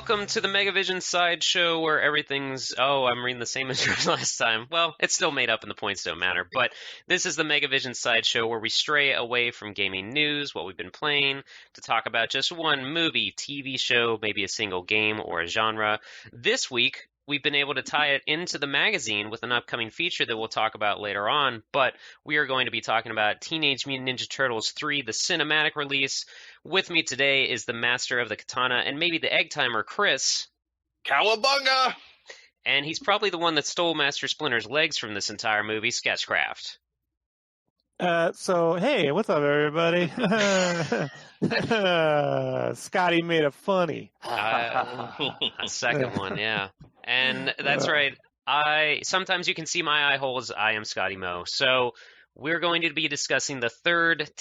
welcome to the Megavision Sideshow where everything's... Oh, I'm reading the same intro as last time. Well, it's still made up and the points don't matter. But this is the Megavision Sideshow where we stray away from gaming news, what we've been playing, to talk about just one movie, TV show, maybe a single game or a genre. This week, we've been able to tie it into the magazine with an upcoming feature that we'll talk about later on, but we are going to be talking about Teenage Mutant Ninja Turtles 3, the cinematic release. With me today is the master of the katana and maybe the egg timer, Chris. Cowabunga! And he's probably the one that stole Master Splinter's legs from this entire movie, Sketchcraft. So, hey, what's up, everybody? Scotty made it funny. A second one, yeah. And that's right. Sometimes you can see my eye holes. I am Scotty Moe. So we're going to be discussing the third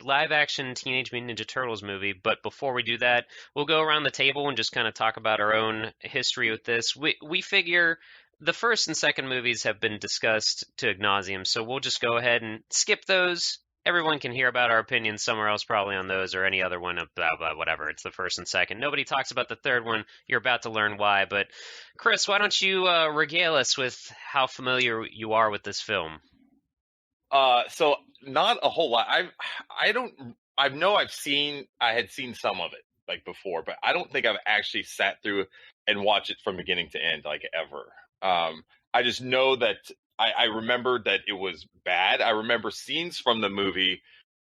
live-action Teenage Mutant Ninja Turtles movie. But before we do that, we'll go around the table and just kind of talk about our own history with this. We figure the first and second movies have been discussed to ad nauseum, so we'll just go ahead and skip those. Everyone can hear about our opinions somewhere else, probably on those or any other one, blah, blah, whatever. It's the first and second. Nobody talks about the third one. You're about to learn why. But, Chris, why don't you regale us with how familiar you are with this film? So not a whole lot. I had seen some of it like before, but I don't think I've actually sat through and watched it from beginning to end, like ever. I just know that I remember that it was bad. I remember scenes from the movie,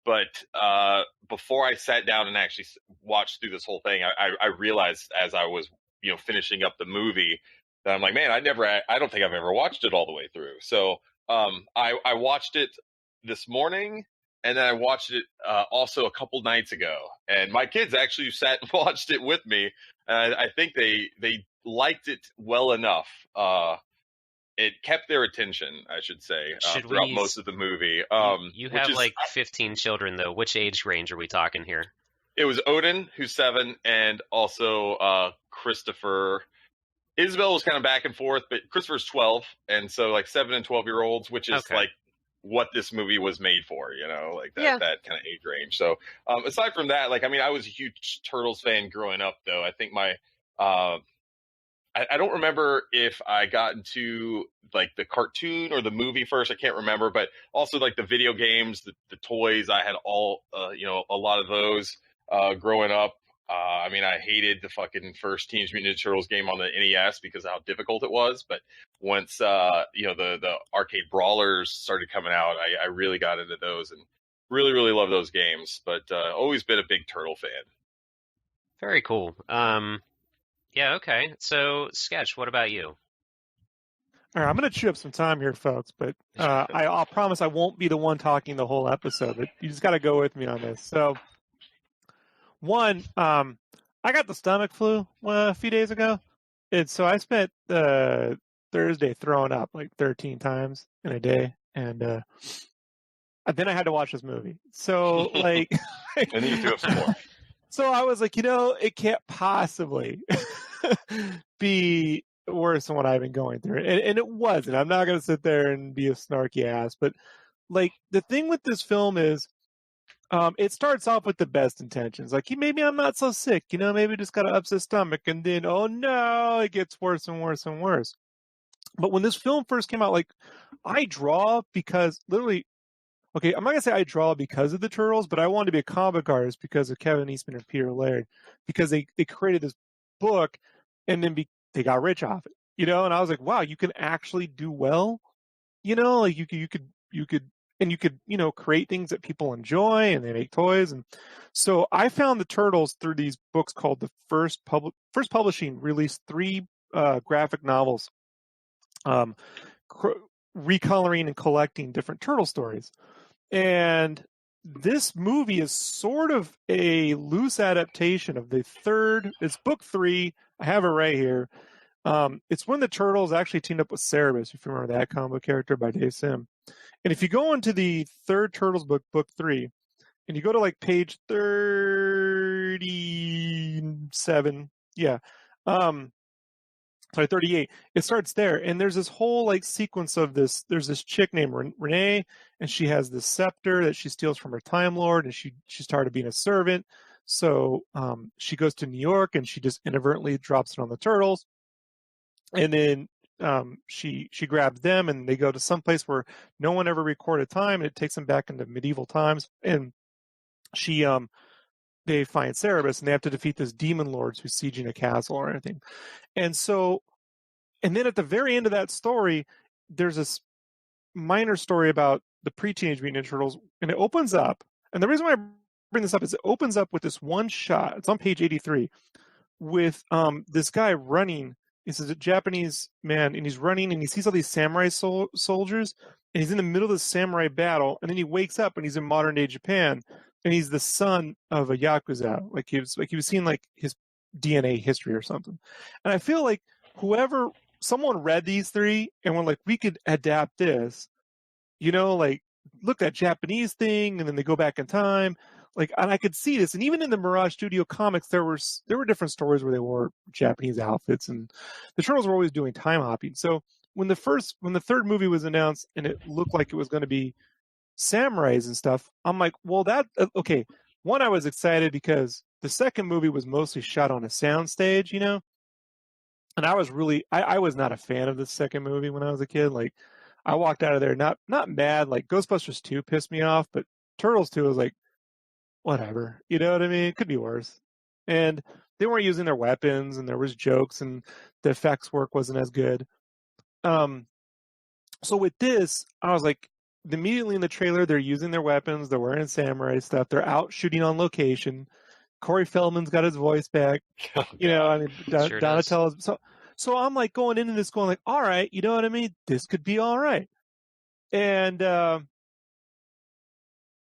but before I sat down and actually watched through this whole thing, I realized as I was, finishing up the movie that I'm like, man, I don't think I've ever watched it all the way through. So I watched it this morning, and then I watched it also a couple nights ago. And my kids actually sat and watched it with me. And I think they liked it well enough. It kept their attention, I should say, throughout most of the movie. You have like 15 children, though. Which age range are we talking here? It was Odin, who's 7, and also Christopher. Isabel was kind of back and forth, but Christopher's 12, and so like 7 and 12-year-olds, which is like what this movie was made for, that kind of age range. So aside from that, I was a huge Turtles fan growing up, though. I think my I don't remember if I got into like the cartoon or the movie first. I can't remember, but also like the video games, the toys. I had all, a lot of those growing up. I hated the fucking first Teenage Mutant Ninja Turtles game on the NES because of how difficult it was. But once, the arcade brawlers started coming out, I really got into those and really, really love those games. But always been a big Turtle fan. Very cool. Yeah, okay. So, Sketch, what about you? All right, I'm going to chew up some time here, folks, but I'll promise I won't be the one talking the whole episode, but you just got to go with me on this. So, one, I got the stomach flu a few days ago, and so I spent Thursday throwing up like 13 times in a day, and then I had to watch this movie. So, like... and then you threw up some more. So I was like, it can't possibly be worse than what I've been going through. And it wasn't. I'm not going to sit there and be a snarky ass. But, like, the thing with this film is it starts off with the best intentions. Like, maybe I'm not so sick. Maybe just got an upset stomach. And then, oh, no, it gets worse and worse and worse. But when this film first came out, like, I draw because literally... Okay, I'm not going to say I draw because of the Turtles, but I wanted to be a comic artist because of Kevin Eastman and Peter Laird, because they created this book and then they got rich off it, and I was like, wow, you can actually do well, like you could create things that people enjoy and they make toys. And so I found the Turtles through these books called the First Publishing released 3 graphic novels, recoloring and collecting different Turtle stories. And this movie is sort of a loose adaptation of the third. It's book 3. I have it right here. It's when the Turtles actually teamed up with Cerebus, if you remember that comic book character by Dave Sim. And if you go into the third Turtles book, book 3, and you go to like page 37, 38. It starts there, and there's this whole like sequence of this. There's this chick named Renee, and she has this scepter that she steals from her Time Lord, and she's tired of being a servant. So she goes to New York and she just inadvertently drops it on the turtles. And then she grabs them and they go to some place where no one ever recorded time, and it takes them back into medieval times. And they find Cerebus and they have to defeat this demon lords who's sieging a castle or anything. And then at the very end of that story, there's this minor story about the pre-Teenage Mutant Ninja Turtles, and it opens up. And the reason why I bring this up is it opens up with this one shot. It's on page 83 with this guy running. This is a Japanese man, and he's running, and he sees all these samurai soldiers, and he's in the middle of the samurai battle, and then he wakes up, and he's in modern day Japan, and he's the son of a yakuza, like he was seeing like his DNA history or something. And I feel like someone read these three and were like, we could adapt this, like look that Japanese thing, and then they go back in time. Like, and I could see this, and even in the Mirage Studio comics, there were different stories where they wore Japanese outfits, and the Turtles were always doing time hopping. So when the third movie was announced, and it looked like it was going to be samurais and stuff, I'm like, well, okay. One, I was excited because the second movie was mostly shot on a soundstage, and I was I was not a fan of the second movie when I was a kid. Like, I walked out of there not mad. Like Ghostbusters 2 pissed me off, but Turtles 2 was like, whatever, you know what I mean? It could be worse. And they weren't using their weapons, and there was jokes, and the effects work wasn't as good. So with this, I was like, immediately in the trailer, they're using their weapons, they're wearing samurai stuff, they're out shooting on location. Corey Feldman's got his voice back. Donatello's. So I'm like going into this going like, all right, you know what I mean? This could be all right. And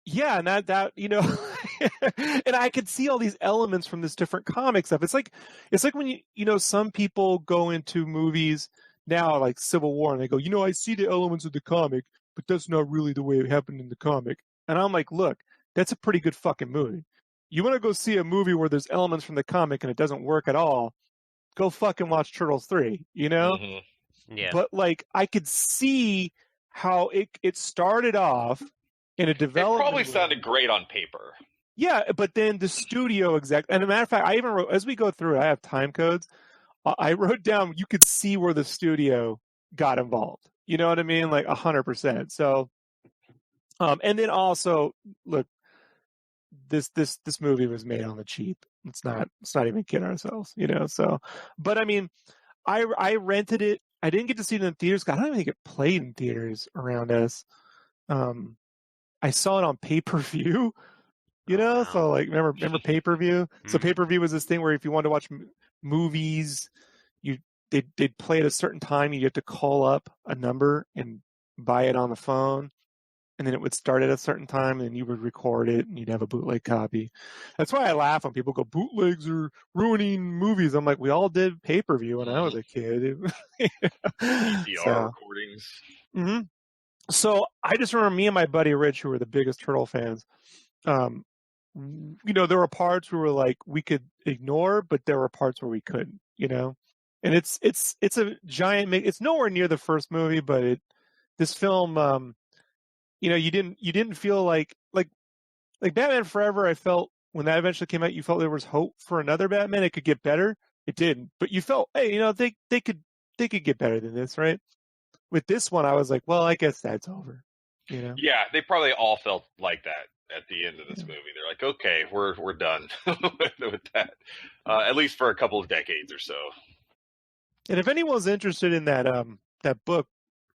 yeah, and that and I could see all these elements from this different comic stuff. It's like when some people go into movies now, like Civil War, and they go, I see the elements of the comic, but that's not really the way it happened in the comic. And I'm like, look, that's a pretty good fucking movie. You want to go see a movie where there's elements from the comic and it doesn't work at all, go fucking watch Turtles 3, Mm-hmm. Yeah. But like, I could see how it started off in a development. It probably sounded great on paper. Yeah, but then the studio exec, and as a matter of fact, I even wrote, as we go through it, I have time codes. I wrote down, you could see where the studio got involved. You know what I mean? Like 100%. So, and then also, look, this movie was made on the cheap. Let's not even kid ourselves, So, but I mean, I rented it. I didn't get to see it in theaters. I don't even think it played in theaters around us. I saw it on pay-per-view. Wow. So like remember pay-per-view. So pay-per-view was this thing where if you wanted to watch movies, they'd play at a certain time. You had to call up a number and buy it on the phone, and then it would start at a certain time, and then you would record it, and you'd have a bootleg copy. That's why I laugh when people go, bootlegs are ruining movies. I'm like, we all did pay-per-view when I was a kid. VCR recordings. Mm-hmm. So I just remember me and my buddy Rich, who were the biggest Turtle fans. There were parts where we could ignore, but there were parts where we couldn't. And it's a giant. It's nowhere near the first movie, but this film. You didn't feel like Batman Forever. I felt when that eventually came out, you felt there was hope for another Batman. It could get better. It didn't, but you felt, hey, they could get better than this, right? With this one, I was like, well, I guess that's over. Yeah, they probably all felt like that at the end of this movie. They're like, okay, we're done with that, at least for a couple of decades or so. And if anyone's interested in that book,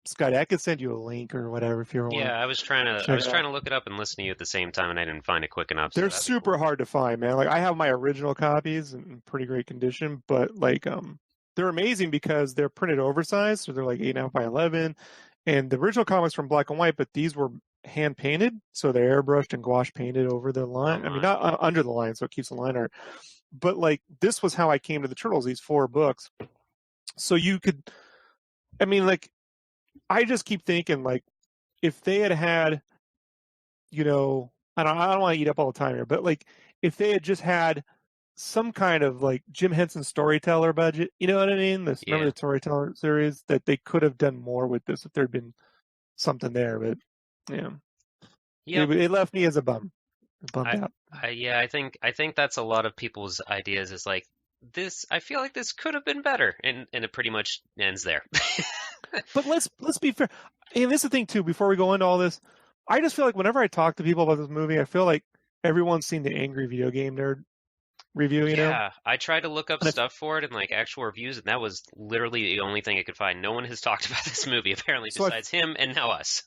Scotty, I could send you a link or whatever if you want. Yeah, I was trying to look it up and listen to you at the same time, and I didn't find it quick enough. They're super hard to find, man. Like, I have my original copies in pretty great condition, but they're amazing because they're printed oversized, so they're like 8.5 by 11. And the original comics were in black and white, but these were hand painted, so they're airbrushed and gouache painted over the line. I mean, not under the line, so it keeps the line art. But this was how I came to the Turtles. These 4 books, so you could. I mean, I just keep thinking, if they had, I don't want to eat up all the time here, but if they had just had some kind of Jim Henson storyteller budget, you know what I mean? Remember the storyteller series, that they could have done more with this if there'd been something there, but yeah, it left me as a bum. Bummed out. Yeah, I think that's a lot of people's ideas. Is like this. I feel like this could have been better, and it pretty much ends there. But let's be fair. And this is the thing too. Before we go into all this, I just feel like whenever I talk to people about this movie, I feel like everyone's seen the Angry Video Game Nerd review. You know? Yeah, I tried to look up stuff for it and like actual reviews, and that was literally the only thing I could find. No one has talked about this movie apparently besides him and now us.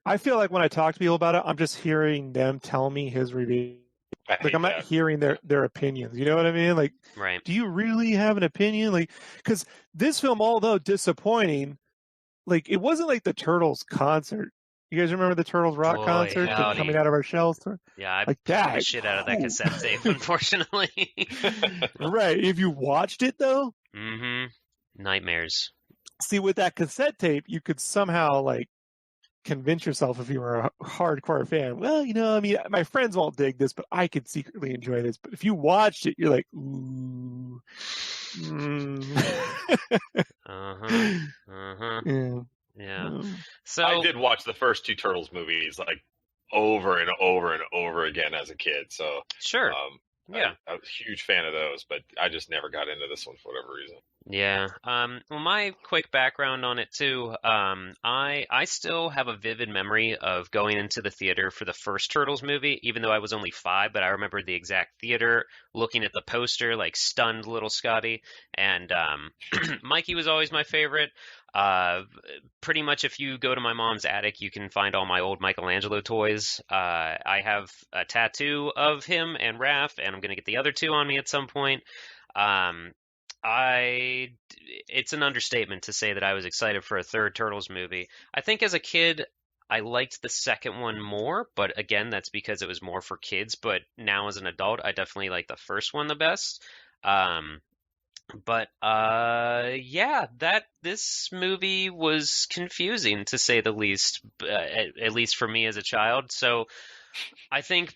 I feel like when I talk to people about it, I'm just hearing them tell me his review. Like I'm not hearing their opinions. You know what I mean? Like, right. Do you really have an opinion? Like, because this film, although disappointing, like it wasn't like the Turtles concert. You guys remember the Turtles rock concert coming out of our shells? Yeah, I like that. The shit out of that cassette tape, unfortunately. Right. If you watched it though, nightmares. See, with that cassette tape, you could somehow like convince yourself if you were a hardcore fan. Well, you know, I mean, my friends won't dig this, but I could secretly enjoy this. But if you watched it, you're like, ooh. Yeah. So I did watch the first two Turtles movies like over and over and over again as a kid. So sure. I was a huge fan of those, but I just never got into this one for whatever reason. Yeah. Well, my quick background on it too. I still have a vivid memory of going into the theater for the first Turtles movie, even though I was only 5. But I remember the exact theater, looking at the poster, like stunned little Scotty, and Mikey was always my favorite. Pretty much, if you go to my mom's attic, you can find all my old Michelangelo toys. I have a tattoo of him and Raph, and I'm gonna get the other 2 on me at some point. It's an understatement to say that I was excited for a third Turtles movie. I think as a kid, I liked the second one more, but again, that's because it was more for kids. But now as an adult, I definitely like the first one the best. Yeah, this movie was confusing to say the least, at least for me as a child. So I think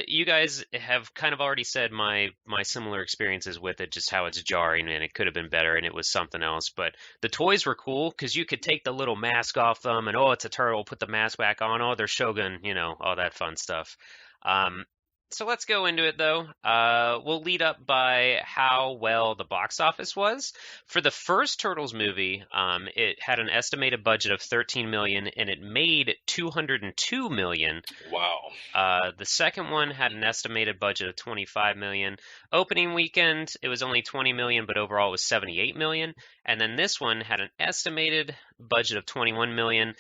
you guys have kind of already said my similar experiences with it, just how it's jarring and it could have been better and it was something else. But the toys were cool because you could take the little mask off them and, oh, it's a turtle, put the mask back on, oh, they're Shogun, all that fun stuff. So let's go into it, though. We'll lead up by how well the box office was. For the first Turtles movie, it had an estimated budget of $13 million, and it made $202 million. Wow. The second one had an estimated budget of $25 million. Opening weekend, it was only $20 million, but overall it was $78 million. And then this one had an estimated budget of $21 million.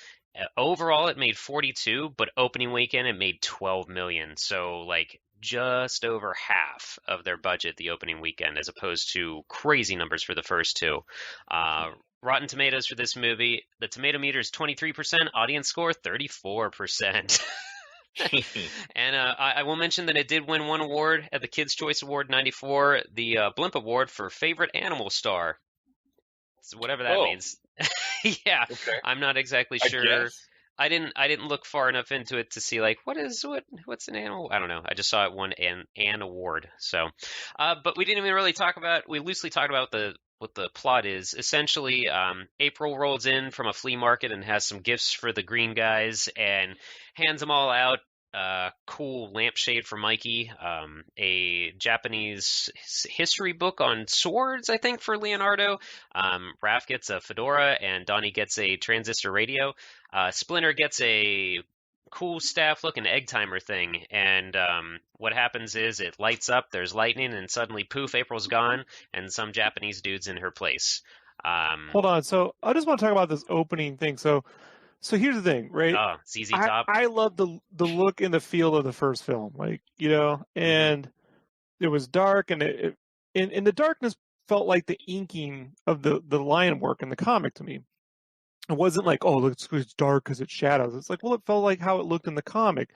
Overall, it made 42, but opening weekend it made 12 million. So like just over half of their budget the opening weekend, as opposed to crazy numbers for the first 2. Rotten Tomatoes for this movie, the tomato meter is 23%, audience score 34%. And I will mention that it did win one award at the Kids' Choice Award '94, the Blimp Award for Favorite Animal Star. So whatever that means. Yeah, okay. I'm not exactly sure. I didn't look far enough into it to see like what's an animal. I don't know. I just saw it won an award. So, but we didn't even really talk about. We loosely talked about what the plot is. Essentially, April rolls in from a flea market and has some gifts for the green guys and hands them all out. Cool lampshade for Mikey, a Japanese history book on swords, I think, for Leonardo. Raph gets a fedora, and Donnie gets a transistor radio. Splinter gets a cool staff-looking egg timer thing, and what happens is it lights up, there's lightning, and suddenly, poof, April's gone, and some Japanese dude's in her place. Hold on, so I just want to talk about this opening thing. So here's the thing, right? ZZ Top. I love the look and the feel of the first film, and it was dark, and in the darkness felt like the inking of the line work in the comic to me. It wasn't like, oh, it's dark because it's shadows. It's like, well, it felt like how it looked in the comic.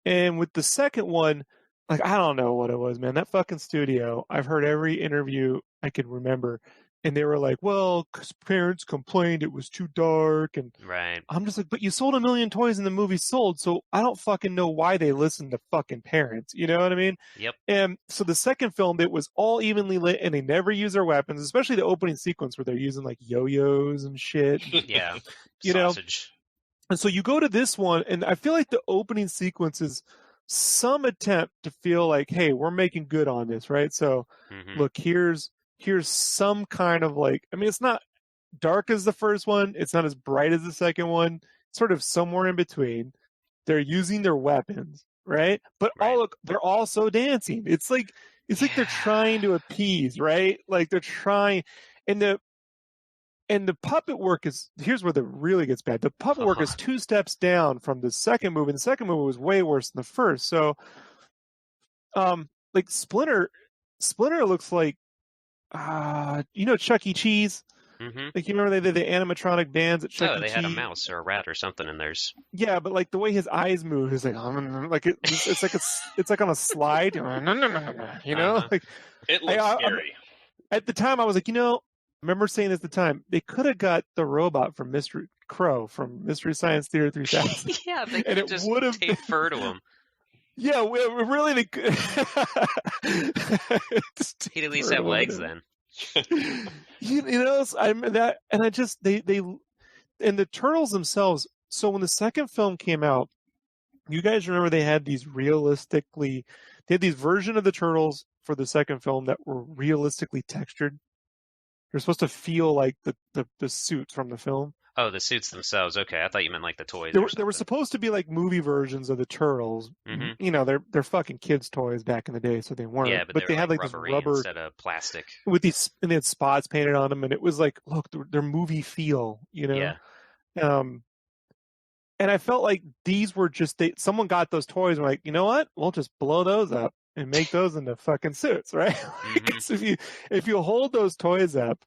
And with the second one, like, I don't know what it was, man. That fucking studio, I've heard every interview I could remember. And they were like, well, because parents complained it was too dark. And right. I'm just like, but you sold 1 million toys and the movie sold. So I don't fucking know why they listened to fucking parents. You know what I mean? Yep. And so the second film, it was all evenly lit and they never use their weapons, especially the opening sequence where they're using like yo-yos and shit. Yeah. you Sausage. know? And so you go to this one and I feel like the opening sequence is some attempt to feel like, hey, we're making good on this, right? So look, here's some kind of like, I mean, it's not dark as the first one, it's not as bright as the second one, sort of somewhere in between. They're using their weapons, right? But they're also dancing. It's like they're trying to appease, right? Like they're trying, and the puppet work is, here's where the really gets bad. The puppet work is 2 steps down from the second movie, and the second movie was way worse than the first. So, like Splinter looks like, Chuck E. Cheese. Like, you remember they did the animatronic bands at Chuck E. Cheese? Oh, they had a mouse or a rat or something in theirs. Yeah, but like the way his eyes move is like it's like on a slide. You know, like it looks scary. At the time, I was like, I remember saying at the time, they could have got the robot from Mystery Crow from Mystery Science Theater 3000. Yeah, they could have just taped fur to him. Yeah, really, they could. He'd at least have legs then. I'm that, and I just they and the Turtles themselves. So when the second film came out, you guys remember they had these version of the Turtles for the second film that were realistically textured. They're supposed to feel like the suits from the film. Oh, the suits themselves. Okay, I thought you meant like the toys. They were supposed to be like movie versions of the Turtles. They're fucking kids' toys back in the day, so they weren't. Yeah, but they had like this rubber instead of plastic with these, and they had spots painted on them, and it was like, look, they're movie feel, Yeah. And I felt like these were just someone got those toys and were like, you know what? We'll just blow those up and make those into fucking suits, right? So if you hold those toys up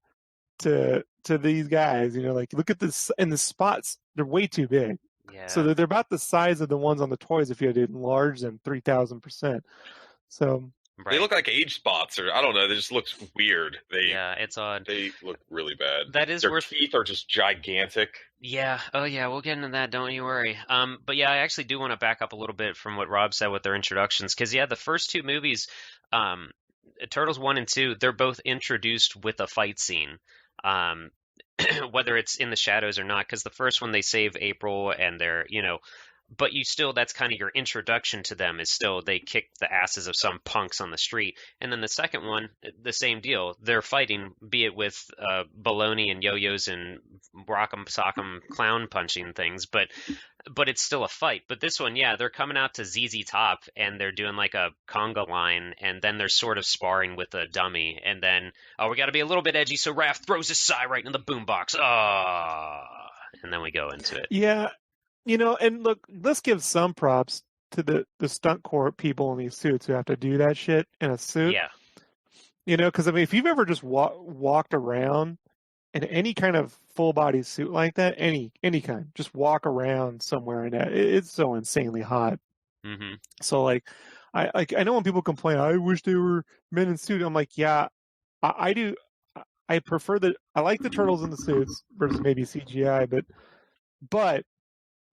to these guys, like look at this, and the spots, they're way too big. Yeah. So they're about the size of the ones on the toys if you had to enlarge them 3,000%. So they look like age spots, or I don't know. They just look weird. Yeah, it's odd. They look really bad. That is Their teeth are just gigantic. Yeah. Oh, yeah. We'll get into that. Don't you worry. But yeah, I actually do want to back up a little bit from what Rob said with their introductions, because the first 2 movies, Turtles 1 and 2, they're both introduced with a fight scene. Whether it's in the shadows or not, because the first one they save April and they're, but that's kind of your introduction to them, is still they kick the asses of some punks on the street. And then the second one, the same deal. They're fighting, be it with baloney and yo-yos and rock'em sock'em clown punching things, but it's still a fight. But this one, they're coming out to ZZ Top and they're doing like a conga line, and then they're sort of sparring with a dummy, and then we got to be a little bit edgy, so Raph throws his sigh right in the boombox. And then we go into it. Yeah. And look, let's give some props to the stunt corps people in these suits who have to do that shit in a suit. Yeah. Because I mean, if you've ever just walked around in any kind of full body suit like that, any kind, just walk around somewhere in that, it's so insanely hot. So like, I know when people complain, I wish they were men in suit. I'm like, yeah, I do. I prefer I like the Turtles in the suits versus maybe CGI, but.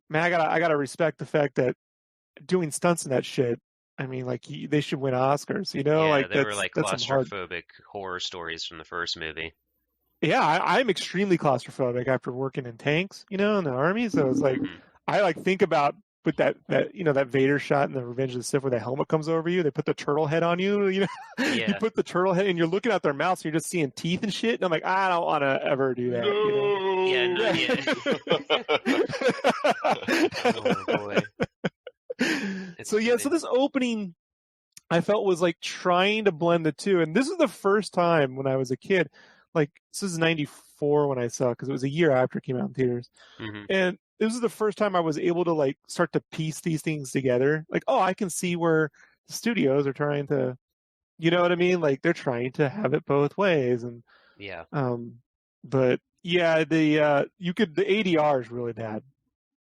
Man, I gotta respect the fact that doing stunts in that shit. I mean, like they should win Oscars. Like they were like claustrophobic horror stories from the first movie. Yeah, I'm extremely claustrophobic after working in tanks, in the army. So it's like I like think about with that that Vader shot in the Revenge of the Sith where the helmet comes over you. They put the turtle head on you. You put the turtle head and you're looking at their mouths. And you're just seeing teeth and shit. And I'm like, I don't want to ever do that. No. Oh boy. So this opening I felt was like trying to blend the two, and this is the first time when I was a kid, like this is 94 when I saw it, because it was a year after it came out in theaters, and this was the first time I was able to like start to piece these things together. Like, I can see where the studios are trying to, you know what I mean? Like they're trying to have it both ways, and but yeah, the ADR is really bad.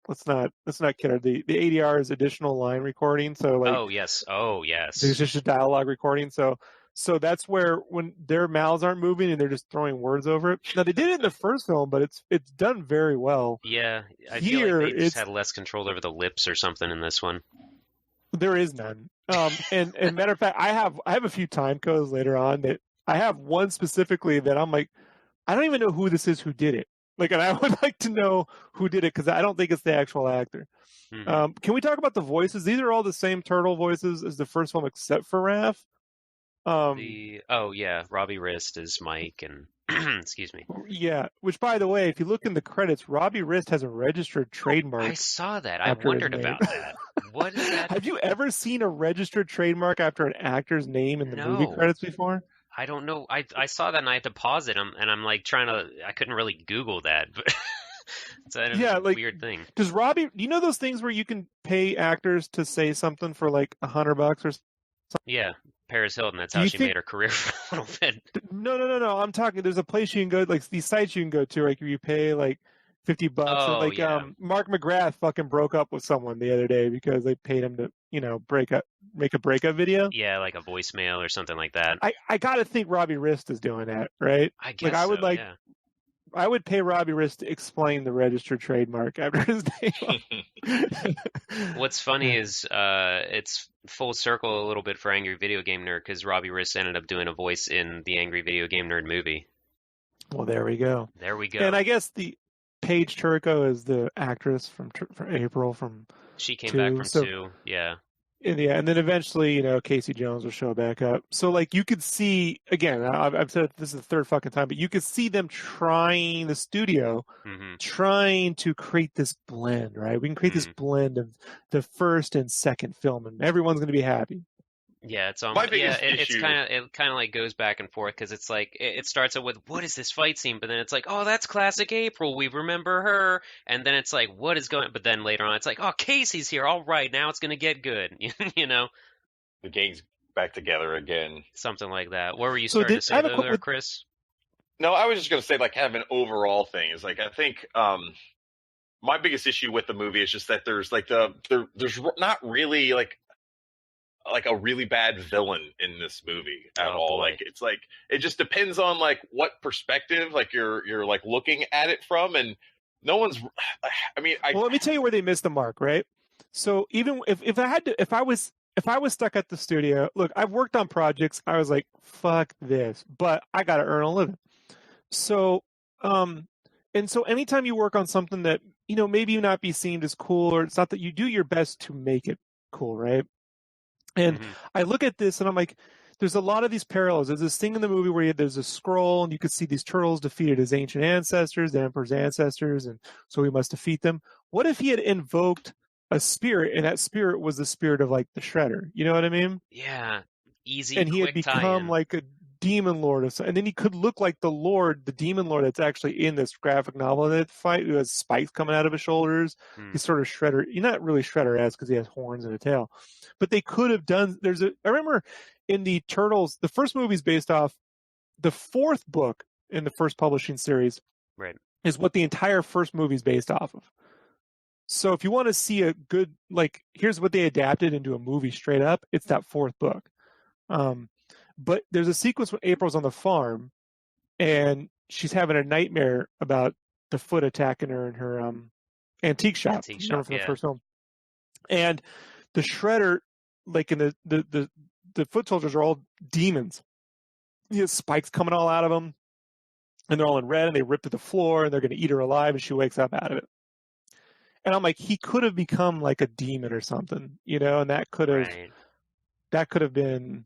Let's not kid her. The ADR is additional line recording. So like, oh yes, there's just a dialogue recording. So that's where when their mouths aren't moving and they're just throwing words over it. Now they did it in the first film, but it's done very well. Yeah, I feel like they just had less control over the lips or something in this one. There is none. And matter of fact, I have a few time codes later on that I have one specifically that I'm like, I don't even know who this is who did it. Like, and I would like to know who did it because I don't think it's the actual actor. Mhm. Can we talk about the voices? These are all the same turtle voices as the first film, except for Raph. Oh yeah, Robbie Wrist is Mike, and excuse me. Yeah, which by the way, if you look in the credits, Robbie Wrist has a registered I trademark saw that. I after his wondered name. about that. What is that? Have you ever seen a registered trademark after an actor's name in the movie No, credits before? I don't know. I saw that and I had to pause it, and I'm like trying to. I couldn't really Google that, but it's Yeah, a like, weird thing. does Robbie? Do you know those things where you can pay actors to say something for like $100 or? Yeah, Paris Hilton. That's Do how you she think? made her career for a little bit. No. I'm talking. There's a place you can go, like these sites you can go to, like where you pay like $50. And, Oh like yeah, Mark McGrath fucking broke up with someone the other day because they paid him to, make a breakup video. yeah, like a voicemail or something like that. I gotta think Robbie Wrist is doing that, right? I Like guess so. Yeah. I would pay Robbie Wrist to explain the registered trademark after his name. What's funny is it's full circle a little bit for Angry Video Game Nerd because Robbie Riss ended up doing a voice in the Angry Video Game Nerd movie. Well, there we go. There we go. And I guess the Paige Turco is the actress from April from She came 2. back from So 2. Yeah. and then eventually, Casey Jones will show back up. So like you could see again, I've said this is the third fucking time, but you could see them trying the studio, Hmm. trying to create this blend, right? We can create this blend of the first and second film, and everyone's going to be happy. Yeah, it's My almost biggest it's issue. kind of like goes back and forth because it's like it starts out with what is this fight scene, but then it's like, oh, that's classic April, we remember her, and then it's like what is going, but then later on it's like, oh, Casey's here, all right, now it's gonna get good, you know, The gang's back together again. something like that. What were you So starting to I say have a though, there, Chris? No, I was just going to say, like, kind of an overall thing is like I think my biggest issue with the movie is just that there's like there's not really like a really bad villain in this movie at Oh, all. boy. Like it's like it just depends on like what perspective like you're like looking at it from, and no one's. I mean, Well, let me tell you where they missed the mark, right? So even if I was stuck at the studio, look, I've worked on projects. I was like, fuck this, but I got to earn a living. So, and so anytime you work on something that, maybe you not be seen as cool, or it's not that you do your best to make it cool, right? And Mhm. I look at this and I'm like, there's a lot of these parallels. There's this thing in the movie where there's a scroll and you could see these turtles defeated his ancient ancestors, the Emperor's ancestors, and so he must defeat them. What if he had invoked a spirit and that spirit was the spirit of like the Shredder? You know what I mean? Yeah, easy, And he had quick become tie-in. like a demon lord of some, and then he could look like the demon lord that's actually in this graphic novel that fight, who has spikes coming out of his shoulders. Hmm. He's sort of Shredder. You're not really Shredder-esque because he has horns and a tail, but they could have done. I remember in the Turtles, the first movie's based off the fourth book in the first publishing series. Right. Is what the entire first movie is based off of. So if you want to see a good, like, here's what they adapted into a movie straight up, it's that fourth book. But there's a sequence when April's on the farm and she's having a nightmare about the Foot attacking her in her antique shop. Antique Remember shop, from the yeah. first film. And the Shredder, like in the foot soldiers are all demons. He has spikes coming all out of them. And they're all in red and they rip to the floor and they're going to eat her alive and she wakes up out of it. And I'm like, he could have become like a demon or something, and that could have been,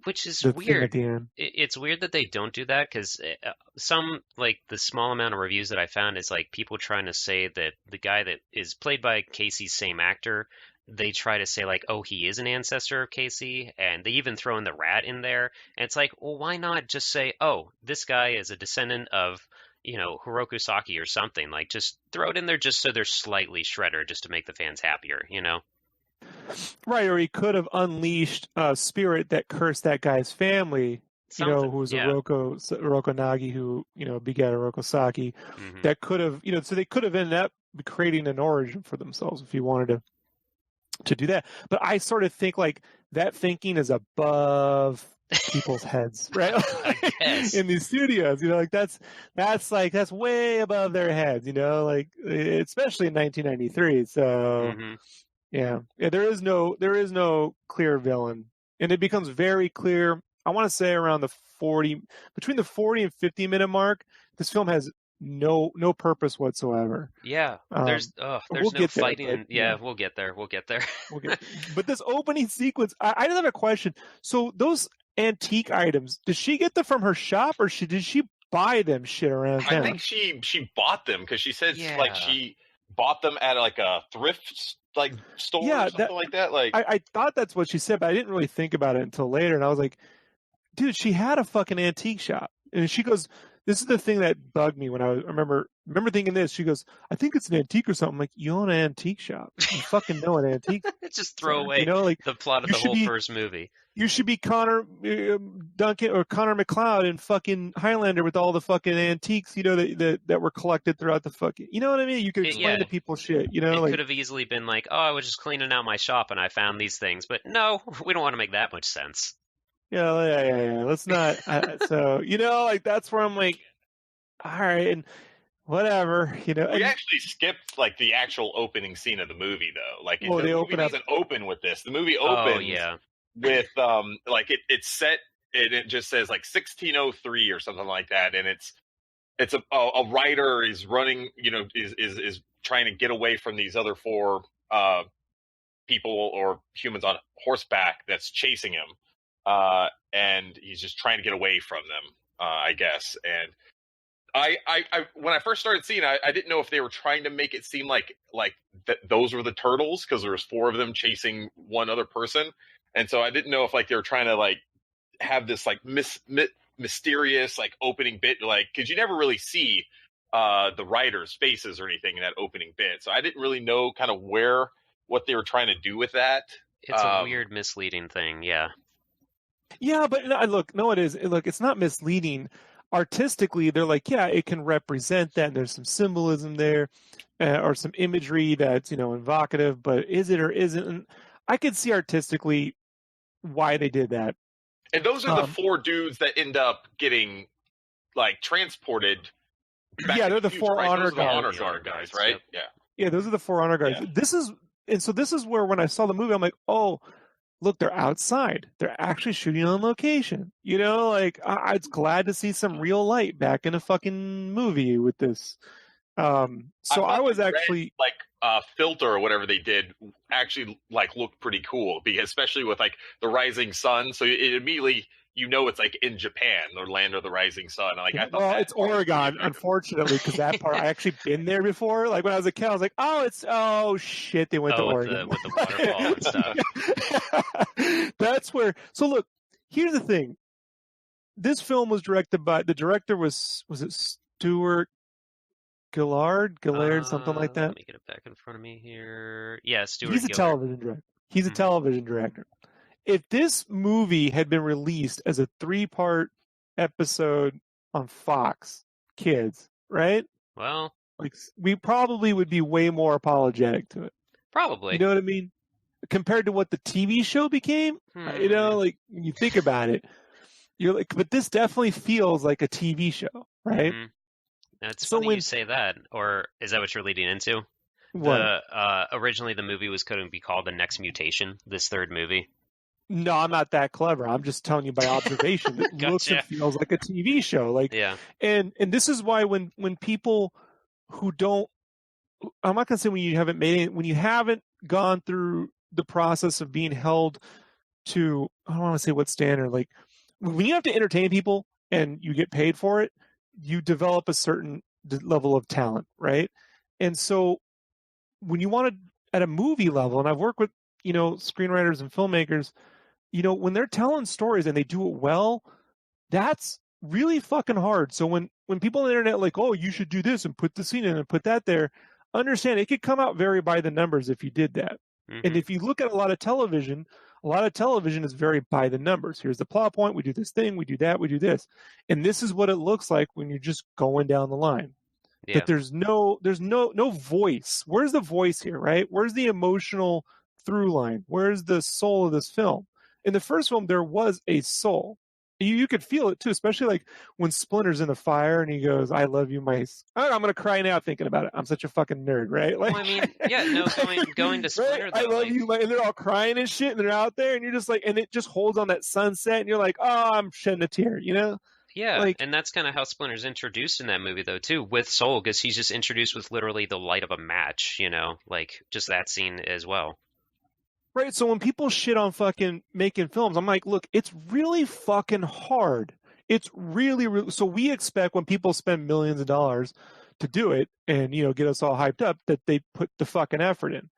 Which is the thing weird. at the end. It's weird that they don't do that because some, like the small amount of reviews that I found is like people trying to say that the guy that is played by Casey's same actor, they try to say like, oh, he is an ancestor of Casey, and they even throw in the rat in there. And it's like, well, why not just say, oh, this guy is a descendant of, Hiroku Saki or something. Like, just throw it in there just so they're slightly Shredder, just to make the fans happier, Right, or he could have unleashed a spirit that cursed that guy's family, Something, who was yeah. Oroku Nagi, who, begat Oroku Saki. Mhm. That could have, so they could have ended up creating an origin for themselves if you wanted to do that. But I sort of think like that thinking is above people's heads, right? I guess. In these studios, like that's way above their heads, like especially in 1993. So Mhm. yeah, there is no clear villain, and it becomes very clear. I want to say around between the 40 and 50 minute mark, this film has no purpose whatsoever. Yeah, there's we'll no get there, fighting. but, Yeah, we'll get there. We'll get there. but this opening sequence, I just have a question. So those antique items, did she get them from her shop, or did she buy them shit around town? I think she bought them because she says Yeah. like she bought them at like a thrift like store or something like that. Like I thought that's what she said, but I didn't really think about it until later, and I was like, dude, she had a fucking antique shop, and she goes, this is the thing that bugged me when I remember thinking this. She goes, I think it's an antique or something. I'm like, you own an antique shop. You fucking know an antique. Just throw away like the plot of the whole first movie. You should be Connor Duncan or Connor McLeod in fucking Highlander with all the fucking antiques, that were collected throughout the fucking. You know what I mean? You could explain to people shit. It could have easily been like, oh, I was just cleaning out my shop and I found these things, but no, we don't want to make that much sense. Yeah. Let's not. So that's where I'm like, all right, and whatever, We actually skipped like the actual opening scene of the movie, though. Like, the movie doesn't open with this. The movie opens with like it's set. It just says like 1603 or something like that, and it's a writer is running, is trying to get away from these other four people or humans on horseback that's chasing him. And he's just trying to get away from them, I guess. And I when I first started seeing it, I didn't know if they were trying to make it seem like those were the turtles because there was four of them chasing one other person, and so I didn't know if like they were trying to like have this like mysterious like opening bit, like because you never really see the writers' faces or anything in that opening bit, so I didn't really know kind of what they were trying to do with that. It's a weird, misleading thing, yeah. Yeah, but look, no, it is. Look, it's not misleading. Artistically, they're like, yeah, it can represent that. And there's some symbolism there, or some imagery that's evocative. But is it or isn't? And I could see artistically why they did that. And those are the four dudes that end up getting like transported. Yeah, they're the four honor guard guys, right? Yeah. Yeah, those are the four honor guards. Yeah. This is where when I saw the movie, I'm like, oh. Look, they're outside. They're actually shooting on location. I'm glad to see some real light back in a fucking movie with this. So I was actually filter or whatever they did actually like looked pretty cool, because especially with like the rising sun. So it immediately it's like in Japan, the land of the rising sun. Like I thought it's Oregon, unfortunately, because that part I actually been there before. Like when I was a kid, I was like, oh shit, they went to Oregon with the waterfall and stuff. That's where. So look, here's the thing. This film was directed by the director was it Stuart Gillard, something like that. Let me get it back in front of me here. Yeah, Stuart. He's a television director. He's a television director. If this movie had been released as a 3-part episode on Fox Kids, right? Well, like we probably would be way more apologetic to it. Probably. You know what I mean? Compared to what the TV show became, like when you think about it, you're like, but this definitely feels like a TV show, right? Mm-hmm. Now, it's funny you say that, or is that what you're leading into? What? Originally, the movie was going to be called The Next Mutation, this third movie. No, I'm not that clever. I'm just telling you by observation. It Gotcha. looks and feels like a TV show. Like, yeah. And this is why when people who don't, I'm not going to say when you haven't gone through the process of being held to, I don't want to say what standard, like when you have to entertain people and you get paid for it, you develop a certain level of talent, right? And so when you want to, at a movie level, and I've worked with, screenwriters and filmmakers, when they're telling stories and they do it well, that's really fucking hard. So when people on the internet like, oh, you should do this and put the scene in and put that there, understand it could come out very by the numbers if you did that. Mm-hmm. And if you look at a lot of television is very by the numbers. Here's the plot point. We do this thing. We do that. We do this. And this is what it looks like when you're just going down the line. Yeah. That there's no voice. Where's the voice here, right? Where's the emotional through line? Where's the soul of this film? In the first film, there was a soul. You could feel it too, especially like when Splinter's in the fire and he goes, "I love you, my." I'm gonna cry now thinking about it. I'm such a fucking nerd, right? Like, well, I mean, yeah, no, going to Splinter. Right? I love you, and they're all crying and shit, and they're out there, and you're just like, and it just holds on that sunset, and you're like, oh, I'm shedding a tear, Yeah, Like, and that's kind of how Splinter's introduced in that movie, though, too, with Soul, because he's just introduced with literally the light of a match, like just that scene as well. right. So when people shit on fucking making films, I'm like, look, it's really fucking hard. It's really, really. So we expect when people spend millions of dollars to do it and, get us all hyped up that they put the fucking effort in.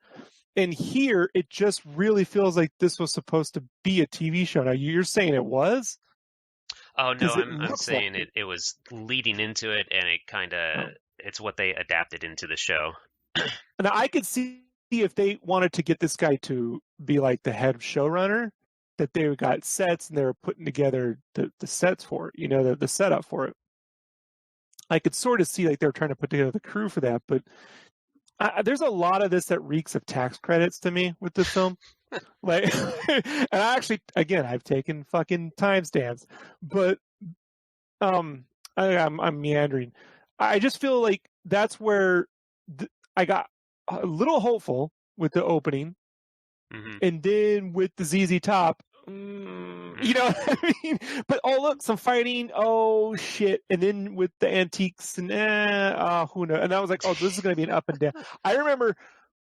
And here, it just really feels like this was supposed to be a TV show. Now, you're saying it was? Oh no, 'Cause it I'm looks saying like it was leading into it, and it kind of it's what they adapted into the show. And I could see if they wanted to get this guy to be like the head showrunner, that they got sets and they were putting together the sets for it, the setup for it. I could sort of see like they were trying to put together the crew for that, but there's a lot of this that reeks of tax credits to me with this film. Like, and I actually, again, I've taken fucking timestamps, but I'm meandering. I just feel like that's where I got a little hopeful with the opening, and then with the ZZ Top, you know what I mean? But oh look, some fighting. Oh shit! And then with the antiques and who knows? And I was like, oh, this is going to be an up and down. I remember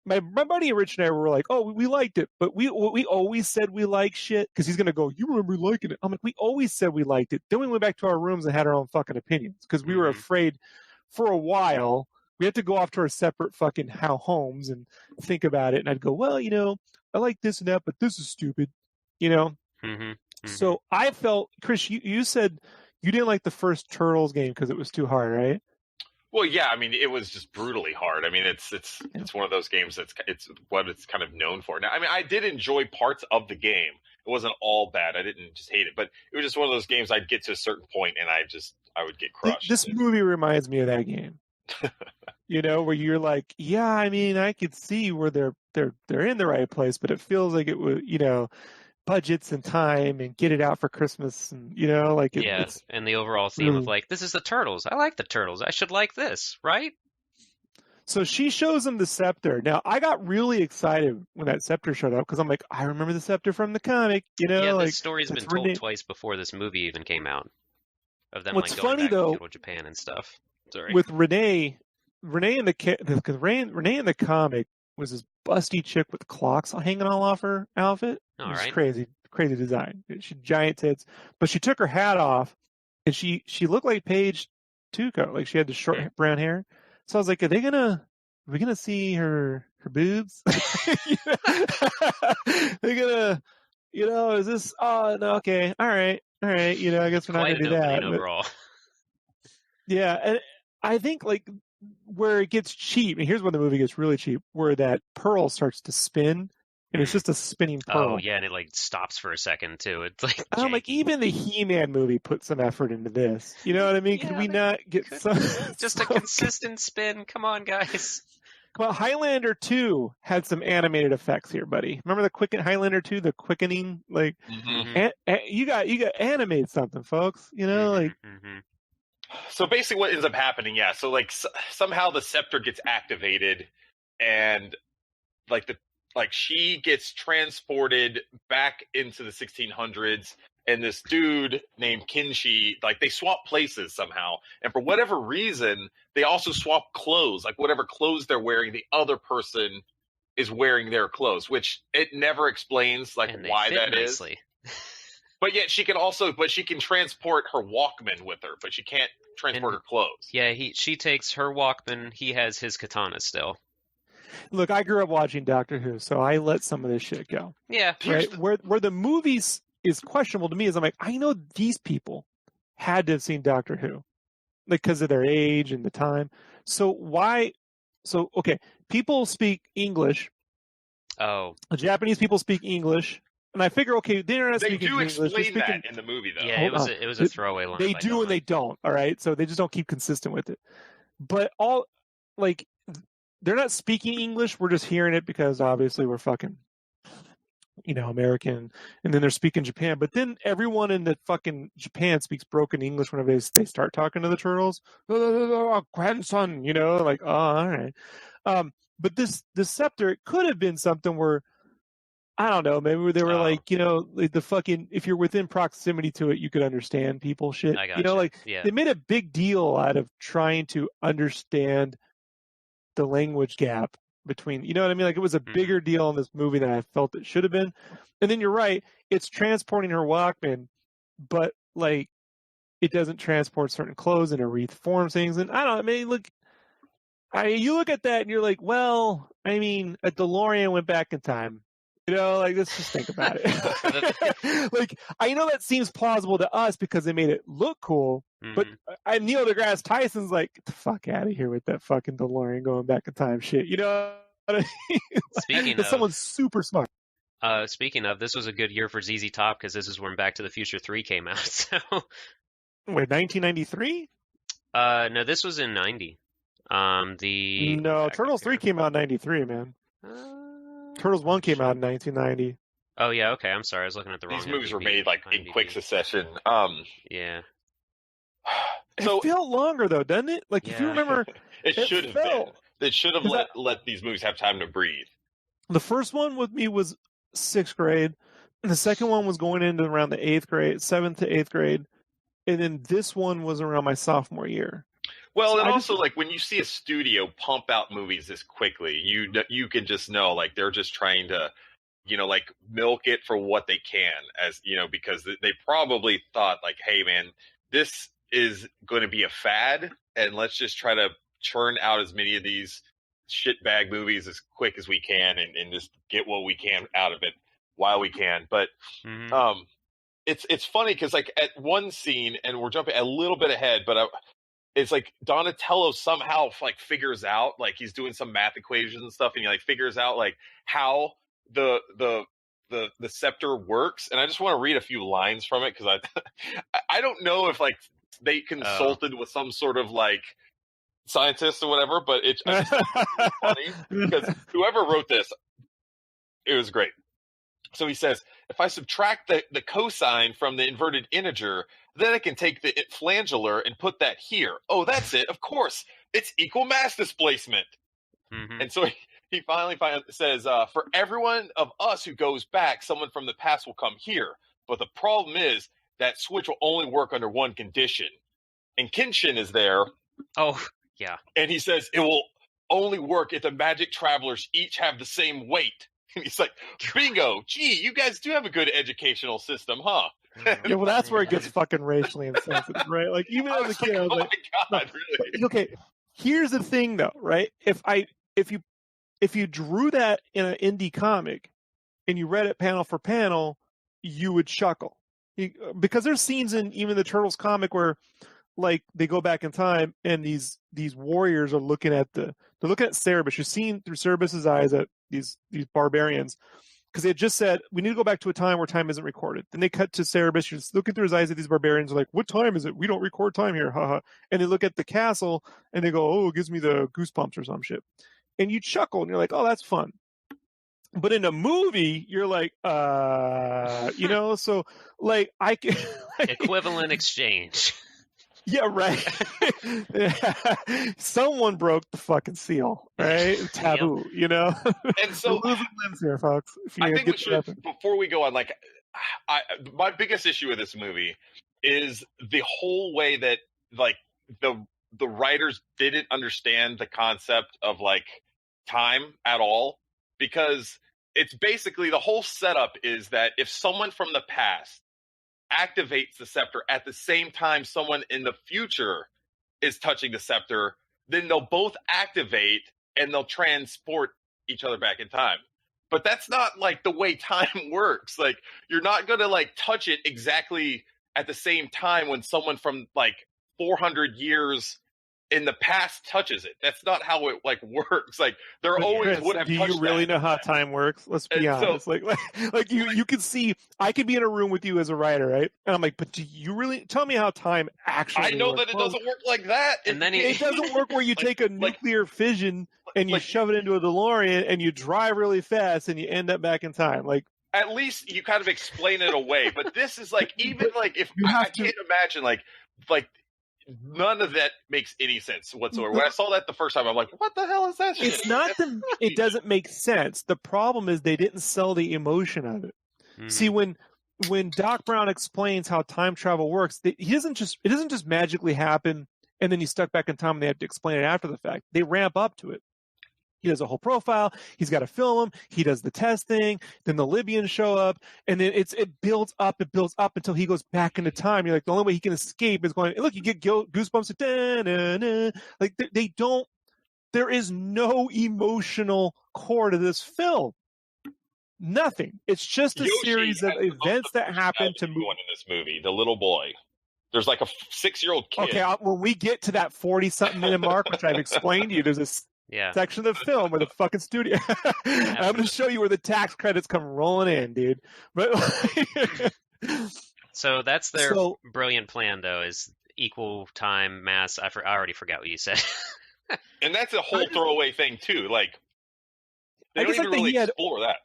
my buddy Rich and I were like, oh, we liked it, but we always said we like shit because he's going to go, you remember liking it? I'm like, we always said we liked it. Then we went back to our rooms and had our own fucking opinions because we were afraid for a while. We had to go off to our separate fucking homes and think about it. And I'd go, well, I like this and that, but this is stupid, So I felt, Chris, you said you didn't like the first Turtles game because it was too hard, right? Well, yeah, I mean, it was just brutally hard. I mean, it's one of those games it's what it's kind of known for. Now, I mean, I did enjoy parts of the game. It wasn't all bad. I didn't just hate it, but it was just one of those games I'd get to a certain point and I would get crushed. This movie reminds me of that game. Where you're like, yeah, I mean, I could see where they're in the right place, but it feels like it was, budgets and time and get it out for Christmas and it's and the overall theme of like, this is the Turtles. I like the Turtles. I should like this, right? So she shows him the scepter. Now I got really excited when that scepter showed up because I'm like, I remember the scepter from the comic. Yeah, like, this story's been told twice before this movie even came out. Of them What's like going funny back though, to feudal Japan and stuff. Sorry. With Renee in the comic was this busty chick with clocks hanging all off her outfit. It was crazy design. She had giant tits, but she took her hat off, and she looked like Paige Tuco. Like she had the short brown hair. So I was like, are we gonna see her boobs? They're gonna, is this? Oh no, okay, all right. I guess we're not gonna do that. Overall. Yeah, and I think like where it gets cheap, and here's when the movie gets really cheap, where that pearl starts to spin, and it's just a spinning pearl. Oh yeah, and it like stops for a second too. It's like I'm like, even the He-Man movie put some effort into this. You know what I mean? Yeah, could we not get some just a consistent spin? Come on, guys. Well, Highlander 2 had some animated effects here, buddy. Remember the Highlander 2, the quickening, like you got animate something, folks. So basically what ends up happening, yeah. So like somehow the scepter gets activated and she gets transported back into the 1600s, and this dude named Kinshi, like they swap places somehow. And for whatever reason, they also swap clothes. Like whatever clothes they're wearing, the other person is wearing their clothes, which it never explains like why that nicely is. But yet she can transport her Walkman with her, but she can't transport her clothes. Yeah, she takes her Walkman. He has his katana still. Look, I grew up watching Doctor Who, so I let some of this shit go. Yeah. Right? Where the movies is questionable to me is I'm like, I know these people had to have seen Doctor Who, like because of their age and the time. So why? So okay, people speak English. Oh. Japanese people speak English. And I figure, okay, they're not speaking English. They do explain that in the movie, though. Yeah, it was a throwaway line. They do and they don't, all right? So they just don't keep consistent with it. But they're not speaking English. We're just hearing it because obviously we're fucking, American. And then they're speaking Japan. But then everyone in the fucking Japan speaks broken English whenever they start talking to the Turtles. Grandson, like, oh, all right. But this scepter, it could have been something where I don't know. Maybe they were Oh. like, like the fucking, if you're within proximity to it, you could understand people shit. I gotcha. Like Yeah. they made a big deal out of trying to understand the language gap between, you know what I mean? Like it was a bigger deal in this movie than I felt it should have been. And then you're right, it's transporting her Walkman, but like it doesn't transport certain clothes and it reforms things. And I don't know, I mean, you look at that and you're like, well, I mean, a DeLorean went back in time. Like let's just think about it. Like I know that seems plausible to us because they made it look cool, but Neil deGrasse Tyson's like, get the fuck out of here with that fucking DeLorean going back in time shit. You know what I mean? Speaking of, someone's super smart. Speaking of, this was a good year for ZZ Top because this is when Back to the Future 3 came out. So wait, 1993? No, this was in 90. Turtles 3 came out in 93, man. Turtles 1 came out in 1990. Oh yeah, okay. I'm sorry, I was looking at the wrong. These movies were made in quick succession. Yeah. So it felt longer though, doesn't it? Like if you remember, it should have been. They should have let these movies have time to breathe. The first one with me was 6th grade, and the second one was going into around the 8th grade, 7th to 8th grade, and then this one was around my sophomore year. Well, and also, like, when you see a studio pump out movies this quickly, you can just know, like, they're just trying to, like, milk it for what they can, because they probably thought, like, hey, man, this is going to be a fad, and let's just try to churn out as many of these shitbag movies as quick as we can and just get what we can out of it while we can. But it's funny because, like, at one scene, and we're jumping a little bit ahead, but it's like Donatello somehow like figures out, like he's doing some math equations and stuff, and he like figures out like how the scepter works. And I just want to read a few lines from it because I don't know if like they consulted with some sort of like scientist or whatever, but it's funny because whoever wrote this, it was great. So he says, if I subtract the cosine from the inverted integer, then I can take the flangular and put that here. Oh, that's it. Of course. It's equal mass displacement. And so he finally says, for everyone of us who goes back, someone from the past will come here. But the problem is that switch will only work under one condition. And Kenshin is there. Oh, yeah. And he says, it will only work if the magic travelers each have the same weight. And he's like, bingo, gee, you guys do have a good educational system, huh? Yeah, well, that's where it gets fucking racially insensitive, right? Like, even as a kid, I was like, oh my God, really? Okay, here's the thing, though, right? If you drew that in an indie comic and you read it panel for panel, you would chuckle. Because there's scenes in even the Turtles comic where, like, they go back in time and these warriors are looking at Cerebus. You're seeing through Cerebus's eyes at these barbarians, because they had just said we need to go back to a time where time isn't recorded. Then they cut to Cerebus. You're just looking through his eyes at these barbarians, like, what time is it? We don't record time here, haha. And they look at the castle and they go, oh, it gives me the goosebumps or some shit. And you chuckle and you're like, oh, that's fun. But in a movie, you're like, so like I can equivalent exchange. Yeah, right. Someone broke the fucking seal, right? Taboo, And so we're losing limbs here, folks. I think we should, before we go on, like, my biggest issue with this movie is the whole way that, like, the writers didn't understand the concept of, like, time at all, because it's basically the whole setup is that if someone from the past activates the scepter at the same time someone in the future is touching the scepter, then they'll both activate and they'll transport each other back in time. But that's not like the way time works. Like, you're not going to like touch it exactly at the same time when someone from like 400 years in the past touches it. That's not how it like works. Like, there always would have. Do you really know how time works? Let's be honest. So, like you can see. I could be in a room with you as a writer, right? And I'm like, but do you really tell me how time actually? I know works? that it doesn't work like that. And then it doesn't work where you take a nuclear fission and you shove it into a DeLorean and you drive really fast and you end up back in time. Like, at least you kind of explain it away. But this is like, even like if I can't imagine like none of that makes any sense whatsoever. When I saw that the first time, I'm like, what the hell is that shit? It's not it doesn't make sense. The problem is they didn't sell the emotion of it. Mhm. See, when Doc Brown explains how time travel works, it doesn't just magically happen and then he's stuck back in time and they have to explain it after the fact. They ramp up to it. He does a whole profile. He's got to film him. He does the testing. Then the Libyans show up, and then it builds up. It builds up until he goes back into time. You're like, the only way he can escape is going. Look, you get goosebumps. Da-na-na. Like they don't. There is no emotional core to this film. Nothing. It's just a series of events that happen to move. In this movie, the little boy. There's like a 6-year-old kid. Okay, when we get to that 40-something minute mark, which I've explained to you, there's a section of the film where the fucking studio. I'm going to show you where the tax credits come rolling in, dude. But so that's their brilliant plan, though, is equal time, mass. I already forgot what you said. And that's a whole throwaway thing too. Like they don't even really explore that.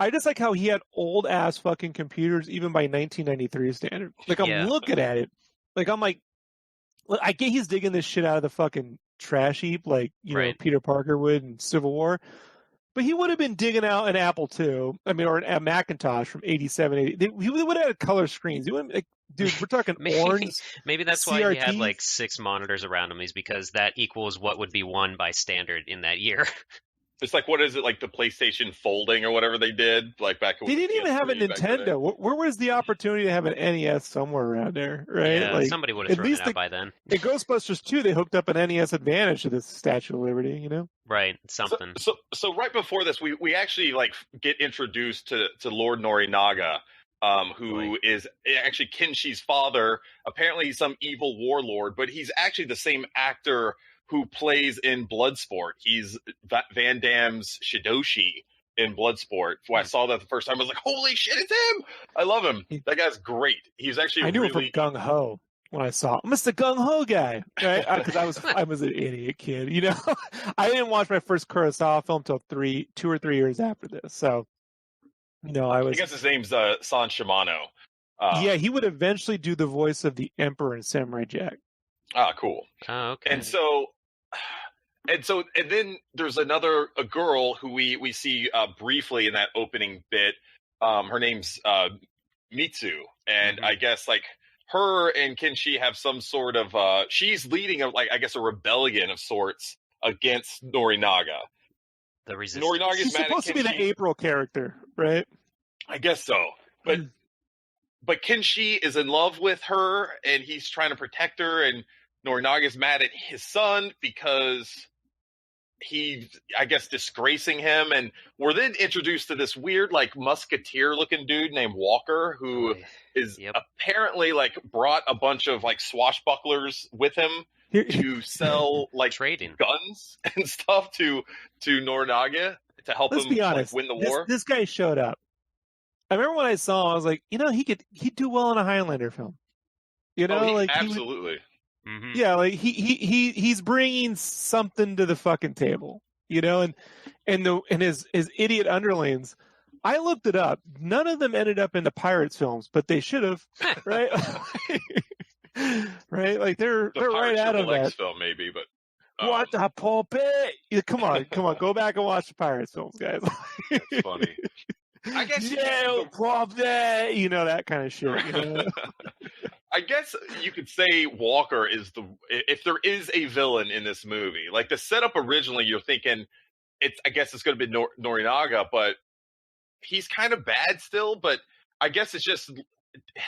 I just like how he had old ass fucking computers, even by 1993 standard. Like I'm looking at it, like I'm like, I get he's digging this shit out of the fucking trash heap, like know Peter Parker would in Civil War, but he would have been digging out an Apple II, or a Macintosh from 87, 80. He would have had color screens. He wouldn't, like, dude, we're talking orange. Maybe that's CRT. Why he had like 6 monitors around him, is because that equals what would be won by standard in that year. It's like, what is it, like the PlayStation folding or whatever they did, like back. They didn't even have a Nintendo. Where was the opportunity to have an NES somewhere around there, right? Yeah, like, somebody would have thrown it out by then. In Ghostbusters 2, they hooked up an NES Advantage to the Statue of Liberty, you know? Right, something. So right before this, we actually like get introduced to Lord Norinaga, who is actually Kenshi's father. Apparently, he's some evil warlord, but he's actually the same actor who plays in Bloodsport. He's Van Damme's Shidoshi in Bloodsport. When I saw that the first time, I was like, holy shit, it's him! I love him. That guy's great. He's actually I knew him from Gung Ho when I saw him. Mr. Gung Ho guy, right? Because I was an idiot kid, you know? I didn't watch my first Kurosawa film until 2 or 3 years after this. So, I guess his name's San Shimano. Yeah, he would eventually do the voice of the Emperor in Samurai Jack. Ah, cool. Oh, okay. And then there's a girl who we see briefly in that opening bit. Her name's Mitsu, and I guess like her and Kenshi have some sort of she's leading a rebellion of sorts against Norinaga. The resistance. Norinaga's She's supposed to be the April character, right? I guess so, but Kenshi is in love with her, and he's trying to protect her, and Norinaga's mad at his son because he's, I guess, disgracing him. And we're then introduced to this weird, like, musketeer-looking dude named Walker, who is apparently, like, brought a bunch of, like, swashbucklers with him to sell, like, trading guns and stuff to Norinaga to help him like, win the war. This guy showed up. I remember when I saw him, I was like, he'd do well in a Highlander film. Absolutely. Yeah, like he's bringing something to the fucking table, and his idiot underlings. I looked it up. None of them ended up in the Pirates films, but they should have, right? Right? Like they're right out of that film, maybe. But what the pulpit? Come on, go back and watch the Pirates films, guys. That's funny. I guess that kind of shit. I guess you could say Walker is if there is a villain in this movie. Like the setup originally, you're thinking I guess it's going to be Norinaga, but he's kind of bad still. But I guess it's just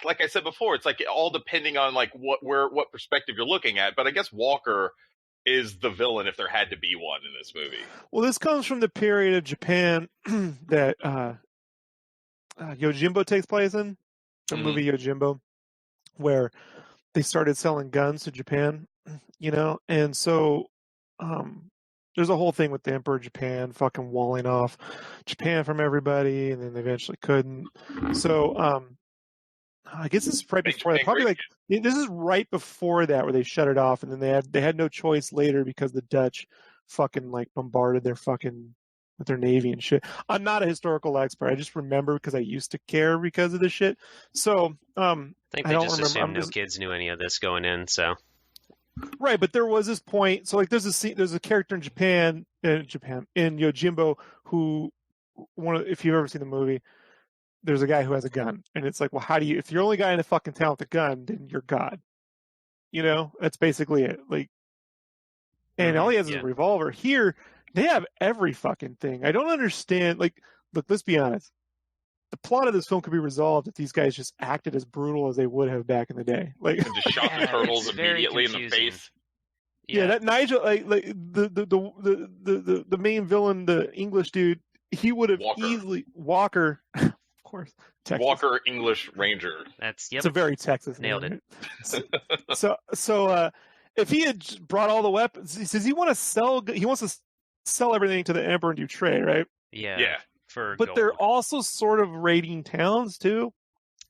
like I said before, it's like all depending on like what perspective you're looking at. But I guess Walker is the villain if there had to be one in this movie. Well, this comes from the period of Japan that Yojimbo takes place in, the movie Yojimbo, where they started selling guns to Japan, and so there's a whole thing with the Emperor of Japan fucking walling off Japan from everybody, and then they eventually couldn't. So I guess this is right before that. Probably this is right before that where they shut it off, and then they had no choice later because the Dutch fucking like bombarded their fucking with their navy and shit. I'm not a historical expert. I just remember because I used to care because of this shit. So I think they just assumed no kids knew any of this going in. So Right, but there was this point. So like, there's a character in Japan in Yojimbo who if you've ever seen the movie, there's a guy who has a gun, and it's like, well, how do you? If you're the only guy in the fucking town with a gun, then you're God. You know, that's basically it. Like, and all he has is a revolver. Here, they have every fucking thing. I don't understand. Like, look, let's be honest. The plot of this film could be resolved if these guys just acted as brutal as they would have back in the day. Like, and just shot the turtles immediately in the face. Yeah, that Nigel, like the main villain, the English dude, he would have easily Walker, of course, Texas. Walker English Ranger. It's a very Texas nailed name, it. So if he had brought all the weapons, he says he wants to sell everything to the Emperor and do trade, right? Yeah. But gold. they're also sort of raiding towns too.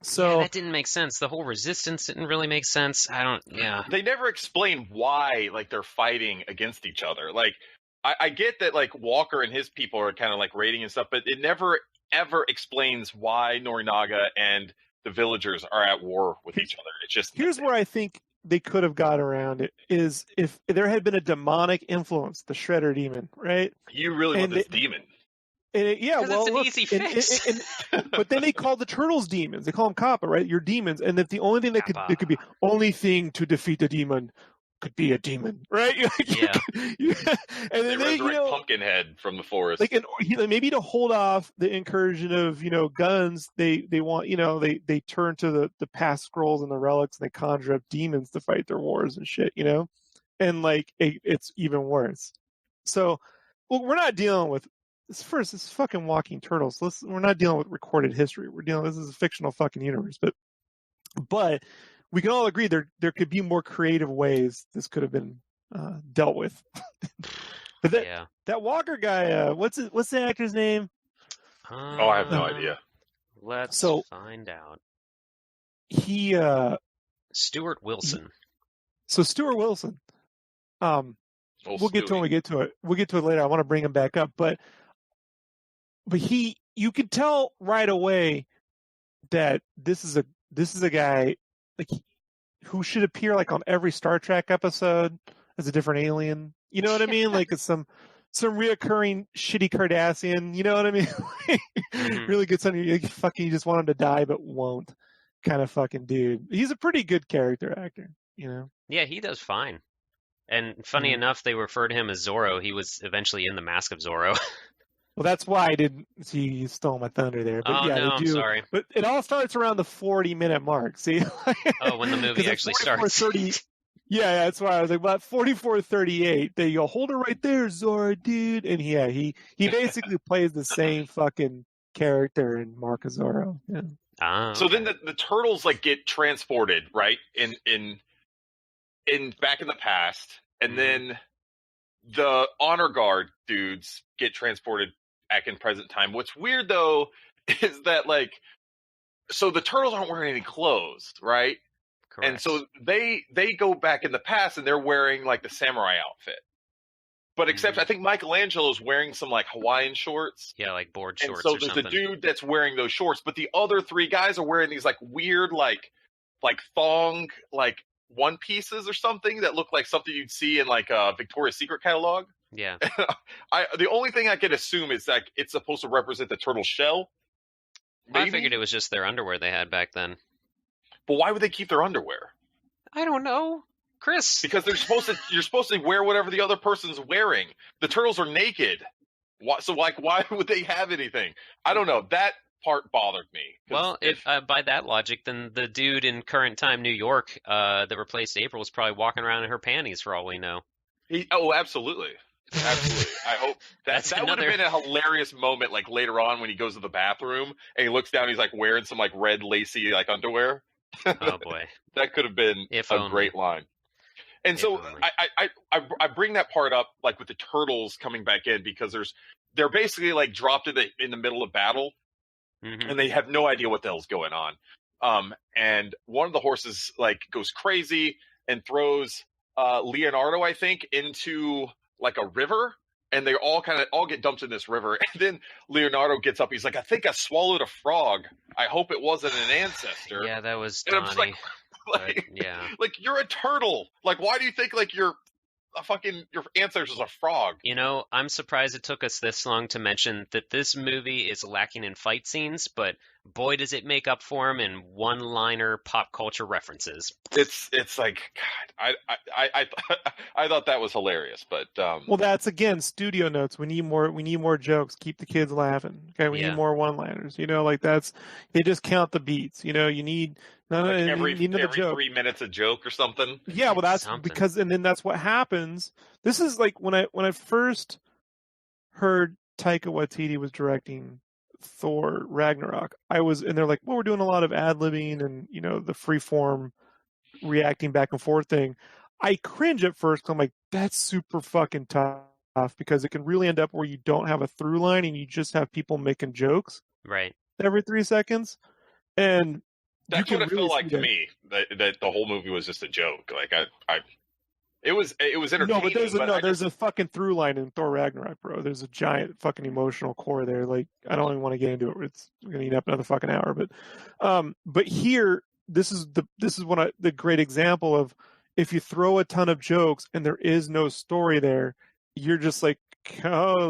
So that didn't make sense. The whole resistance didn't really make sense. They never explain why, like, they're fighting against each other. Like, I get that, like, Walker and his people are kind of like raiding and stuff, but it never ever explains why Norinaga and the villagers are at war with each other. It's just here's where I think they could have got around it is if there had been a demonic influence, the Shredder demon, right? You really want this demon. It's an easy fix. But then they call the turtles demons. They call them Kappa, right? You're demons, and if the only thing that could be only thing to defeat the demon could be a demon, right? Yeah. And then they resurrect Pumpkinhead from the forest. Like, maybe to hold off the incursion of guns, they want they turn to the past scrolls and the relics, and they conjure up demons to fight their wars and shit, and like it's even worse. So, well, we're not dealing with. This is fucking walking turtles. We're not dealing with recorded history. This is a fictional fucking universe. But we can all agree there could be more creative ways this could have been dealt with. But that Walker guy, what's the actor's name? I have no idea. Let's find out. He Stuart Wilson. So Stuart Wilson. We'll get to it when we get to it. We'll get to it later. I want to bring him back up, but you could tell right away that this is a guy like who should appear like on every Star Trek episode as a different alien. You know what I mean? Like it's some reoccurring shitty Cardassian. You know what I mean? Really gets on you. Fucking, you just want him to die but won't. Kind of fucking dude. He's a pretty good character actor. Yeah, he does fine. And funny enough, they refer to him as Zorro. He was eventually in the Mask of Zorro. Well, that's why I didn't see you stole my thunder there. But they do. I'm sorry. But it all starts around the 40-minute mark. See? When the movie actually starts. 30, yeah, that's why I was like, about 44:38. They go, hold it right there, Zorro, dude. And he basically plays the same fucking character in Mark of Zorro. Yeah. So then the turtles like get transported, right? In back in the past, and then the honor guard dudes get transported back in present time. What's weird though is that so the turtles aren't wearing any clothes, right? Correct. And so they go back in the past and they're wearing like the samurai outfit. But except I think Michelangelo's wearing some like Hawaiian shorts. Yeah, like board shorts. And so there's a dude that's wearing those shorts, but the other three guys are wearing these like weird like thong like one pieces or something that look like something you'd see in like a Victoria's Secret catalog. Yeah. The only thing I could assume is that it's supposed to represent the turtle shell. Maybe? I figured it was just their underwear they had back then. But why would they keep their underwear? I don't know, Chris. Because you're supposed to wear whatever the other person's wearing. The turtles are naked. So why would they have anything? I don't know. That part bothered me. Well, if by that logic, then the dude in current time New York that replaced April was probably walking around in her panties for all we know. Absolutely. Absolutely. I hope that would have been a hilarious moment like later on when he goes to the bathroom and he looks down and he's like wearing some like red lacy like underwear. Oh boy. That could have been great line. And so I bring that part up like with the turtles coming back in because they're basically like dropped in the middle of battle. And they have no idea what the hell's going on. And one of the horses like goes crazy and throws Leonardo, I think, into like a river, and they all get dumped in this river. And then Leonardo gets up. He's like, I think I swallowed a frog. I hope it wasn't an ancestor. Yeah, that was and I'm just like, Like, yeah. like you're a turtle. Like, why do you think like your ancestor's a frog? You know, I'm surprised it took us this long to mention that this movie is lacking in fight scenes, but boy, does it make up for them in one-liner pop culture references. It's like, God, I thought that was hilarious, but Well, that's again studio notes. We need more jokes. Keep the kids laughing. Okay, we Yeah. need more one-liners. You know, like that's they just count the beats. You know, you need like you need another joke. 3 minutes a joke or something. Yeah, well, that's Something. because, and then that's what happens. This is like when I first heard Taika Waititi was directing Thor Ragnarok. And they're like, well, we're doing a lot of ad-libbing and you know the free-form reacting back and forth thing. I cringe at first. 'Cause I'm like, that's super fucking tough because it can really end up where you don't have a through line and you just have people making jokes Right. every 3 seconds. And That's you what can it really felt like see to that. me. That the whole movie was just a joke. Like it was entertaining. No, but I there's just- a fucking through line in Thor Ragnarok, bro. There's a giant fucking emotional core there. Like I don't even want to get into it. It's gonna eat up another fucking hour. But here, this is the great example of if you throw a ton of jokes and there is no story there, you're just like, oh,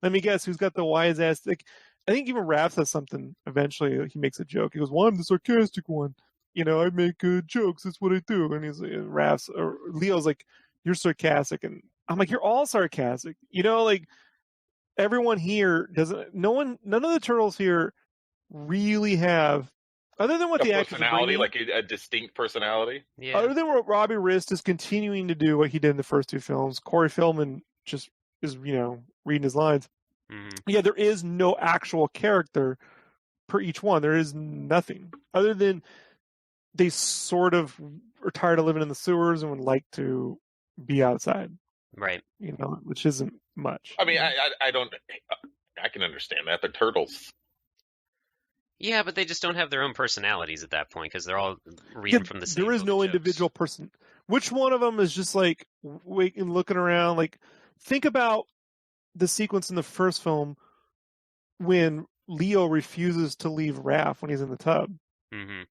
let me guess who's got the wise ass. Like, I think even Raph says something eventually. He makes a joke. He goes, "Well, I'm the sarcastic one. You know, I make jokes. That's what I do." And he's like, Raph's or Leo's like, "You're sarcastic," and I'm like, "You're all sarcastic." You know, like everyone here doesn't. None of the turtles here really have, other than what a the actors are personality, bringing, like a distinct personality. Yeah. other than what Robbie Rist is continuing to do what he did in the first 2 films. Corey Feldman just is, you know, reading his lines. Mhm. Yeah, there is no actual character per each one. There is nothing other than they sort of are tired of living in the sewers and would like to be outside, Right. you know, which isn't much. I mean, I don't. I can understand that. They're turtles. Yeah, but they just don't have their own personalities at that point because they're all reading from the same. There is book no of individual jokes. person. Which one of them is just like waiting, looking around? Like, think about the sequence in the first film when Leo refuses to leave Raph when he's in the tub. Mhm.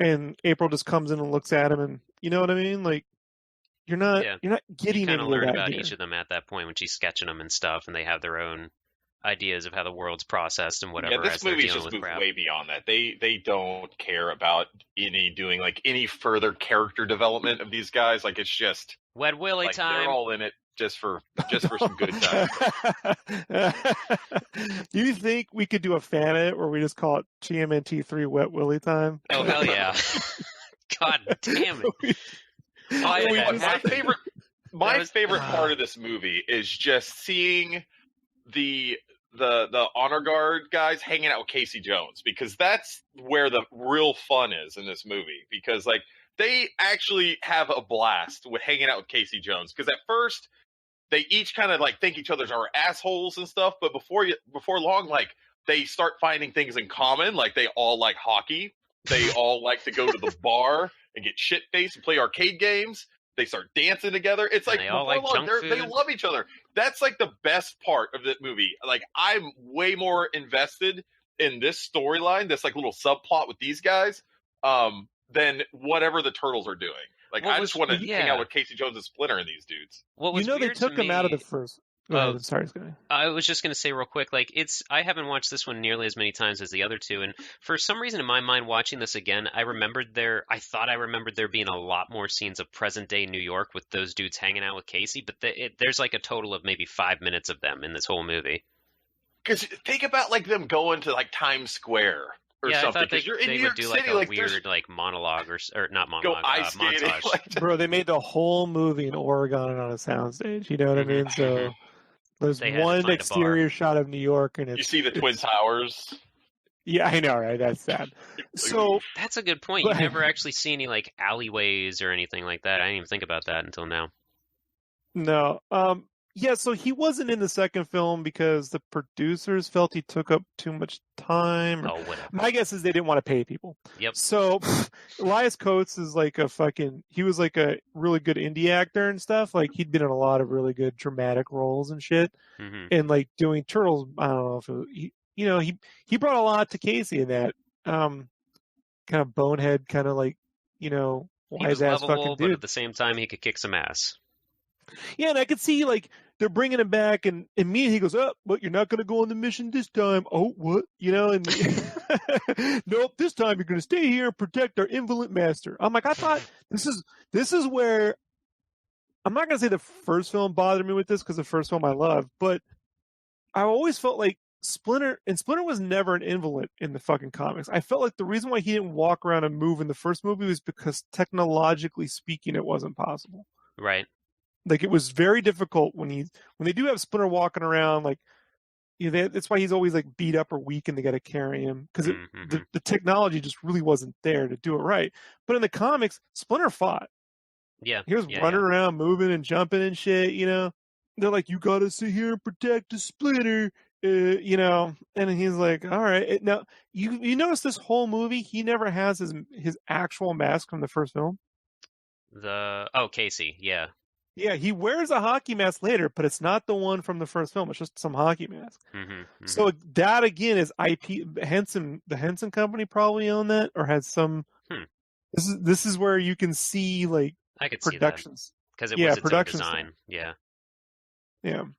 And April just comes in and looks at him, and you know what I mean? Like you're not Yeah. getting You kind any of of learn that about here. each of them at that point when she's sketching them and stuff, and they have their own ideas of how the world's processed and whatever. Yeah, this as they're movie's dealing just with moved crap. way beyond that. They don't care about any further character development of these guys. Like it's just Wet Willy like time. they're all in it just for some good time. Do you think we could do a fan edit where we just call it TMNT3 Wet Willy time? Oh hell yeah! God damn it! Why did that happen? My was- favorite part of this movie is just seeing the honor guard guys hanging out with Casey Jones, because that's where the real fun is in this movie, because like they actually have a blast with hanging out with Casey Jones, because at first they each kind of like think each other's are assholes and stuff, but before long, like they start finding things in common. Like they all like hockey, they all like to go to the bar and get shit faced and play arcade games. They start dancing together. It's like they all before like long, junk they food. love each other. That's like the best part of the movie. Like I'm way more invested in this storyline, this like little subplot with these guys, than whatever the turtles are doing. Like What I was- just want to hang yeah. out with Casey Jones and Splinter and these dudes. What was You know they weird took to him out of the me- first. Go ahead. I'm sorry, Scotty. I was just going to say real quick, like I haven't watched this one nearly as many times as the other two, and for some reason in my mind, watching this again, I thought I remembered there being a lot more scenes of present day New York with those dudes hanging out with Casey, but there's like a total of maybe 5 minutes of them in this whole movie. Because think about like them going to like Times Square or Yeah, I something. thought Because you're in they New would York do City, like a there's- weird like monologue or not go monologue, ice skating. montage. Like, Bro, they made the whole movie in Oregon and on a soundstage. You know what I mean? So there's They had to one find a exterior shot of New York, and you see the Twin Towers. Yeah, I know, right? That's sad. So That's a good point. You But- never actually see any like alleyways or anything like that. I didn't even think about that until now. no, yeah. So he wasn't in the second film because the producers felt he took up too much time. Oh, whatever. My guess is they didn't want to pay people. Yep. So Elias Coates is like he was like a really good indie actor and stuff. Like he'd been in a lot of really good dramatic roles and shit. Hmm. And like doing Turtles, I don't know if he brought a lot to Casey in that kind of bonehead kind of like you know, He was wise ass lovable, fucking but at dude. the same time, he could kick some ass. Yeah, and I could see like they're bringing him back, and immediately he goes, "Oh, but you're not going to go on the mission this time." Oh, what? You know, and nope, this time you're going to stay here and protect our invalid master. I'm like, I thought this is where I'm not going to say the first film bothered me with this because the first film I loved, but I always felt like Splinter was never an invalid in the fucking comics. I felt like the reason why he didn't walk around and move in the first movie was because technologically speaking, it wasn't possible. Right. Like it was very difficult when they do have Splinter walking around, like that's why he's always like beat up or weak, and they got to carry him because the technology just really wasn't there to do it right. But in the comics, Splinter fought. Yeah, he was running around, moving and jumping and shit. You know, they're like, "You got to sit here and protect the Splinter," you know, and he's like, "All right." Now you notice this whole movie, he never has his actual mask from the first film. Casey, yeah. Yeah, he wears a hockey mask later, but it's not the one from the first film. It's just some hockey mask. So that again is IP. Henson, the Henson Company probably owned that, or has some. This is where you can see like I could productions because it was its own design. Yeah. Interesting.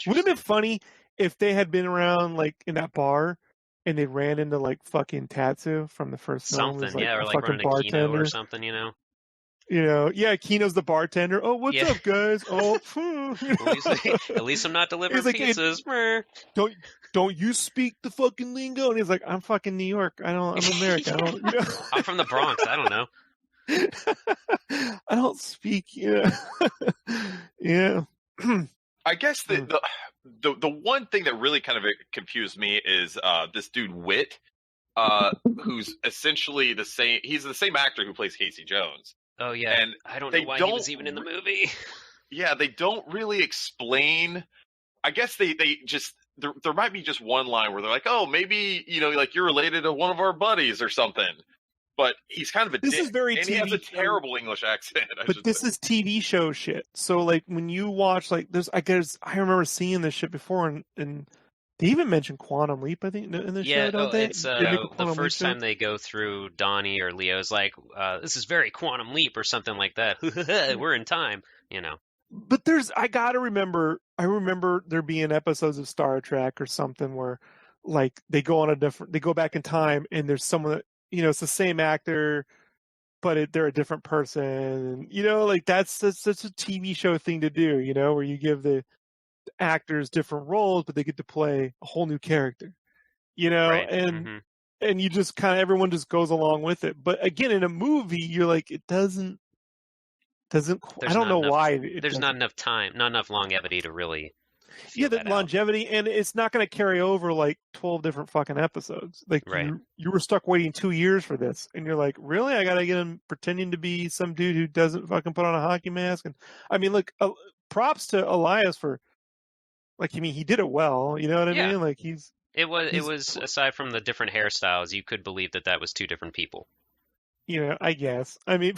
Would it have been funny if they had been around like in that bar and they ran into like fucking Tatsu from the first film? Something, like, or like running a Kino or something, you know. You know, yeah, Kino's the bartender. Oh, what's up, guys? Oh, at least I'm not delivering pizzas. Don't you speak the fucking lingo? And he's like, I'm fucking New York. I'm American. I'm from the Bronx. I don't know. I don't speak. Yeah. I guess the one thing that really kind of confused me is this dude Wit, who's essentially the same. He's the same actor who plays Casey Jones. Oh yeah, and I don't know why he was even in the movie. Yeah, they don't really explain. I guess they just there might be just one line where they're like, "Oh, maybe like you're related to one of our buddies or something." But he's kind of a dick, and he has a terrible English accent. But this is TV show shit. So like when you watch like there's I remember seeing this shit before, and they even mentioned Quantum Leap, I think, in the show, don't they? It's the first time they go through, Donnie or Leo's like, this is very Quantum Leap or something like that. We're in time, you know. But I remember there being episodes of Star Trek or something where like they go back in time and there's someone that, it's the same actor, but they're a different person. Like that's such a TV show thing to do, where you give the actors different roles, but they get to play a whole new character, right. And you just everyone just goes along with it. But again, in a movie, you're like, it doesn't. I don't know why. There's not enough time, not enough longevity to really. The longevity, and it's not going to carry over like 12 different fucking episodes. Like you were stuck waiting 2 years for this, and you're like, really? I got to get him pretending to be some dude who doesn't fucking put on a hockey mask. And I mean, look, props to Elias for. Like, he did it well. You know what I mean? Like, It was aside from the different hairstyles, you could believe that was two different people. I guess. I mean,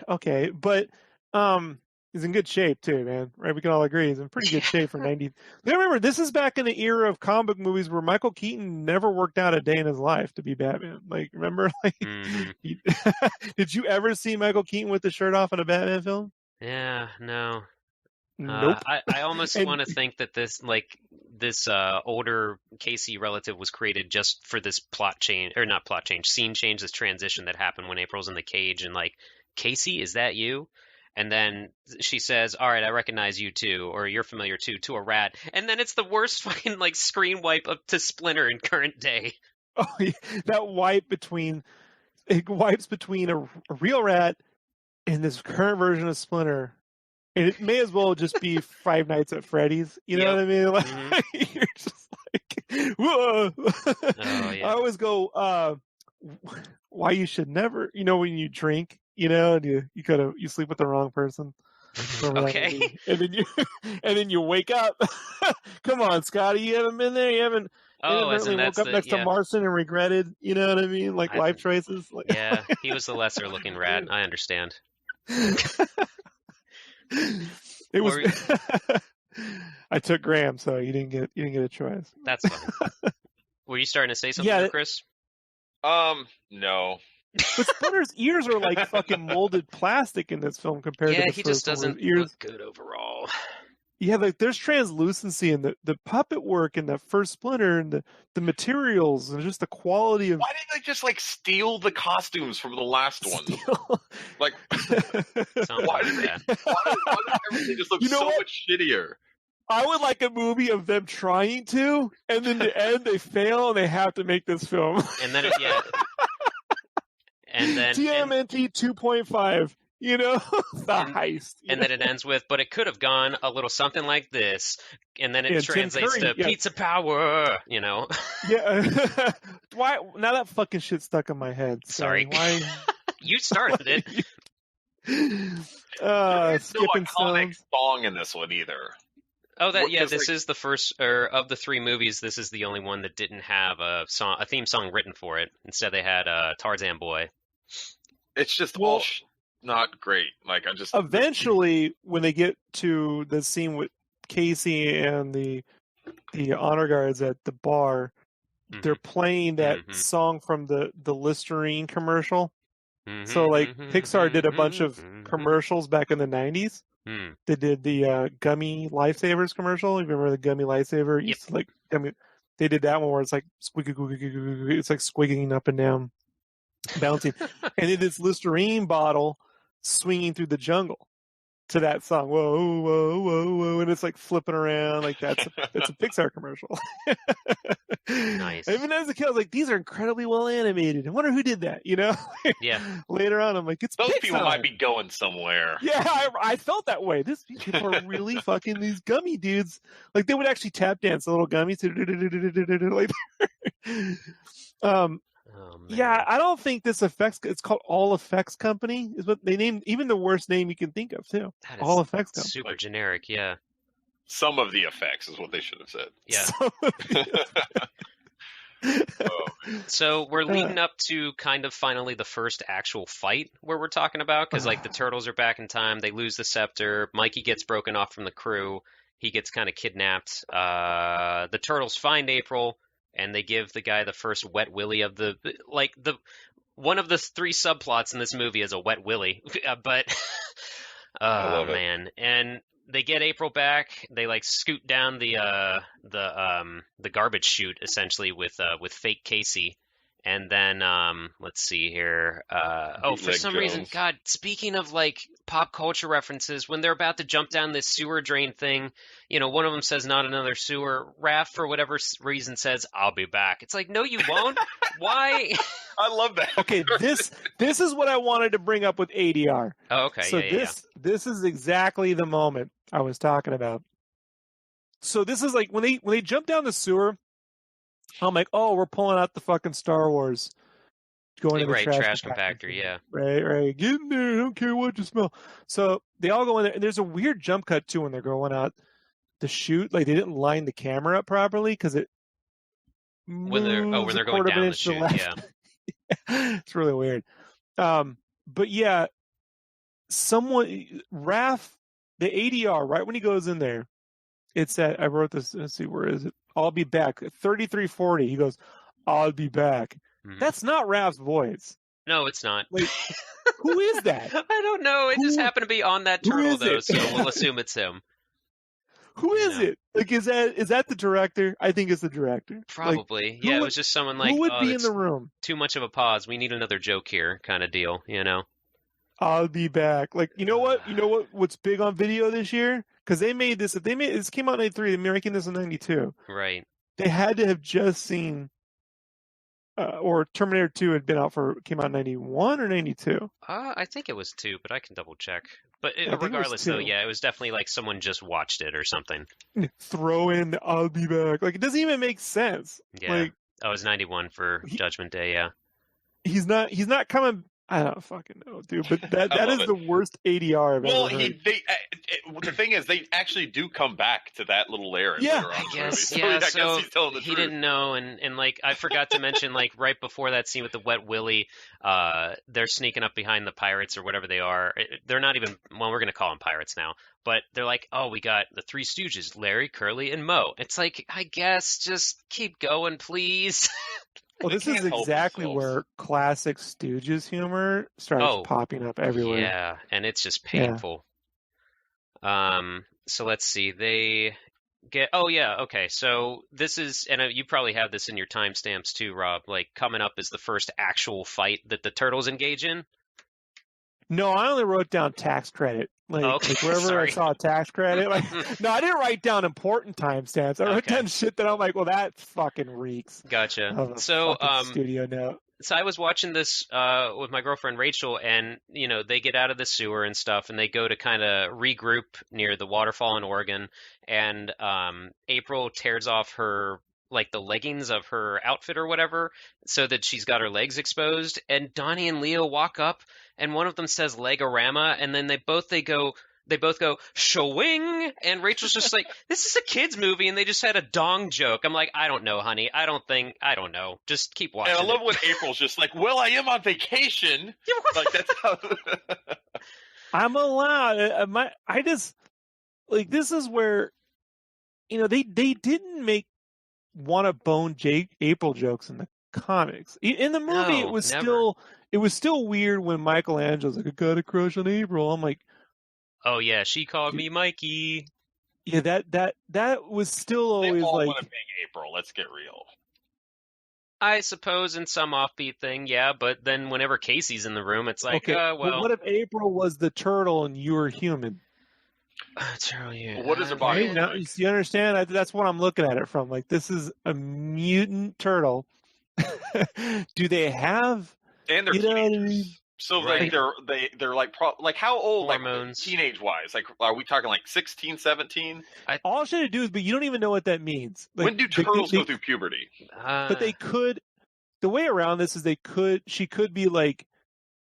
okay, but he's in good shape too, man. Right? We can all agree he's in pretty good shape for 90. Remember, this is back in the era of comic movies where Michael Keaton never worked out a day in his life to be Batman. Like, remember? Like, did you ever see Michael Keaton with the shirt off in a Batman film? Yeah, no. Nope. I almost want to think that this older Casey relative was created just for this scene change, this transition that happened when April's in the cage and like, Casey, is that you? And then she says, all right, I recognize you too, or you're familiar too, to a rat. And then it's the worst fucking like screen wipe up to Splinter in current day. Oh, yeah. That wipes between a real rat and this current version of Splinter. And it may as well just be Five Nights at Freddy's. You know what I mean? Like, you're just like, whoa. Oh, yeah. I always go, why you should never, when you drink, and you sleep with the wrong person. Okay. And then you wake up. Come on, Scotty, you haven't been there. You haven't. Woke up next to Marson and regretted. You know what I mean? Like life choices. Like, yeah, he was the lesser looking rat. I understand. It was. I took Graham, so you didn't get a choice. That's fine. Were you starting to say something, Chris? No. But Splinter's ears are like fucking molded plastic in this film compared to Yeah, the he first just one. Where his doesn't ears, look good overall. yeah, like there's translucency in the puppet work in that first Splinter and the materials and just the quality of Why didn't they just like steal the costumes from the last one? steel. Like, Something why like did that. why did everything just look You know so what? much shittier? I would like a movie of them trying to, and then the end they fail and they have to make this film. And then and then TMNT 2.5, you know, the heist. and then it ends with, but it could have gone a little something like this, and then it Yeah, Tim translates Curry, to yeah. pizza power, you know. Yeah. Why? Now that fucking shit stuck in my head. Sorry. Why? You started it. There's no Skipping iconic stones. song in this one either. Oh, What- yeah. 'cause, This like- is the first, or of the three movies, this is the only one that didn't have a theme song written for it. Instead, they had Tarzan Boy. It's just Well- all not great. Like I just Eventually, when they get to the scene with Casey and the honor guards at the bar, Mhm. they're playing that Mhm. song from the Listerine commercial. Mhm, So, like, mhm, Pixar did a bunch of mhm, commercials back in the 90s. mhm. They did the gummy lifesavers commercial. You remember the gummy lifesaver? It used to, like, gummy. They did that one where it's like squeaky, it's like squigging up and down, bouncing, and it is Listerine bottle swinging through the jungle to that song. Whoa, whoa, whoa, whoa, and it's like flipping around like that's a Pixar commercial. Nice. Even as a kid, I was like, these are incredibly well animated. I wonder who did that. You know? Yeah. Later on, I'm like, it's those Pixar. people might be going somewhere. Yeah, I felt that way. These people are really fucking these gummy dudes. Like they would actually tap dance the little gummies. Like, Oh, man. yeah, I don't think this effects. It's called All Effects Company. Is what they named. Even the worst name you can think of too. That is All Effects Company. super generic. Yeah. Some of the effects is what they should have said. Yeah. Oh, So we're leading up to kind of finally the first actual fight where we're talking about, because like the turtles are back in time, they lose the scepter, Mikey gets broken off from the crew, he gets kind of kidnapped. The turtles find April, and they give the guy the first wet willy of the one of the three subplots in this movie is a wet willy, but I oh love it. man, and they get April back. They like scoot down the garbage chute essentially with fake Casey, and then let's see here. For Bootleg some reason, Jones. God, speaking of like pop culture references, when they're about to jump down this sewer drain thing, you know, one of them says not another sewer. Raph, for whatever reason, says I'll be back. It's like, no, you won't. Why? I love that. Okay, this is what I wanted to bring up with ADR. Oh, okay. So yeah. this is exactly the moment I was talking about. So this is like when they jump down the sewer, I'm like, oh, we're pulling out the fucking Star Wars, going to the Right, trash compactor. compactor, yeah. Right. Get in there. I don't care what you smell. So they all go in there, and there's a weird jump cut too when they're going out the chute. Like they didn't line the camera up properly because it When they're moves a going quarter of down an the inch to the chute, left. yeah. It's really weird. But yeah, Raph, the ADR, right when he goes in there, it's that I wrote this. Let's see, where is it? I'll be back. 3340. He goes, I'll be back. Mhm. That's not Raph's voice. No, it's not. Like, who is that? I don't know. It just Who- happened to be on that who turtle, is though, it? so we'll assume it's him. Who is Yeah. it? Like, is that the director? I think it's the director. Like, Probably. who Yeah, it would- was just someone like, who would oh, be in that's the room? too much of a pause. We need another joke here, kind of deal, you know? I'll be back. Like, you know what? What's big on video this year? Because they made this. If this came out in '93, they're making this in '92. Right. They had to have just seen, or Terminator 2 had been out came out in '91 or '92. I think it was 2, but I can double check. But I think it was regardless, though, 2. yeah, it was definitely like someone just watched it or something. Throw in the "I'll be back." Like, it doesn't even make sense. Yeah. Like, Oh, it was 91 for Judgment Day, yeah. he's not coming. I don't fucking know, dude. But that I love is it. the worst ADR I've Well, ever heard. the thing is, they actually do come back to that little lair. Yeah. later on I in the guess, movie. yeah, I guess so he's telling the he truth. didn't know, and like, I forgot to mention, like, right before that scene with the wet willy, they're sneaking up behind the pirates or whatever they are. They're not even, well, we're going to call them pirates now, but they're like, oh, we got the Three Stooges, Larry, Curly, and Moe. It's like, I guess, just keep going, please. Well, this is can't help exactly themselves. where classic Stooges humor starts Oh, popping up everywhere. yeah, and it's just Yeah. painful. So let's see. They get. Oh yeah, okay. So this is, and you probably have this in your timestamps too, Rob. Like coming up is the first actual fight that the turtles engage in. No, I only wrote down tax credit. Okay, Like wherever sorry. I saw tax credit. Like, no, I didn't write down important timestamps. I wrote Okay. down shit that I'm like, well, that fucking reeks Gotcha. of a So fucking studio note. so I was watching this with my girlfriend Rachel, and they get out of the sewer and stuff, and they go to kind of regroup near the waterfall in Oregon, and April tears off her like the leggings of her outfit or whatever, so that she's got her legs exposed, and Donnie and Leo walk up, and one of them says legorama, and then they both go showing, and Rachel's just like, this is a kids movie, and they just had a dong joke. I'm like, I don't know, honey. I don't know. Just keep watching. And I love it. when April's just like, well, I am on vacation. Like that's how. I'm allowed. I just like this is where they didn't want to bone April jokes in the comics. In the movie, No, it was never. still weird when Michelangelo's like, I got a crush on April. I'm like, Oh yeah, she called me Mikey. yeah, that was still They always all like, want to bang April. Let's get real. I suppose in some offbeat thing, yeah, but then whenever Casey's in the room, it's like, okay, but well, what if April was the turtle and you were human? it's really, What does her body Right? look Now, like? you understand? That's what I'm looking at it from. Like, this is a mutant turtle. Do they have? And they're You know what I mean? teenagers. So Right. they're like like how old, Hormones. like teenage wise? Like are we talking like 16, 17? All she had to do is, but you don't even know what that means. Like, When do turtles go through puberty? But they could. The way around this is she could be like,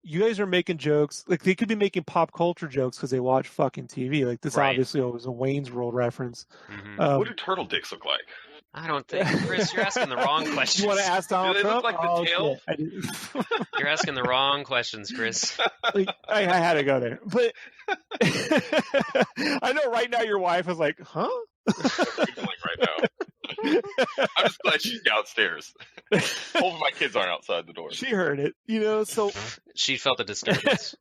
you guys are making jokes. Like they could be making pop culture jokes because they watch fucking TV. Like this Right. obviously was a Wayne's World reference. Mhm. What do turtle dicks look like? I don't think, Chris, you're asking the wrong questions. You want to ask Donald Do they Trump? look like the tail? Shit. I didn't- You're asking the wrong questions, Chris. Like, I had to go there, but I know right now your wife is like, huh? Googling right now. I'm just glad she's downstairs. Hopefully my kids aren't outside the door. She heard it, so. She felt a disturbance.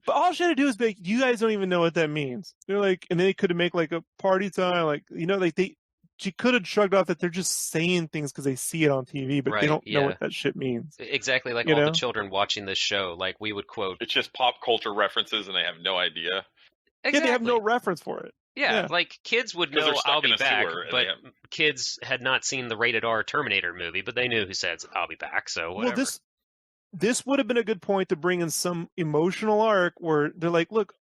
But all she had to do is make, you guys don't even know what that means. They're like, and they could have make like a party time, like, she could have shrugged off that they're just saying things because they see it on TV, but Right, they don't know yeah. what that shit means. Exactly like You all know? the children watching this show. Like we would quote. It's just pop culture references and they have no idea. Exactly. Yeah, they have no reference for it. Yeah, like kids would 'Cause know they're stuck I'll in be a back, sewer and but they kids had not seen the rated R Terminator movie, but they knew who said I'll be back, so whatever. Well, this would have been a good point to bring in some emotional arc where they're like, look,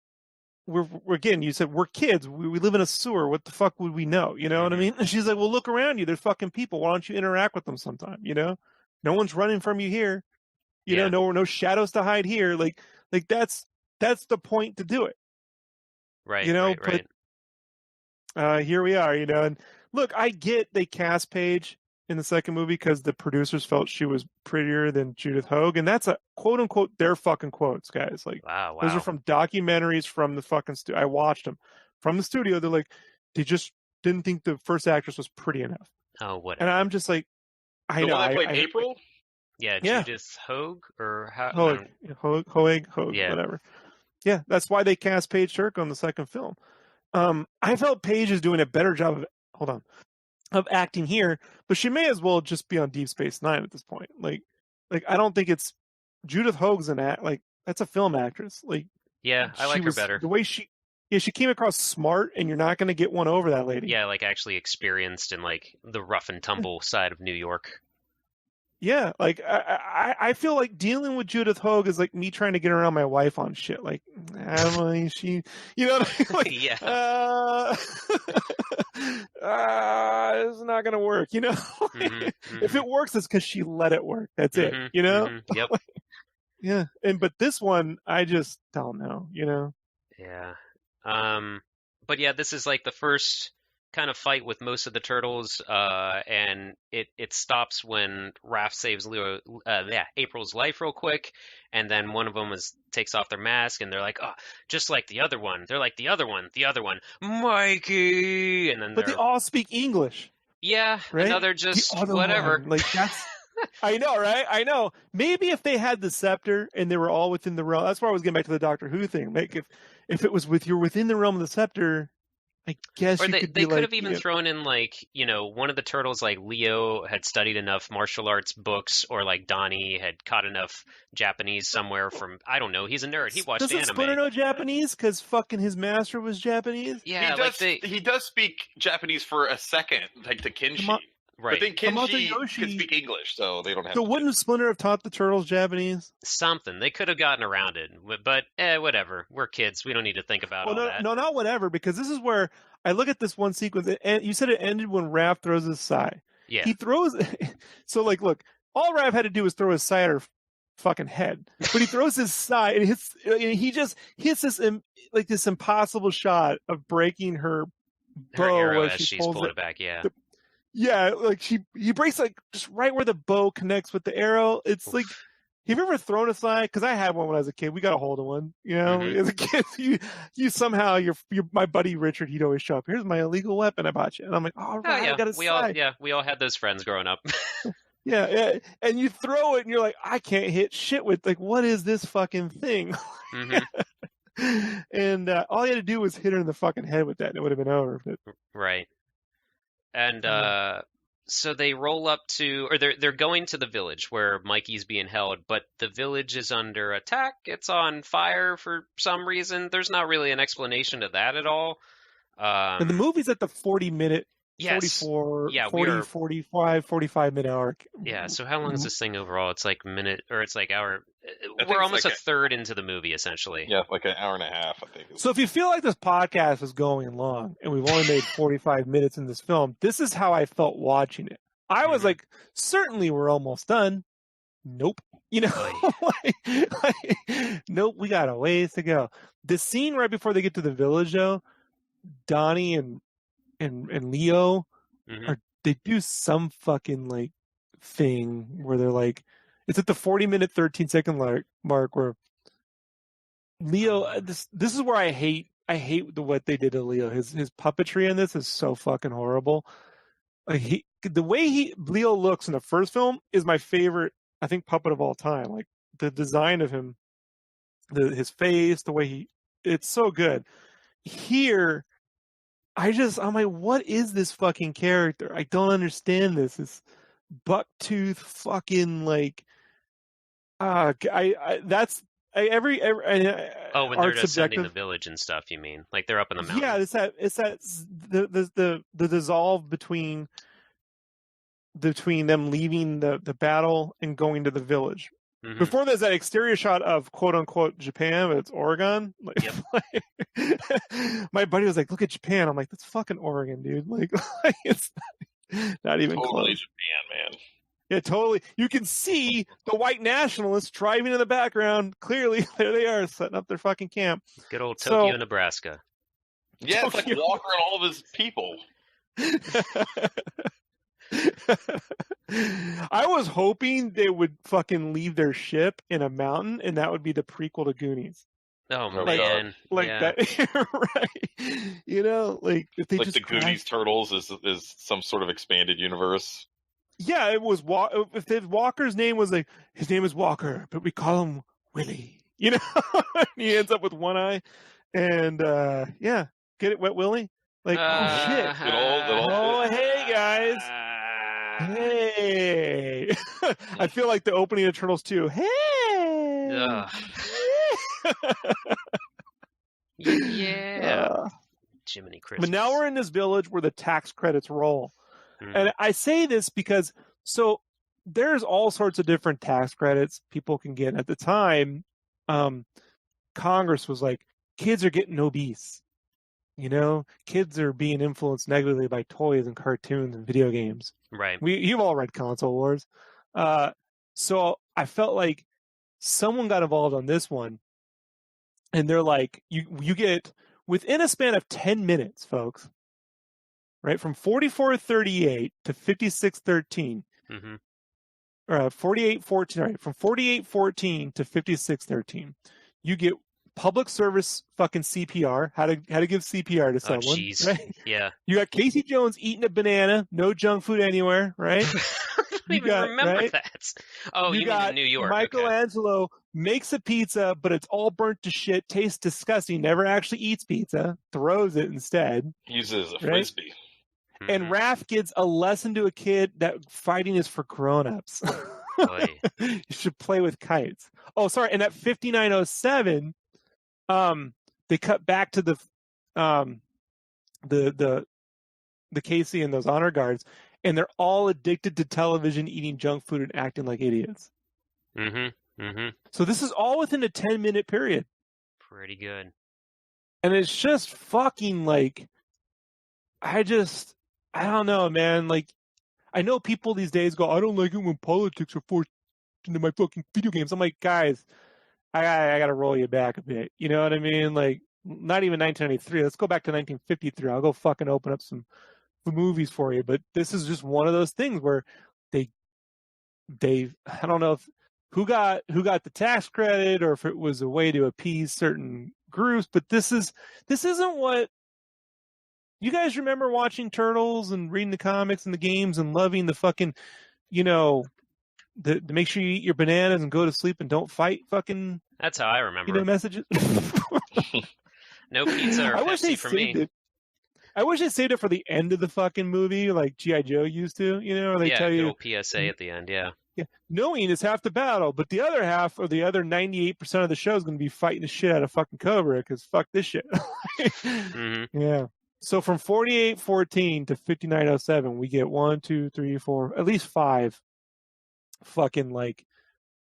we're again, you said we're kids. We live in a sewer. What the fuck would we know? You know what I mean? And she's like, well, look around you. There's fucking people. Why don't you interact with them sometime? No one's running from you here. Yeah. No shadows to hide here. Like that's the point to do it. Right, But here we are, and look, I get they cast Paige in the second movie because the producers felt she was prettier than Judith Hogue, and that's a quote unquote their fucking quotes, guys. Like wow. those are from documentaries from the fucking studio. I watched them from the studio. They're like, they just didn't think the first actress was pretty enough. Oh, whatever. And I'm just like, I The know. one that played I April? Yeah, Yeah. Judith Hogue or how? Hogue, Yeah. whatever. Yeah, that's why they cast Paige Turco in the second film. I felt Paige is doing a better job of acting here, but she may as well just be on Deep Space Nine at this point. Like I don't think it's Judith Hogue's that's a film actress. Like, Yeah, I like her better. The way she came across smart, and you're not going to get one over that lady. Yeah, like actually experienced in like the rough and tumble side of New York. Yeah, like I feel like dealing with Judith Hogue is like me trying to get around my wife on shit. Like, Emily, she, you know what I mean? Like, Yeah. It's not gonna work. If it works, it's because she let it work. That's it. Yep. Yeah, but this one, I just don't know. Yeah. But yeah, this is like the first kind of fight with most of the turtles, and it stops when Raph saves April's life real quick, and then one of them takes off their mask, and they're like, oh, just like the other one. They're like the other one, Mikey, and then But they all speak English. yeah, Right? another just The other whatever. one. Like I know, right? I know. Maybe if they had the scepter and they were all within the realm. That's why I was getting back to the Doctor Who thing. Like if it was you're within the realm of the scepter, I guess Or you they could they be could like, have even thrown in like, one of the turtles like Leo had studied enough martial arts books, or like Donnie had caught enough Japanese somewhere from, I don't know, he's a nerd. He watched doesn't Splinter anime. know Japanese because fucking his master was Japanese? Yeah, He does speak Japanese for a second, like to Kenshi. right. But then Kenshi Yoshi- can speak English, so they don't have So to. wouldn't Splinter have taught the turtles Japanese? Something. They could have gotten around it, but whatever. We're kids. We don't need to think about all that. No, not whatever, because this is where I look at this one sequence, and you said it ended when Raph throws his sai. Yeah. He throws. So, like, look, all Raph had to do was throw his sai at her fucking head, but he throws his sai, and he just hits this like this impossible shot of breaking her bow arrow as as she she's pulls pulling it back. Yeah. Yeah, like he breaks like just right where the bow connects with the arrow. It's like, have you ever thrown a sai? Because I had one when I was a kid. We got a hold of one. As a kid, you somehow my buddy Richard. He'd always show up. Here's my illegal weapon I bought you, and I'm like, all right, yeah. I got a sai. We all had those friends growing up. Yeah, and you throw it, and you're like, I can't hit shit with, like, what is this fucking thing? And all you had to do was hit her in the fucking head with that, and it would have been over. But... Right. And so they roll up to, or they're going to the village where Mikey's being held, but the village is under attack. It's on fire for some reason. There's not really an explanation to that at all. And the movie's at the 40-minute, yes. 44, 45-minute arc. Yeah, so how long is this thing overall? It's like hour. We're almost like a third into the movie, essentially. Yeah, like an hour and a half, I think. So if you feel like this podcast is going long, and we've only made 45 minutes in this film, this is how I felt watching it. I was like, certainly we're almost done. Nope. Nope, we got a ways to go. The scene right before they get to the village, though, Donnie and Leo, they do some fucking like thing where they're like, it's at the 40-minute 13-second mark where Leo. This is where I hate what they did to Leo. His puppetry in this is so fucking horrible. Like the way Leo looks in the first film is my favorite, I think, puppet of all time. Like the design of him, his face, the way it's so good. Here, I'm like, what is this fucking character? I don't understand this. This bucktooth fucking like, when they're descending the village and stuff, you mean? Like they're up in the mountain? Yeah, it's that the dissolve between them leaving the battle and going to the village. Before there's that exterior shot of quote unquote Japan, but it's Oregon. My buddy was like, "Look at Japan." I'm like, "That's fucking Oregon, dude." Like it's not even totally close. Japan, man. Yeah, totally. You can see the white nationalists driving in the background. Clearly, there they are setting up their fucking camp. Good old Tokyo, Nebraska. Yeah, it's like Walker and all of his people. I was hoping they would fucking leave their ship in a mountain, and that would be the prequel to Goonies. Oh man, that, right? Like if they like just the Goonies Turtles is some sort of expanded universe. Yeah, it was. If Walker's name was like, his name is Walker, but we call him Willy. He ends up with one eye, and get it, Wet Willy. Like, oh shit! Oh hey guys. Hey, I feel like the opening of Turtles 2. Hey, yeah, Jiminy Christmas. But now we're in this village where the tax credits roll, and I say this because there's all sorts of different tax credits people can get. At the time, Congress was like, kids are getting obese. Kids are being influenced negatively by toys and cartoons and video games. Right. You've all read Console Wars. So I felt like someone got involved on this one, and they're like, you get, within a span of 10 minutes, folks, right, from 44:38 to 56:13, or 48:14, right, from 48:14 to 56:13, you get public service fucking CPR, how to give CPR to someone. Jeez. Right? Yeah. You got Casey Jones eating a banana, no junk food anywhere, right? don't even remember that. Oh, you mean in New York? Michelangelo makes a pizza, but it's all burnt to shit, tastes disgusting, never actually eats pizza, throws it instead. Uses a frisbee. And Raph gives a lesson to a kid that fighting is for grown-ups. You should play with kites. Oh, sorry. And at 5907, they cut back to the Casey and those honor guards, and they're all addicted to television, eating junk food, and acting like idiots. So this is all within a 10-minute period. Pretty good. And it's just fucking like, I don't know, man. Like, I know people these days go, I don't like it when politics are forced into my fucking video games. I'm like, guys, I got to roll you back a bit. You know what I mean? Like, not even 1993. Let's go back to 1953. I'll go fucking open up some movies for you. But this is just one of those things where they I don't know if who got the tax credit or if it was a way to appease certain groups, but this isn't what you guys remember watching Turtles and reading the comics and the games and loving the fucking, to make sure you eat your bananas and go to sleep and don't fight fucking. That's how I remember. Messages. No pizza or Pepsi for me. I wish they saved it for the end of the fucking movie, like G.I. Joe used to. Or they tell you PSA at the end. Yeah. Knowing is half the battle, but the other half or the other 98% of the show is going to be fighting the shit out of fucking Cobra because fuck this shit. Yeah. So from 4814 to 5907, we get 1, 2, 3, 4, at least 5 fucking like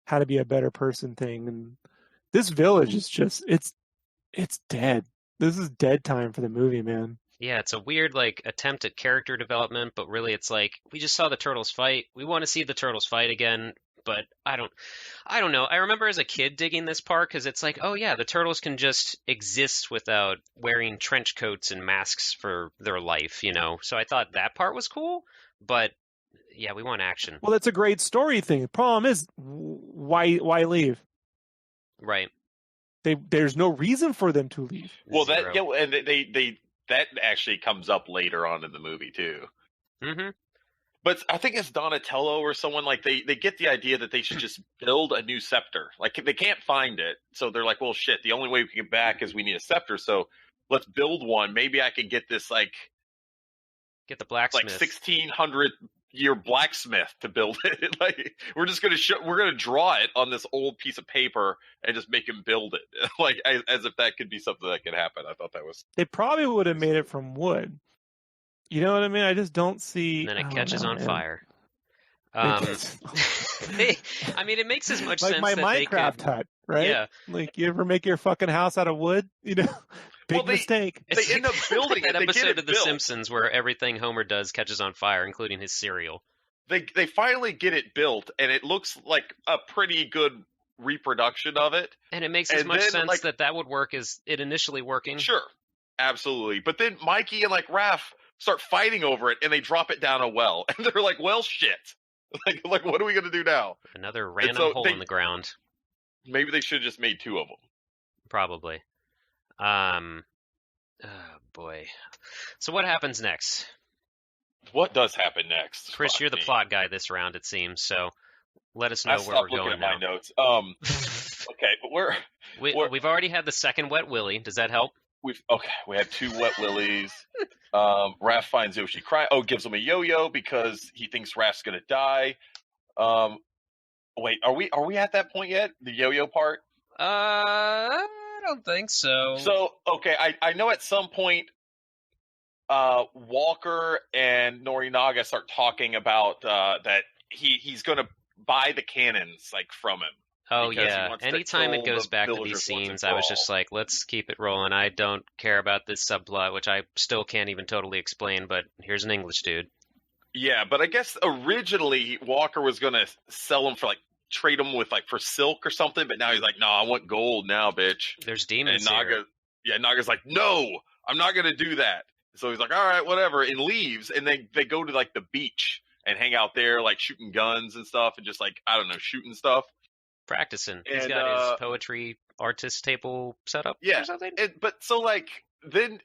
how to be a better person thing. And this village is just, it's dead. This is dead time for the movie, man. Yeah, it's a weird like attempt at character development, but really it's like we just saw the Turtles fight. We want to see the Turtles fight again, but I don't know. I remember as a kid digging this part because it's like, oh yeah, the Turtles can just exist without wearing trench coats and masks for their life, So I thought that part was cool, but yeah, we want action. Well, that's a great story thing. The problem is, why leave? Right. There's no reason for them to leave. Well, and they that actually comes up later on in the movie too. But I think it's Donatello or someone like they get the idea that they should just build a new scepter. Like they can't find it, so they're like, well, shit. The only way we can get back is we need a scepter. So let's build one. Maybe I can get this get the blacksmith, 1600-year blacksmith to build it. Like we're just we're gonna draw it on this old piece of paper and just make him build it. Like as if that could be something that could happen. I thought that was. They probably would have made it from wood. You know what I mean? I just don't see. And then it catches on fire. It makes as much like sense my that Minecraft hut, right? Yeah. Like you ever make your fucking house out of wood? Big mistake. They end up building that it. episode of The Simpsons where everything Homer does catches on fire, including his cereal. They finally get it built, and it looks like a pretty good reproduction of it. And it makes as much sense that would work as it initially working. Sure, absolutely. But then Mikey and Raph start fighting over it, and they drop it down a well, and they're like, "Well, shit! Like what are we gonna do now?" Another random hole in the ground. Maybe they should have just made 2 of them. Probably. Oh boy. So what happens next? What does happen next? Chris, you're the plot guy this round, it seems. So let us know where we're going now. I stopped looking at my notes. Okay, but we've already had the second wet Willy. Does that help? We had 2 wet willies. Raph finds Yoshi crying. Oh, gives him a yo-yo because he thinks Raph's gonna die. Wait, are we at that point yet? The yo-yo part? I don't think so. So okay, I know at some point, Walker and Norinaga start talking about that he's gonna buy the cannons from him. Oh yeah. Anytime it goes back to these scenes, I was just like, let's keep it rolling. I don't care about this subplot, which I still can't even totally explain, but here's an English dude. Yeah, but I guess originally Walker was gonna sell him for trade him with for silk or something, but now he's like, no, I want gold now, bitch. There's demons and here. Yeah, Naga's like, no, I'm not gonna do that. So he's like, all right, whatever, and leaves, and they go to the beach and hang out there, shooting guns and stuff, and just I don't know, shooting stuff. Practicing. He's got his poetry artist table set up or something. But so then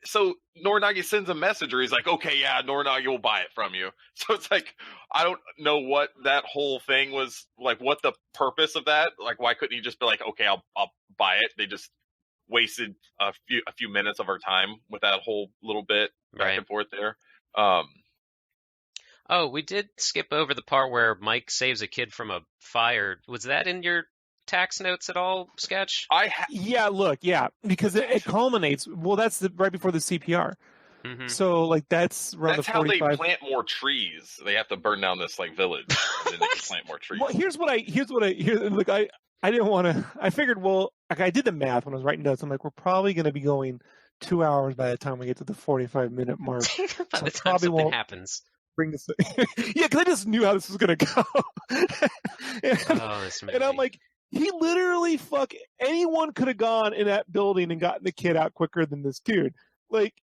Norinagi sends a message where he's like, okay, yeah, Norinagi will buy it from you. So it's like, I don't know what that whole thing was, like, what the purpose of that. Like, why couldn't he just be like, okay, I'll buy it? They just wasted a few minutes of our time with that whole little bit back and forth there. Oh, we did skip over the part where Mike saves a kid from a fire. Was that in your tax notes at all, Sketch? Because it culminates. Well, that's right before the CPR. Mm-hmm. So, like, that's around that's the 45. how they plant more trees. They have to burn down this like village, and then they can plant more trees. Well, here's what I look. I didn't want to. I figured, well, like, I did the math when I was writing notes. I'm like, we're probably going to be going 2 hours by the time we get to the 45-minute mark. By the time something happens. Bring this. Yeah, because I just knew how this was going to go. And I'm like, he literally anyone could have gone in that building and gotten the kid out quicker than this dude. Like,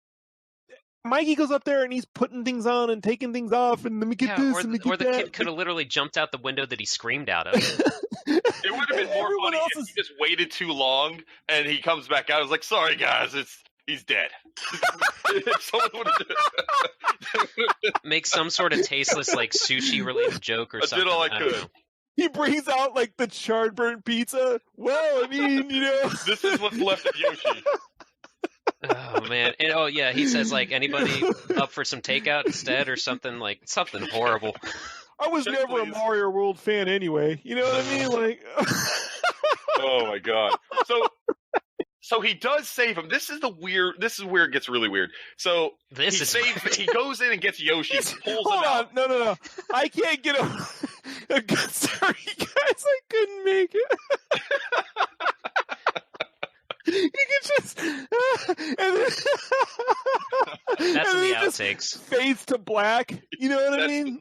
Mikey goes up there and he's putting things on and taking things off, and let me get this and let me get or the that. kid could have literally jumped out the window that he screamed out of. It would have been more funny if he just waited too long and he comes back out. I was like, sorry guys, he's dead. Make some sort of tasteless, like, sushi related joke or something. I did all I could. He brings out, like, the charred burnt pizza. Well, I mean, this is what's left of Yoshi. Oh man! And, he says, like, anybody up for some takeout instead or something horrible. I was never a Mario World fan anyway. You know what I mean? Like, oh my god! So he does save him. This is where it gets really weird. So he goes in and gets Yoshi. Pulls him out. No. I can't get him. Sorry, guys, I couldn't make it. You can just and then, that's in the outtakes. Fades to black. You know what I mean?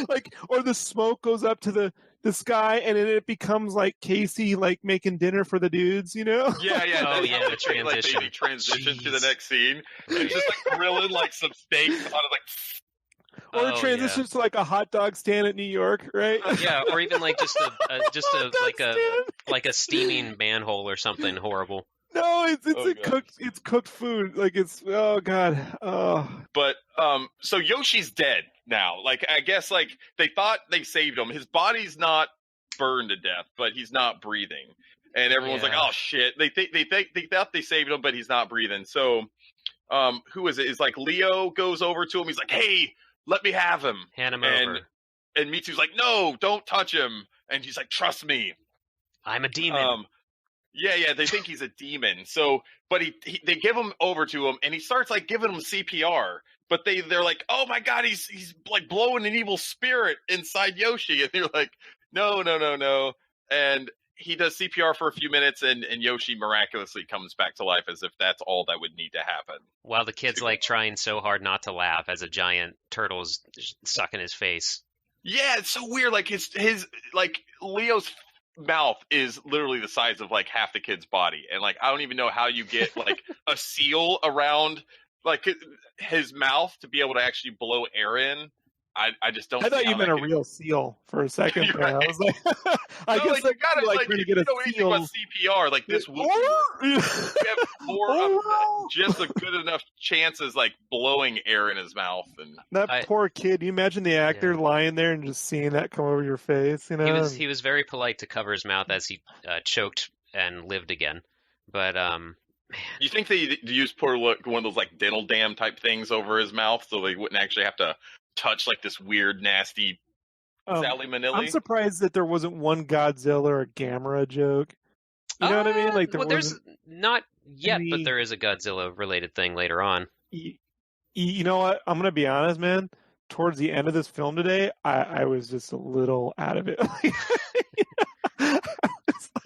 Like, or the smoke goes up to the sky, and then it becomes like Casey, like, making dinner for the dudes. You know? Yeah. Oh yeah, the transition. Like, they transition to the next scene. And it's just like grilling like some steaks on it, like. Or it transitions to, like, a hot dog stand at New York, right? Yeah, or even like just a steaming manhole or something horrible. No, it's cooked food. Like, it's, oh god. Oh. But so Yoshi's dead now. Like, I guess, like, they thought they saved him. His body's not burned to death, but he's not breathing. And everyone's like, "Oh shit!" They thought they saved him, but he's not breathing. So, who is it? Is like Leo goes over to him. He's like, "Hey, let me have him." Hand him over. And Mitsu's like, "No, don't touch him." And he's like, "Trust me. I'm a demon." Yeah, they think he's a demon. So, but they give him over to him, and he starts, like, giving him CPR. But they're like, "Oh my god, he's like blowing an evil spirit inside Yoshi." And they're like, "No." And he does CPR for a few minutes, and Yoshi miraculously comes back to life, as if that's all that would need to happen. While the kid's, like, trying so hard not to laugh as a giant turtle's sucking his face. Yeah, it's so weird. Like, his like, Leo's mouth is literally the size of, like, half the kid's body, and, like, I don't even know how you get, like, a seal around, like, his mouth to be able to actually blow air in. I just don't. I thought you meant a real seal for a second. Right. I was like, I guess like, you gotta, trying to get a seal. About CPR, like, this would have more of just a good enough chance as, like, blowing air in his mouth. And that poor kid. You imagine the actor lying there and just seeing that come over your face. You know, he was very polite to cover his mouth as he choked and lived again. But man. You think they used one of those, like, dental dam type things over his mouth so they wouldn't actually have to touch, like, this weird, nasty Sally Manili? I'm surprised that there wasn't one Godzilla or Gamera joke. You know what I mean? Like, there's not yet, but there is a Godzilla related thing later on. You know what? I'm gonna be honest, man. Towards the end of this film today, I was just a little out of it. The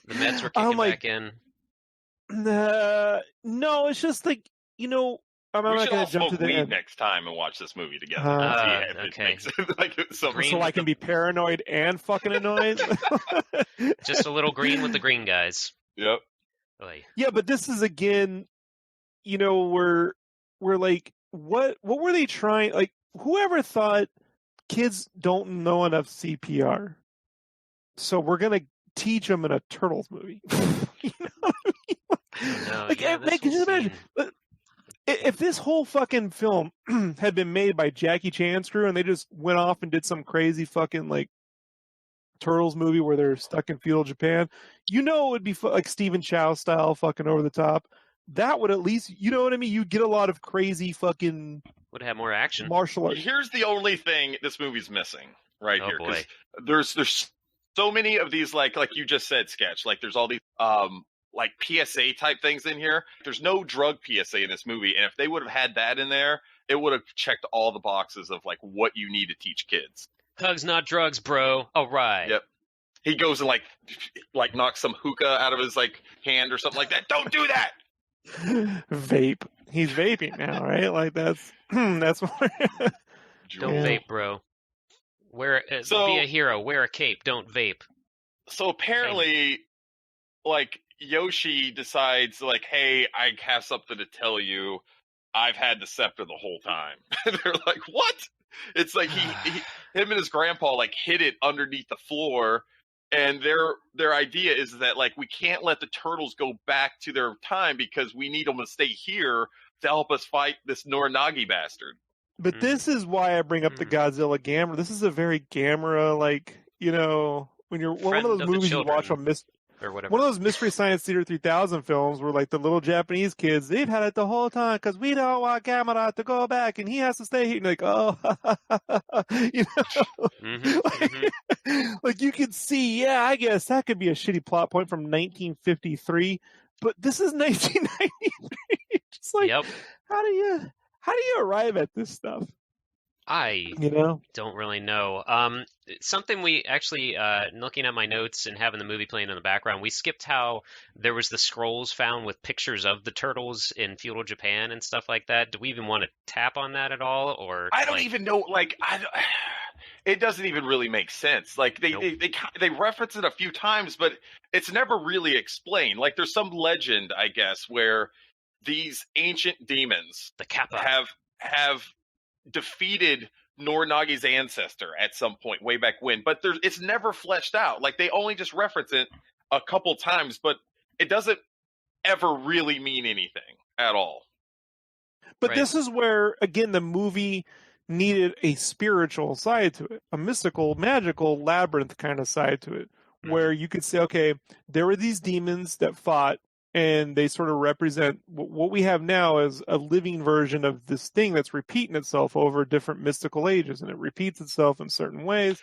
meds were kicking back in. No, it's just like, you know, I'm not going to jump to the end next time and watch this movie together. Okay. So I can be paranoid and fucking annoyed. Just a little green with the green guys. Yep. Yeah, but this is, again, you know, we're like, what were they trying? Like, whoever thought kids don't know enough CPR, so we're going to teach them in a Turtles movie? You know what I mean? No, Like, yeah, this can you whole imagine? scene. If this whole fucking film had been made by Jackie Chan's crew and they just went off and did some crazy fucking like Turtles movie where they're stuck in feudal Japan, it would be like Stephen Chow style, fucking over the top. That would at least, you know what I mean? You'd get a lot of crazy fucking Would have more action. martial arts. Here's the only thing this movie's missing right Oh, here. boy. There's so many of these, like you just said, Sketch. Like there's all these like PSA type things in here. There's no drug PSA in this movie, and if they would have had that in there, it would have checked all the boxes of like what you need to teach kids. Hugs, not drugs, bro. All right. Yep. He goes and like knocks some hookah out of his like hand or something like that. Don't do that. Vape. He's vaping now, right? Like that's what. Don't Yeah. vape, bro. So- be a hero. Wear a cape. Don't vape. So apparently, like Yoshi decides, like, hey, I have something to tell you. I've had the scepter the whole time. They're like, what? It's like him and his grandpa like hid it underneath the floor, and their idea is that like we can't let the turtles go back to their time because we need them to stay here to help us fight this Norinagi bastard. But this is why I bring up the Godzilla Gamera. This is a very Gamera, like, when you're one Friend of of those the movies you watch children. on Or whatever. one of those Mystery Science Theater 3000 films where like the little Japanese kids, they've had it the whole time because we don't want Gamera to go back and he has to stay here. And like, oh, like you can see, yeah, I guess that could be a shitty plot point from 1953, but this is 1993. Just like, Yep. how do you arrive at this stuff? I You know? don't really know. Something we actually, looking at my notes and having the movie playing in the background, we skipped how there was the scrolls found with pictures of the turtles in feudal Japan and stuff like that. Do we even want to tap on that at all? Or I don't even know. Like, it doesn't even really make sense. Like they reference it a few times, but it's never really explained. Like there's some legend, I guess, where these ancient demons the Kappa have defeated Norinagi's ancestor at some point way back when, but it's never fleshed out. Like they only just reference it a couple times, but it doesn't ever really mean anything at all. But Right. this is where, again, the movie needed a spiritual side to it, a mystical, magical labyrinth kind of side to it, where you could say, okay, there were these demons that fought, and they sort of represent what we have now as a living version of this thing that's repeating itself over different mystical ages, and it repeats itself in certain ways,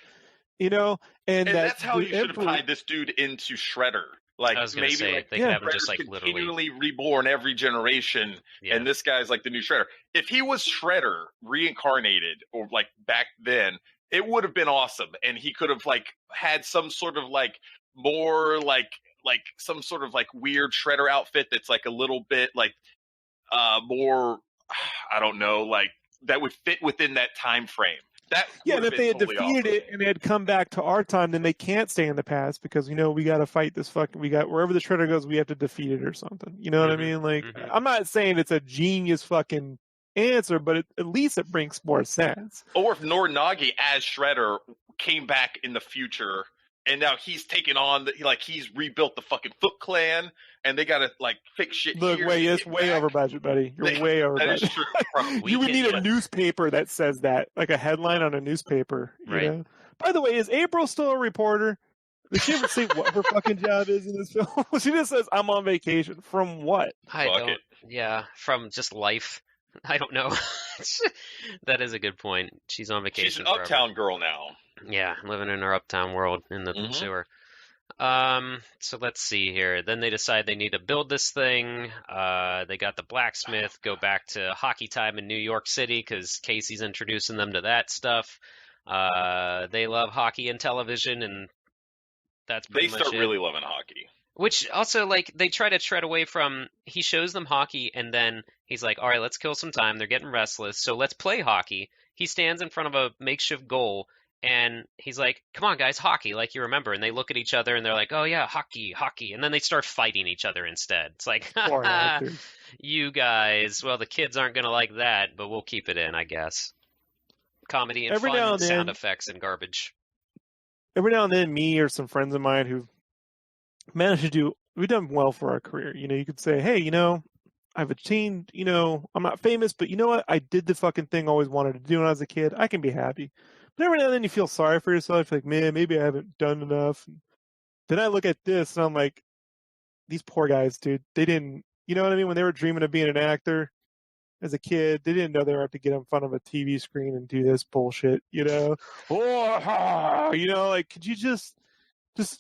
and that's how you should have emperor- tied this dude into Shredder. Like I was gonna maybe say, like they could have him Shredder's just like literally. continually reborn every generation, Yeah. and this guy's like the new Shredder. If he was Shredder reincarnated or like back then, it would have been awesome, and he could have like had some sort of like more like some sort of like weird Shredder outfit that's like a little bit like more, I don't know, like that would fit within that time frame. That and would if they had been totally defeated awesome. it and they had come back to our time, then they can't stay in the past because we got to fight this wherever the Shredder goes, we have to defeat it or something. You know what I mean? Like, I'm not saying it's a genius fucking answer, but at least it brings more sense. Or if Norinagi as Shredder came back in the future, and now he's taken on he's rebuilt the fucking Foot Clan, and they gotta like fix shit. Look, here it's to get way back. over budget, buddy. You're way over That budget. is true. Probably. You would need a But- newspaper that says that, like a headline on a newspaper. You Right. know? By the way, is April still a reporter? Does she ever say what her fucking job is in this film? She just says, "I'm on vacation." From what? I Fuck don't. it. Yeah, from just life. I don't know. That is a good point. She's on vacation. She's an forever. uptown girl now. Yeah, living in her uptown world in the Mhm. sewer. So let's see here. Then they decide they need to build this thing. They got the blacksmith, go back to hockey time in New York City because Casey's introducing them to that stuff. They love hockey and television, and that's They pretty much start it. really loving hockey. Which also, like, they try to tread away from. He shows them hockey, and then he's like, "All right, let's kill some time. They're getting restless, so let's play hockey." He stands in front of a makeshift goal, and he's like, "Come on, guys, hockey, like you remember." And they look at each other, and they're like, "Oh yeah, hockey, hockey." And then they start fighting each other instead. It's like, Poor actors. you guys. Well, the kids aren't gonna like that, but we'll keep it in, I guess. Comedy and Every fun, now and sound then- effects and garbage. Every now and then, me or some friends of mine who managed to do done well for our career. You could say, hey, I've attained, I'm not famous, but you know what? I did the fucking thing I always wanted to do when I was a kid. I can be happy. But every now and then you feel sorry for yourself. You're like, man, maybe I haven't done enough. And then I look at this and I'm like, these poor guys, dude, they didn't, you know what I mean? When they were dreaming of being an actor as a kid, they didn't know they were have to get in front of a TV screen and do this bullshit, like, could you just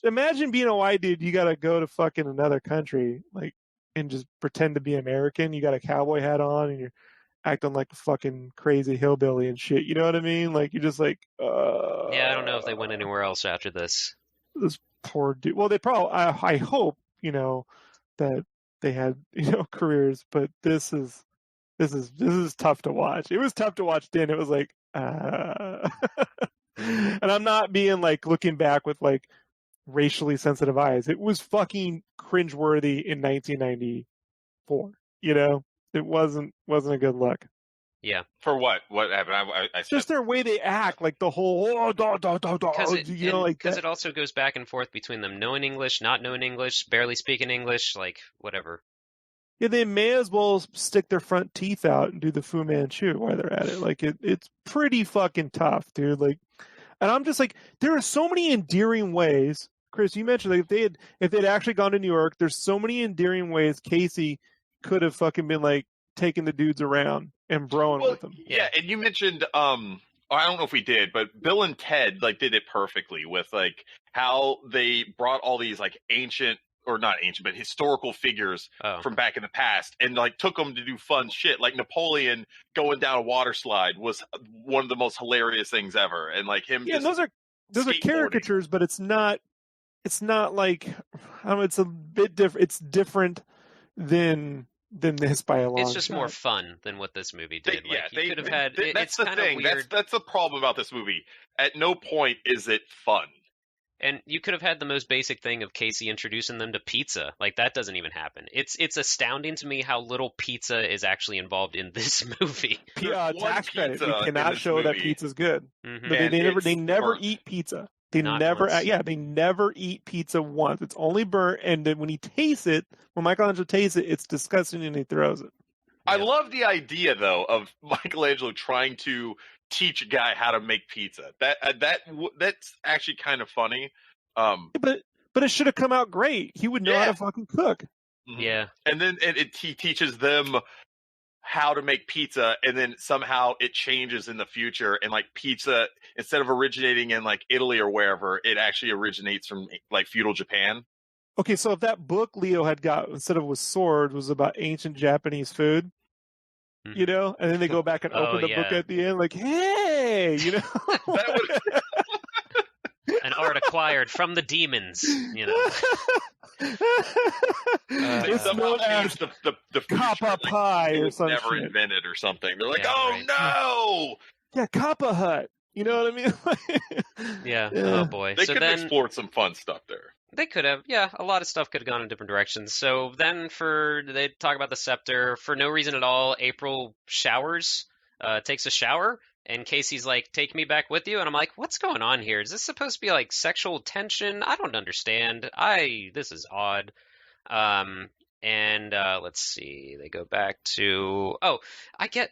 imagine being a white dude, you got to go to fucking another country, like, and just pretend to be American. You got a cowboy hat on and you're acting like a fucking crazy hillbilly and shit. You know what I mean? Like, you're just like, Yeah, I don't know if they went anywhere else after this. This poor dude. Well, they probably, I hope, that they had, careers, but this is tough to watch. It was tough to watch then. It was like, and I'm not being like looking back with like racially sensitive eyes. It was fucking cringeworthy in 1994. It wasn't a good look. Yeah. For what? What happened? I just their way they act, like the whole because it also goes back and forth between them knowing English, not knowing English, barely speaking English, like whatever. Yeah, they may as well stick their front teeth out and do the Fu Manchu while they're at it. Like it's pretty fucking tough, dude. Like, and I'm just like, there are so many endearing ways. Chris, you mentioned like if they'd actually gone to New York, there's so many endearing ways Casey could have fucking been like taking the dudes around and broing with them. Yeah, and you mentioned I don't know if we did, but Bill and Ted like did it perfectly with like how they brought all these like ancient or not ancient, but historical figures from back in the past and like took them to do fun shit. Like Napoleon going down a water slide was one of the most hilarious things ever. And like him. Yeah, those are caricatures, but it's not like, I don't know, it's a bit different. It's different than this by a long It's just shot. more fun than what this movie did. They could have had. That's the thing. Weird. That's the problem about this movie. At no point is it fun. And you could have had the most basic thing of Casey introducing them to pizza. Like that doesn't even happen. It's astounding to me how little pizza is actually involved in this movie. Tax credit. We cannot show that pizza's good. Mm-hmm. But they never eat pizza. They never eat pizza once. It's only burnt, and then when he tastes it, when Michelangelo tastes it, it's disgusting, and he throws it. I love the idea though of Michelangelo trying to teach a guy how to make pizza. That's actually kind of funny. But it should have come out great. He would know how to fucking cook. Mm-hmm. Yeah. And then he teaches them how to make pizza, and then somehow it changes in the future, and like pizza, instead of originating in like Italy or wherever, it actually originates from like feudal Japan. Okay, so if that book Leo had got instead of with sword was about ancient Japanese food, and then they go back and open the book at the end, like, hey, an art acquired from the demons, It's known as the Kappa pie or something. Never invented or something. They're like, no! Yeah, Kappa Hut. You know what I mean? Yeah. Oh boy. They could have explored some fun stuff there. They could have. Yeah, a lot of stuff could have gone in different directions. So then they talk about the scepter. For no reason at all, April takes a shower, and Casey's like, take me back with you. And I'm like, what's going on here? Is this supposed to be like sexual tension? I don't understand. This is odd. Let's see. They go back to,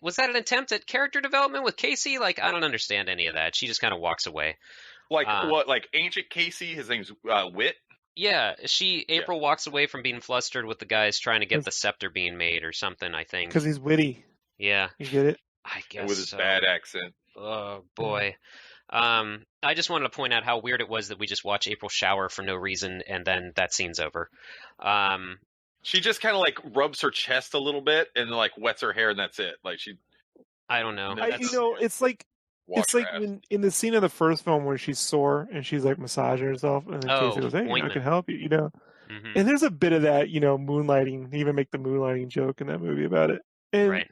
was that an attempt at character development with Casey? Like, I don't understand any of that. She just kind of walks away. Like what? Like ancient Casey? His name's Wit. Yeah, April walks away from being flustered with the guys trying to get the scepter being made or something, I think. Because he's witty. Yeah. You get it? I guess with his bad accent. Oh, boy. I just wanted to point out how weird it was that we just watch April shower for no reason, and then that scene's over. She just kind of like rubs her chest a little bit and like wets her hair, and that's it. Like I don't know. It's like in the scene of the first film where she's sore and she's like massaging herself, and then Casey goes, "Hey, I can help you," Mm-hmm. And there's a bit of that, moonlighting. They even make the moonlighting joke in that movie about it. And, right.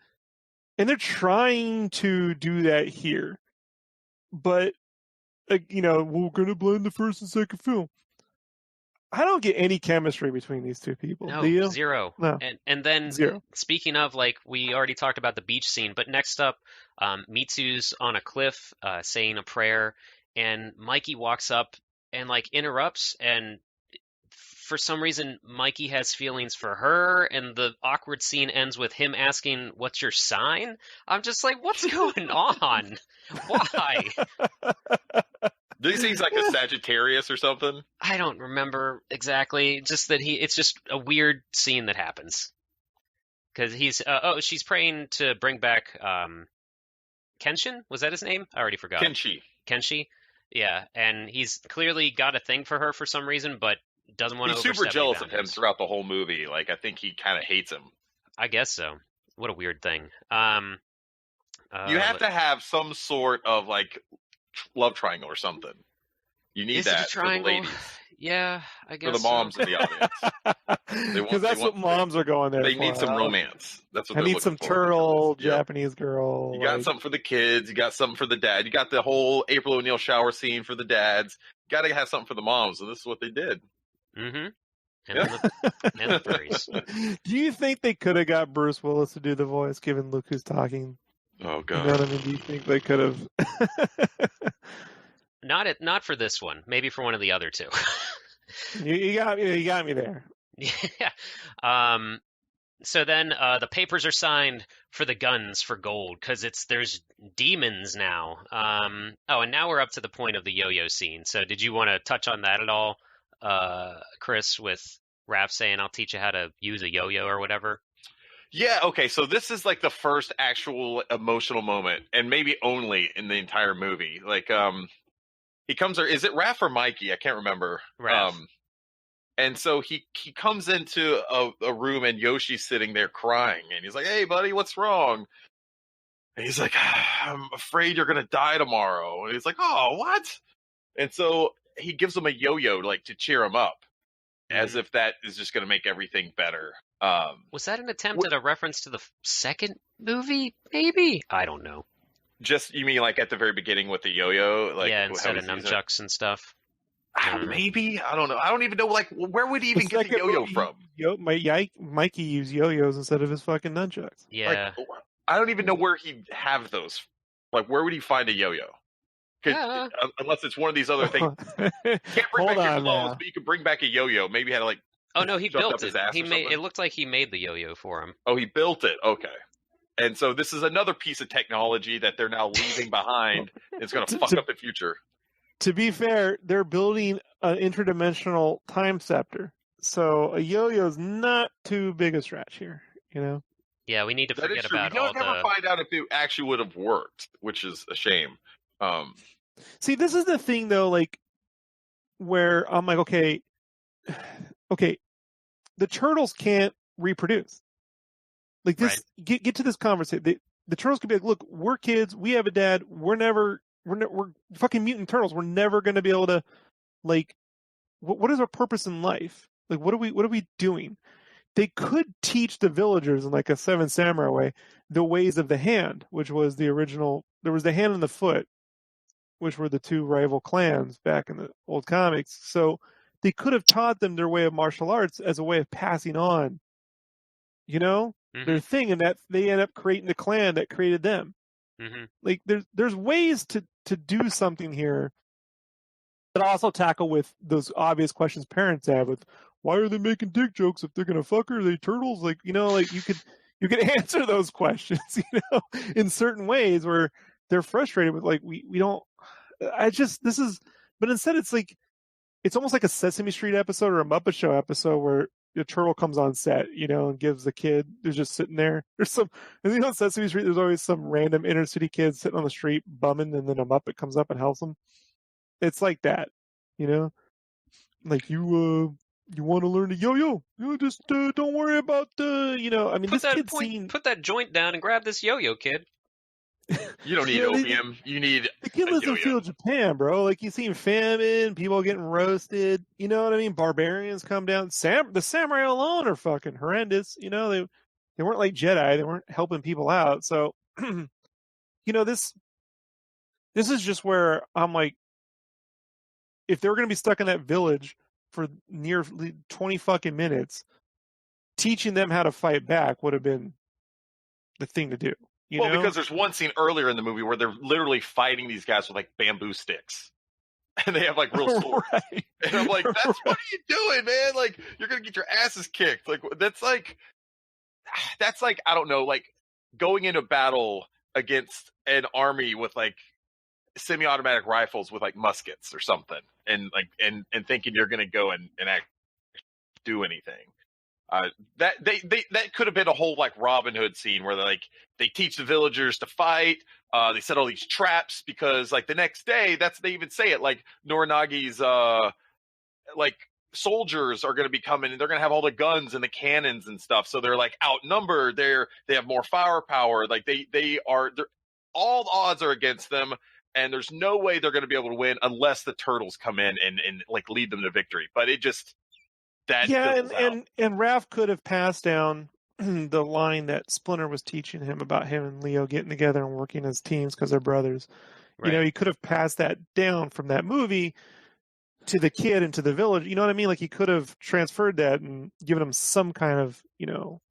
And they're trying to do that here, but we're gonna blend the first and second film. I don't get any chemistry between these two people. No, Do you? Zero. No. And then Zero. Speaking of, like, we already talked about the beach scene, but next up, Mitsu's on a cliff saying a prayer, and Mikey walks up and like interrupts and for some reason Mikey has feelings for her, and the awkward scene ends with him asking, "What's your sign?" I'm just like, what's going on? Why? Do you think he's like a Sagittarius or something? I don't remember exactly. Just that it's just a weird scene that happens. Because she's praying to bring back Kenshin? Was that his name? I already forgot. Kenshi? Yeah, and he's clearly got a thing for her for some reason, but doesn't want to overstep. He's super jealous of him boundaries. throughout the whole movie. Like, I think he kind of hates him. I guess so. What a weird thing. You have to have some sort of, like, love triangle or something. You need that for the ladies. Yeah, I guess for the moms in the audience. Because that's what moms are going there. They need some romance. That's what I need some turtle Japanese girl. You got something for the kids. You got something for the dad. You got the whole April O'Neil shower scene for the dads. You got to have something for the moms, and this is what they did. Mm-hmm. And the furries. Do you think they could have got Bruce Willis to do the voice, given look who's talking? Oh God! You know what I mean? Do you think they could have? Not for this one. Maybe for one of the other two. You got me there. Yeah. So then the papers are signed for the guns for gold because there's demons now. And now we're up to the point of the yo-yo scene. So did you want to touch on that at all, Chris? With Raph saying, "I'll teach you how to use a yo-yo" or whatever. Yeah, okay, so this is like the first actual emotional moment, and maybe only in the entire movie. Like, he comes there. Is it Raph or Mikey? I can't remember. Raph. And so he comes into a room, and Yoshi's sitting there crying, and he's like, "Hey, buddy, what's wrong?" And he's like, "I'm afraid you're gonna die tomorrow." And he's like, "Oh, what?" And so he gives him a yo-yo, like, to cheer him up, as if that is just gonna make everything better. Was that an attempt at a reference to the second movie? Maybe, I don't know. Just, you mean like at the very beginning with the yo-yo? Like, yeah, instead of nunchucks and stuff. Maybe, I don't know. I don't even know. Like, where would he even get the yo-yo from? Mikey used yo-yos instead of his fucking nunchucks. Yeah, like, I don't even know where he'd have those. Like, where would he find a yo-yo? Unless it's one of these other things. You can't bring back your clothes, but you can bring back a yo-yo. Maybe he had to, like. Oh no, he built it. It looked like he made the yo-yo for him. Oh, he built it. Okay. And so this is another piece of technology that they're now leaving behind. It's going to fuck up the future. To be fair, they're building an interdimensional time scepter. So a yo-yo is not too big a stretch here, you know? Yeah, we need to forget about all the... You'll never find out if it actually would have worked, which is a shame. See, this is the thing, though, like, where I'm like, okay, the turtles can't reproduce. Like this, right. Get to this conversation. The turtles could be like, look, we're kids. We have a dad. We're fucking mutant turtles. We're never going to be able to, like, what is our purpose in life? Like, what are we doing? They could teach the villagers in like a Seven Samurai way, the ways of the hand, which was the original. There was the hand and the foot, which were the two rival clans back in the old comics. So they could have taught them their way of martial arts as a way of passing on, you know, their thing, and that they end up creating the clan that created them. Mm-hmm. Like there's ways to do something here, but also tackle with those obvious questions parents have with why are they making dick jokes if they're gonna fuck her? Are they turtles? Like, you know, like you could answer those questions, you know, in certain ways where they're frustrated with like we don't. But instead it's like. It's almost like a Sesame Street episode or a Muppet Show episode where the turtle comes on set, you know, and gives the kid who's just sitting there. And you know, on Sesame Street, there's always some random inner city kid sitting on the street bumming, and then a Muppet comes up and helps him. It's like that, you know, like you want to learn to yo-yo, you just don't worry about you know. I mean, put that joint down and grab this yo-yo, kid. You don't need opium. You need the kid lives in feudal Japan, bro. Like you see famine, people getting roasted. You know what I mean? Barbarians come down. The samurai alone are fucking horrendous. You know, they weren't like Jedi. They weren't helping people out. So, you know, this is just where I'm like, if they were going to be stuck in that village for nearly 20 fucking minutes, teaching them how to fight back would have been the thing to do. You know? Because there's one scene earlier in the movie where they're literally fighting these guys with like bamboo sticks. and they have like real swords. Right. And I'm like, what are you doing, man? Like, you're gonna get your asses kicked. Like, that's like I don't know, like going into battle against an army with like semi-automatic rifles with like muskets or something, and like and thinking you're gonna go and act do anything. That could have been a whole like Robin Hood scene where they teach the villagers to fight. They set all these traps because like the next day, they even say it, like Norinagi's like soldiers are going to be coming and they're going to have all the guns and the cannons and stuff. So they're like outnumbered. They have more firepower. Like they're all the odds are against them. And there's no way they're going to be able to win unless the turtles come in and like lead them to victory. But it just and Raph could have passed down the line that Splinter was teaching him about him and Leo getting together and working as teams because they're brothers. Right. You know, he could have passed that down from that movie to the kid and to the village. You know what I mean? Like he could have transferred that and given him some kind of, you know,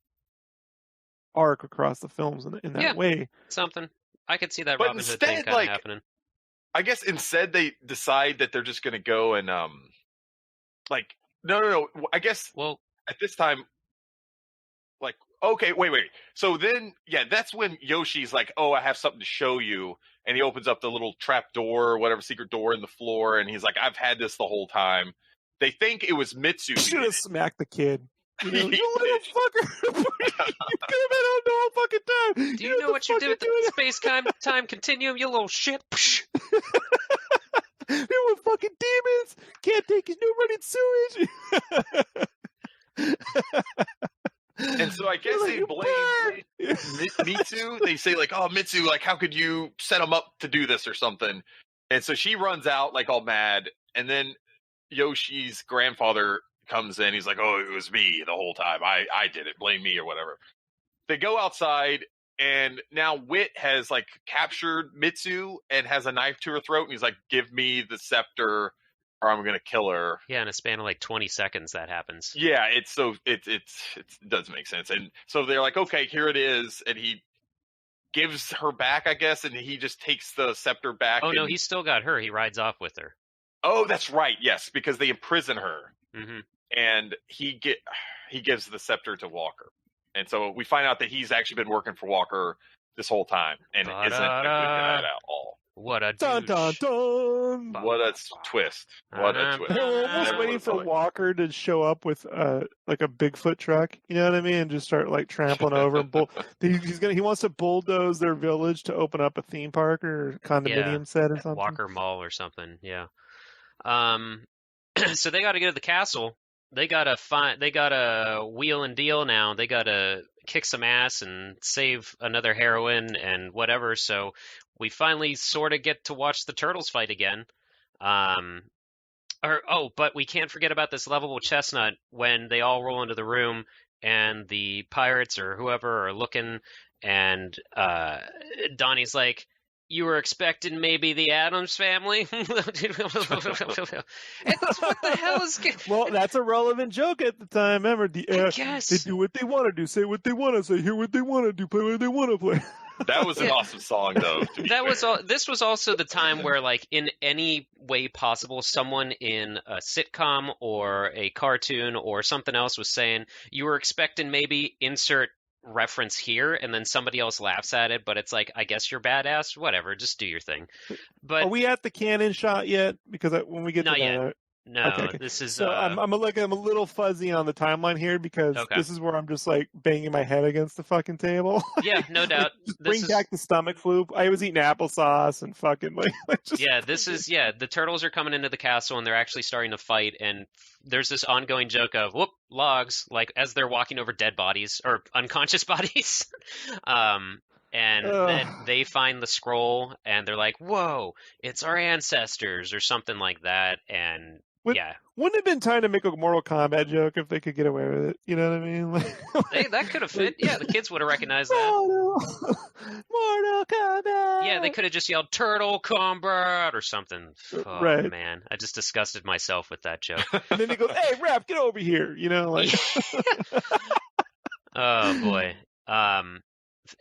arc across the films in that way. Something. I could see that Robin Hood thing kind of happening. I guess instead they decide that they're just going to go and like no. I guess at this time, like okay, wait. So then that's when Yoshi's like, oh, I have something to show you, and he opens up the little trap door or whatever secret door in the floor, and he's like, I've had this the whole time. They think it was Mitsu. Should have smacked the kid. You know, you little fucker! You could have been on the whole fucking time. Do you know what you did with the space-time continuum, you little shit? They were fucking demons. Can't take his new running sewage. And so I guess they blame Mitsu. They say like, "Oh, Mitsu, like, how could you set him up to do this or something?" And so she runs out like all mad, and then Yoshi's grandfather comes in. He's like, "Oh, it was me the whole time. I did it. Blame me or whatever." They go outside, and now Wit has like captured Mitsu and has a knife to her throat, and he's like, "Give me the scepter, or I'm gonna kill her." Yeah, in a span of like 20 seconds, that happens. Yeah, it does make sense, and so they're like, "Okay, here it is," and he gives her back, I guess, and he just takes the scepter back. Oh no, he's still got her. He rides off with her. Oh, that's right. Yes, because they imprison her. Mm-hmm. And he gives the scepter to Walker, and so we find out that he's actually been working for Walker this whole time, and isn't a good guy at all. What a dun dun dun! What a twist! What a twist! We're almost waiting for Walker to show up with like a Bigfoot truck, you know what I mean, and just start like trampling over. He wants to bulldoze their village to open up a theme park or condominium set or something. Walker Mall or something. Yeah. So they got to go to the castle. They gotta wheel and deal now. They gotta kick some ass and save another heroine and whatever. So we finally sort of get to watch the turtles fight again. But we can't forget about this lovable chestnut when they all roll into the room and the pirates or whoever are looking, and Donnie's like, "You were expecting maybe the Addams Family?" What the hell is... Well, that's a relevant joke at the time. Remember, they do what they want to do, say what they want to say, hear what they want to do, play what they want to play. That was an awesome song, though. This was also the time where, like, in any way possible, someone in a sitcom or a cartoon or something else was saying, "You were expecting maybe insert reference here," and then somebody else laughs at it, but it's like, I guess you're badass, whatever, just do your thing. But are we at the cannon shot yet? Because when we get not to yet. that, No, okay. This is so I'm a little fuzzy on the timeline here because this is where I'm just like banging my head against the fucking table. Yeah, no doubt. Bring back the stomach flu. I was eating applesauce and fucking the turtles are coming into the castle and they're actually starting to fight, and there's this ongoing joke of logs, like as they're walking over dead bodies or unconscious bodies. Then they find the scroll and they're like, "Whoa, it's our ancestors," or something like that. And wouldn't it have been time to make a Mortal Kombat joke if they could get away with it? You know what I mean? That could have fit. Yeah, the kids would have recognized that. Mortal Kombat. Yeah, they could have just yelled "Turtle Combat" or something. Oh, right. Man, I just disgusted myself with that joke. And then he goes, "Hey, Raph, get over here!" You know, like. Oh boy.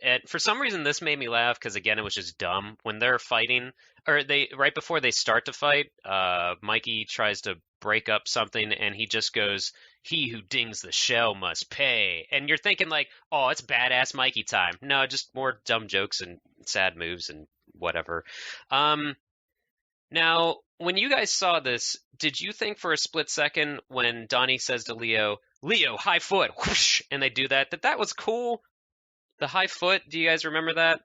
And for some reason, this made me laugh because again, it was just dumb when they're fighting, or they right before they start to fight. Mikey tries to break up something, and he just goes, "He who dings the shell must pay." And you're thinking like, "Oh, it's badass Mikey time." No, just more dumb jokes and sad moves and whatever. Now, when you guys saw this, did you think for a split second when Donnie says to Leo, "Leo, high foot," whoosh, and they do that, that was cool? The high foot, do you guys remember that?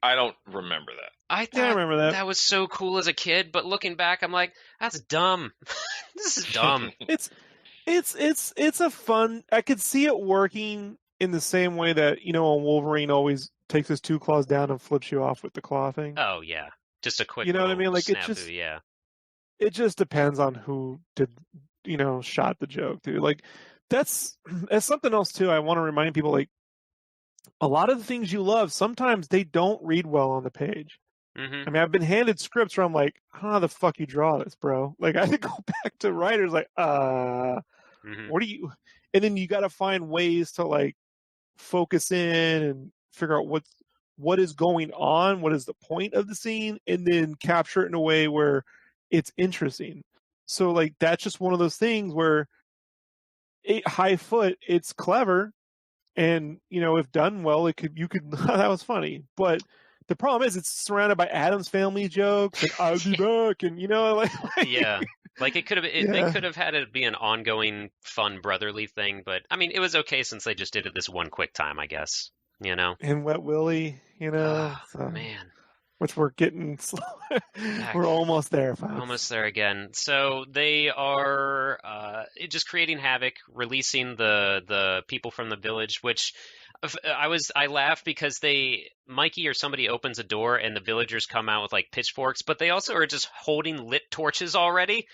I don't remember that. I Yeah, I thought remember that. that was so cool as a kid, but looking back, I'm like, that's dumb. This is dumb. It's a fun. I could see it working in the same way that Wolverine always takes his 2 claws down and flips you off with the claw thing. Oh yeah, just a quick. You know what I mean? Like snafu, it just yeah. It just depends on who did shot the joke, dude. Like that's something else too. I want to remind people, like, a lot of the things you love, sometimes they don't read well on the page. Mm-hmm. I mean, I've been handed scripts where I'm like, how the fuck you draw this, bro? Like, I had to go back to writers like, Mm-hmm. what do you... And then you got to find ways to, like, focus in and figure out what is going on, what is the point of the scene, and then capture it in a way where it's interesting. So, like, that's just one of those things where high foot, it's clever. And, if done well, you could that was funny. But the problem is it's surrounded by Addams Family jokes and I'll be back, and yeah. Like they could have had it be an ongoing fun brotherly thing, but I mean it was okay since they just did it this one quick time, I guess. And Wet Willy, Oh, so, man. Which we're getting we're almost there, folks. Almost there again. So they are just creating havoc, releasing the people from the village, which I laugh because Mikey or somebody opens a door and the villagers come out with like pitchforks, but they also are just holding lit torches already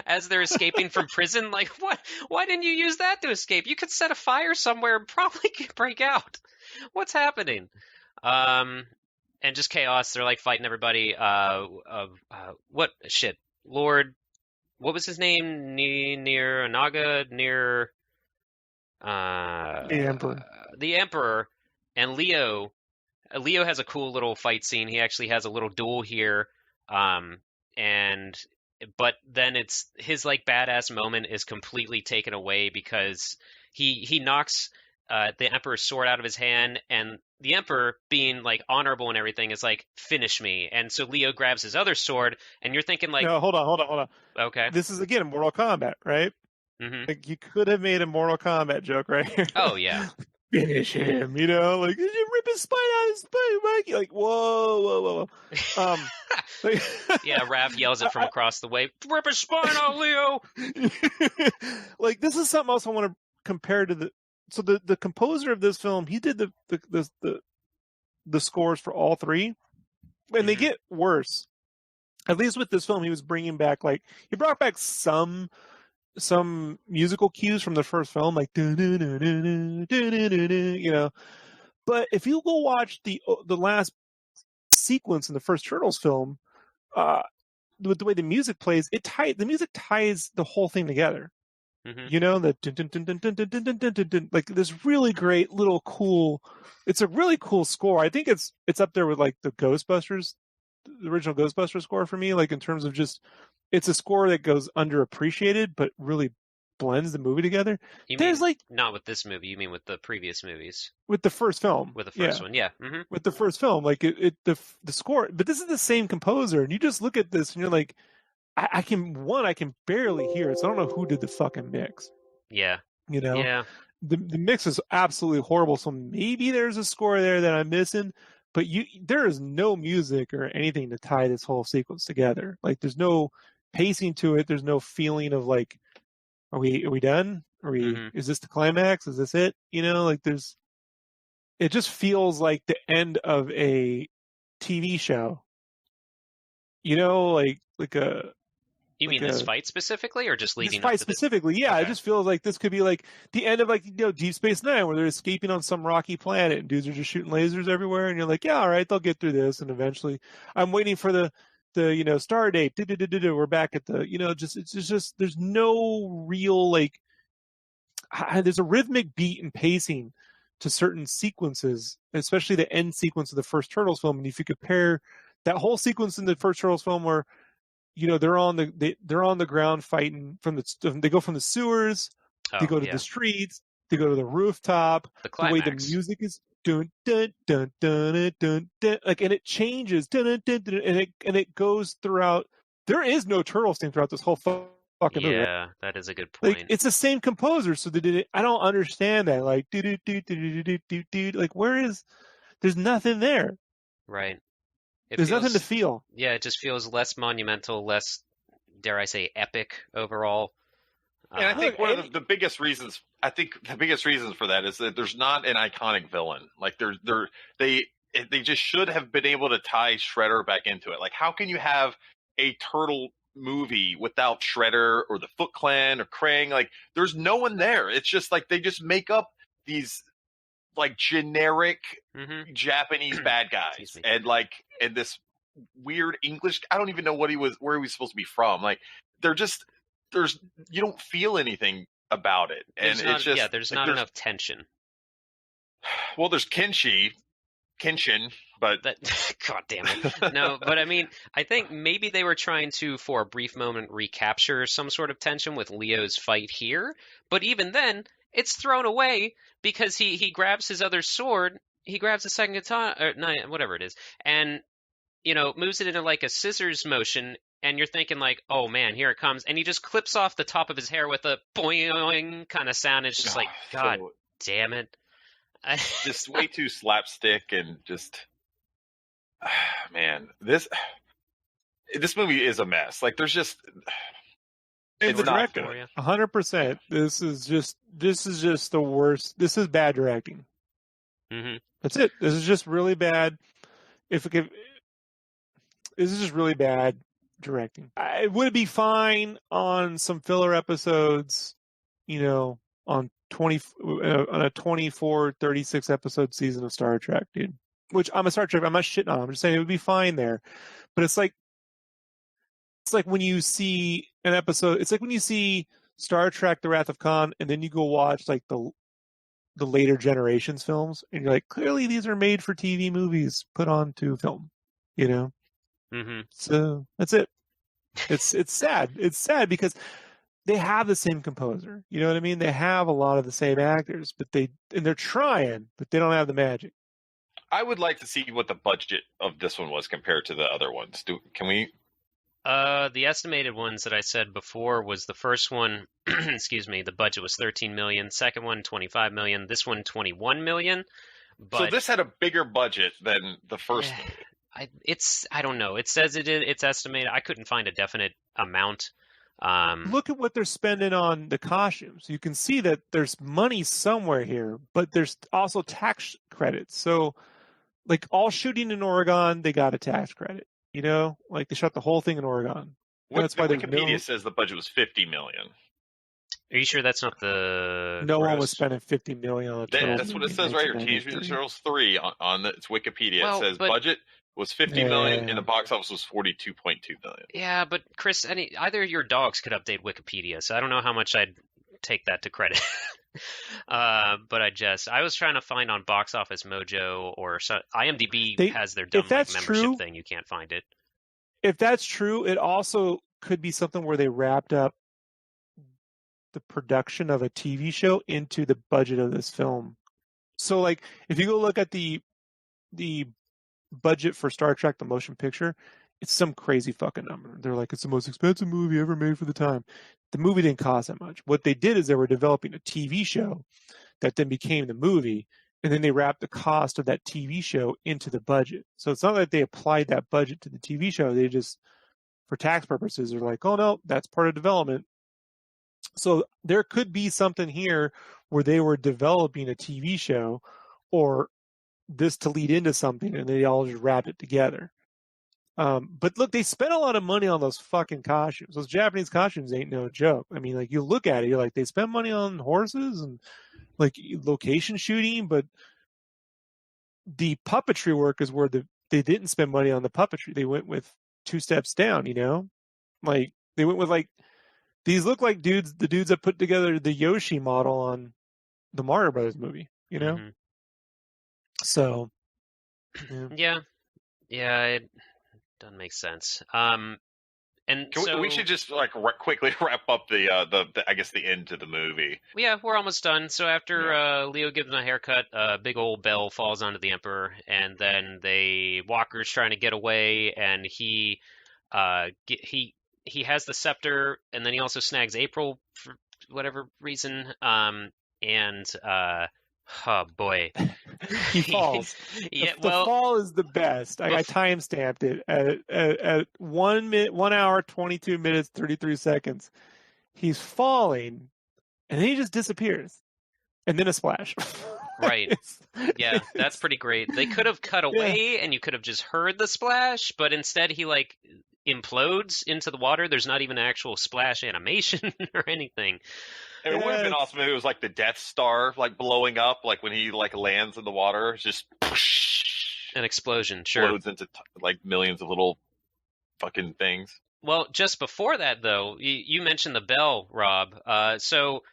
as they're escaping from prison. Like, what? Why didn't you use that to escape? You could set a fire somewhere and probably could break out. What's happening? And just chaos. They're like fighting everybody. What shit? Lord, what was his name? Near Anaga, near the Emperor. The Emperor and Leo. Leo has a cool little fight scene. He actually has a little duel here. But then it's his like badass moment is completely taken away because he knocks the Emperor's sword out of his hand, and the Emperor, being like honorable and everything, is like, finish me. And so Leo grabs his other sword, and you're thinking like, no, hold on. Okay, this is again Mortal Kombat, right? Mm-hmm. Like you could have made a Mortal Kombat joke right here. Oh yeah, finish him. Like, did you rip his spine out of his spine, Mikey? Like, whoa. Yeah, Raph yells it from across the way. Rip his spine out, Leo. Like, this is something else I want to compare to the composer of this film. He did the scores for all 3, and they get worse. At least with this film, he was bringing back he brought back some musical cues from the first film, like but if you go watch the last sequence in the first Turtles film, with the way the music plays, the music ties the whole thing together. Mm-hmm. The dun, dun, dun, dun, dun, dun, dun, dun, dun, dun, like this really great little cool. It's a really cool score. I think it's up there with like the Ghostbusters, the original Ghostbusters score for me. Like in terms of just, it's a score that goes underappreciated but really blends the movie together. There's not with this movie. You mean with the previous movies? With the first film. With the first one, yeah. Mm-hmm. With the first film, like the score. But this is the same composer, and you just look at this and you're like, I can barely hear it. So I don't know who did the fucking mix. Yeah. Yeah. The mix is absolutely horrible. So maybe there's a score there that I'm missing, but there is no music or anything to tie this whole sequence together. Like there's no pacing to it. There's no feeling of like, are we done? Is this the climax? Is this it? It just feels like the end of a TV show. Like a. You mean this fight specifically, or just leading this fight up to specifically? Yeah, okay. It just feels like this could be like the end of Deep Space Nine, where they're escaping on some rocky planet and dudes are just shooting lasers everywhere, and you're like, yeah, all right, they'll get through this, and eventually, I'm waiting for the star date. We're back at the it's just there's no real there's a rhythmic beat and pacing to certain sequences, especially the end sequence of the first Turtles film. And if you compare that whole sequence in the first Turtles film, where they're on the ground fighting they go from the sewers, they go to the streets, they go to the rooftop. The way the music is dun dun dun dun dun dun, like, and it changes dun, dun, dun, and it goes throughout. There is no Turtles theme throughout this whole fucking movie. Yeah, that is a good point. Like, it's the same composer, so they did it. I don't understand that. Like, like, there's nothing there. Right. There's nothing to feel. Yeah, it just feels less monumental, less, dare I say, epic overall. And I think one of the biggest reasons, for that is that there's not an iconic villain. Like, they just should have been able to tie Shredder back into it. Like, how can you have a turtle movie without Shredder or the Foot Clan or Krang? Like, there's no one there. It's just like they just make up these like generic Japanese bad guys and this weird English. I don't even know where he was supposed to be from. Like, you don't feel anything about it, and there's not enough tension. Well, there's Kenshin, but God damn it, no. But I mean, I think maybe they were trying to, for a brief moment, recapture some sort of tension with Leo's fight here. But even then, it's thrown away because he grabs his other sword, he grabs a second katana, or whatever it is, and moves it into like a scissors motion. And you're thinking like, oh man, here it comes. And he just clips off the top of his hair with a boing kind of sound. It's just like, God damn it. Just way too slapstick and just, man, this movie is a mess. Like, there's just, it's not good. 100%. This is just the worst. This is bad directing. Mm-hmm. That's it. This is just really bad. This is just really bad directing. It would be fine on some filler episodes, on a 24, 36 episode season of Star Trek, dude. Which I'm not shitting on. I'm just saying it would be fine there. But it's like when you see an episode. It's like when you see Star Trek: The Wrath of Khan, and then you go watch like the later generations films, and you're like, clearly these are made for TV movies put onto film. Mm-hmm. So that's it. It's sad. It's sad because they have the same composer. You know what I mean? They have a lot of the same actors, but they're trying, but they don't have the magic. I would like to see what the budget of this one was compared to the other ones. Can we? The estimated ones that I said before was the first one. Excuse me. The budget was $13 million. Second one, $25 million. This one, $21 million. But so this had a bigger budget than the first movie. I don't know. It says it's estimated. I couldn't find a definite amount. Look at what they're spending on the costumes. You can see that there's money somewhere here, but there's also tax credits. So, like, all shooting in Oregon, they got a tax credit. Like, they shot the whole thing in Oregon. That's why Wikipedia says the budget was $50 million. Are you sure that's not the? No one was spending $50 million on it. That's what it says right here. Teenage Mutant Ninja Turtles 3 on its Wikipedia. It says budget was $50 million, and the box office was $42.2 million. Yeah, but Chris, either of your dogs could update Wikipedia, so I don't know how much I'd take that to credit. But I was trying to find on Box Office Mojo or IMDb has their dumb membership thing. You can't find it. If that's true, it also could be something where they wrapped up the production of a TV show into the budget of this film. So, like, if you go look at the budget for Star Trek: The Motion Picture, it's some crazy fucking number. They're like, it's the most expensive movie ever made for the time. The movie didn't cost that much. What they did is they were developing a TV show that then became the movie, and then they wrapped the cost of that TV show into the budget. So it's not like they applied that budget to the TV show. They just, for tax purposes, are like, oh no, that's part of development. So there could be something here where they were developing a TV show or this to lead into something, and they all just wrapped it together. But look, they spent a lot of money on those fucking costumes. Those Japanese costumes ain't no joke. I mean, like, you look at it, you're like, they spent money on horses and like location shooting, but the puppetry work is where they didn't spend money on the puppetry. They went with two steps down, like they went with like, these look like the dudes that put together the Yoshi model on the Mario Brothers movie, Mm-hmm. So, Yeah, it doesn't make sense. And we should just like quickly wrap up the I guess the end to the movie. Yeah, we're almost done. So after Leo gives him a haircut, big old bell falls onto the Emperor, and then Walker's trying to get away, and he has the scepter, and then he also snags April for whatever reason. Oh boy, he falls. Yeah, the fall is the best. I time stamped it at 1 minute, 1 hour, 22 minutes, 33 seconds. He's falling, and then he just disappears, and then a splash. Right. Yeah, that's pretty great. They could have cut away, and you could have just heard the splash, but instead he like implodes into the water. There's not even an actual splash animation or anything. It would have been awesome if it was like the Death Star, like blowing up, like when he like lands in the water, just an explosion. Sure, explodes into like millions of little fucking things. Well, just before that, though, you mentioned the bell, Rob. So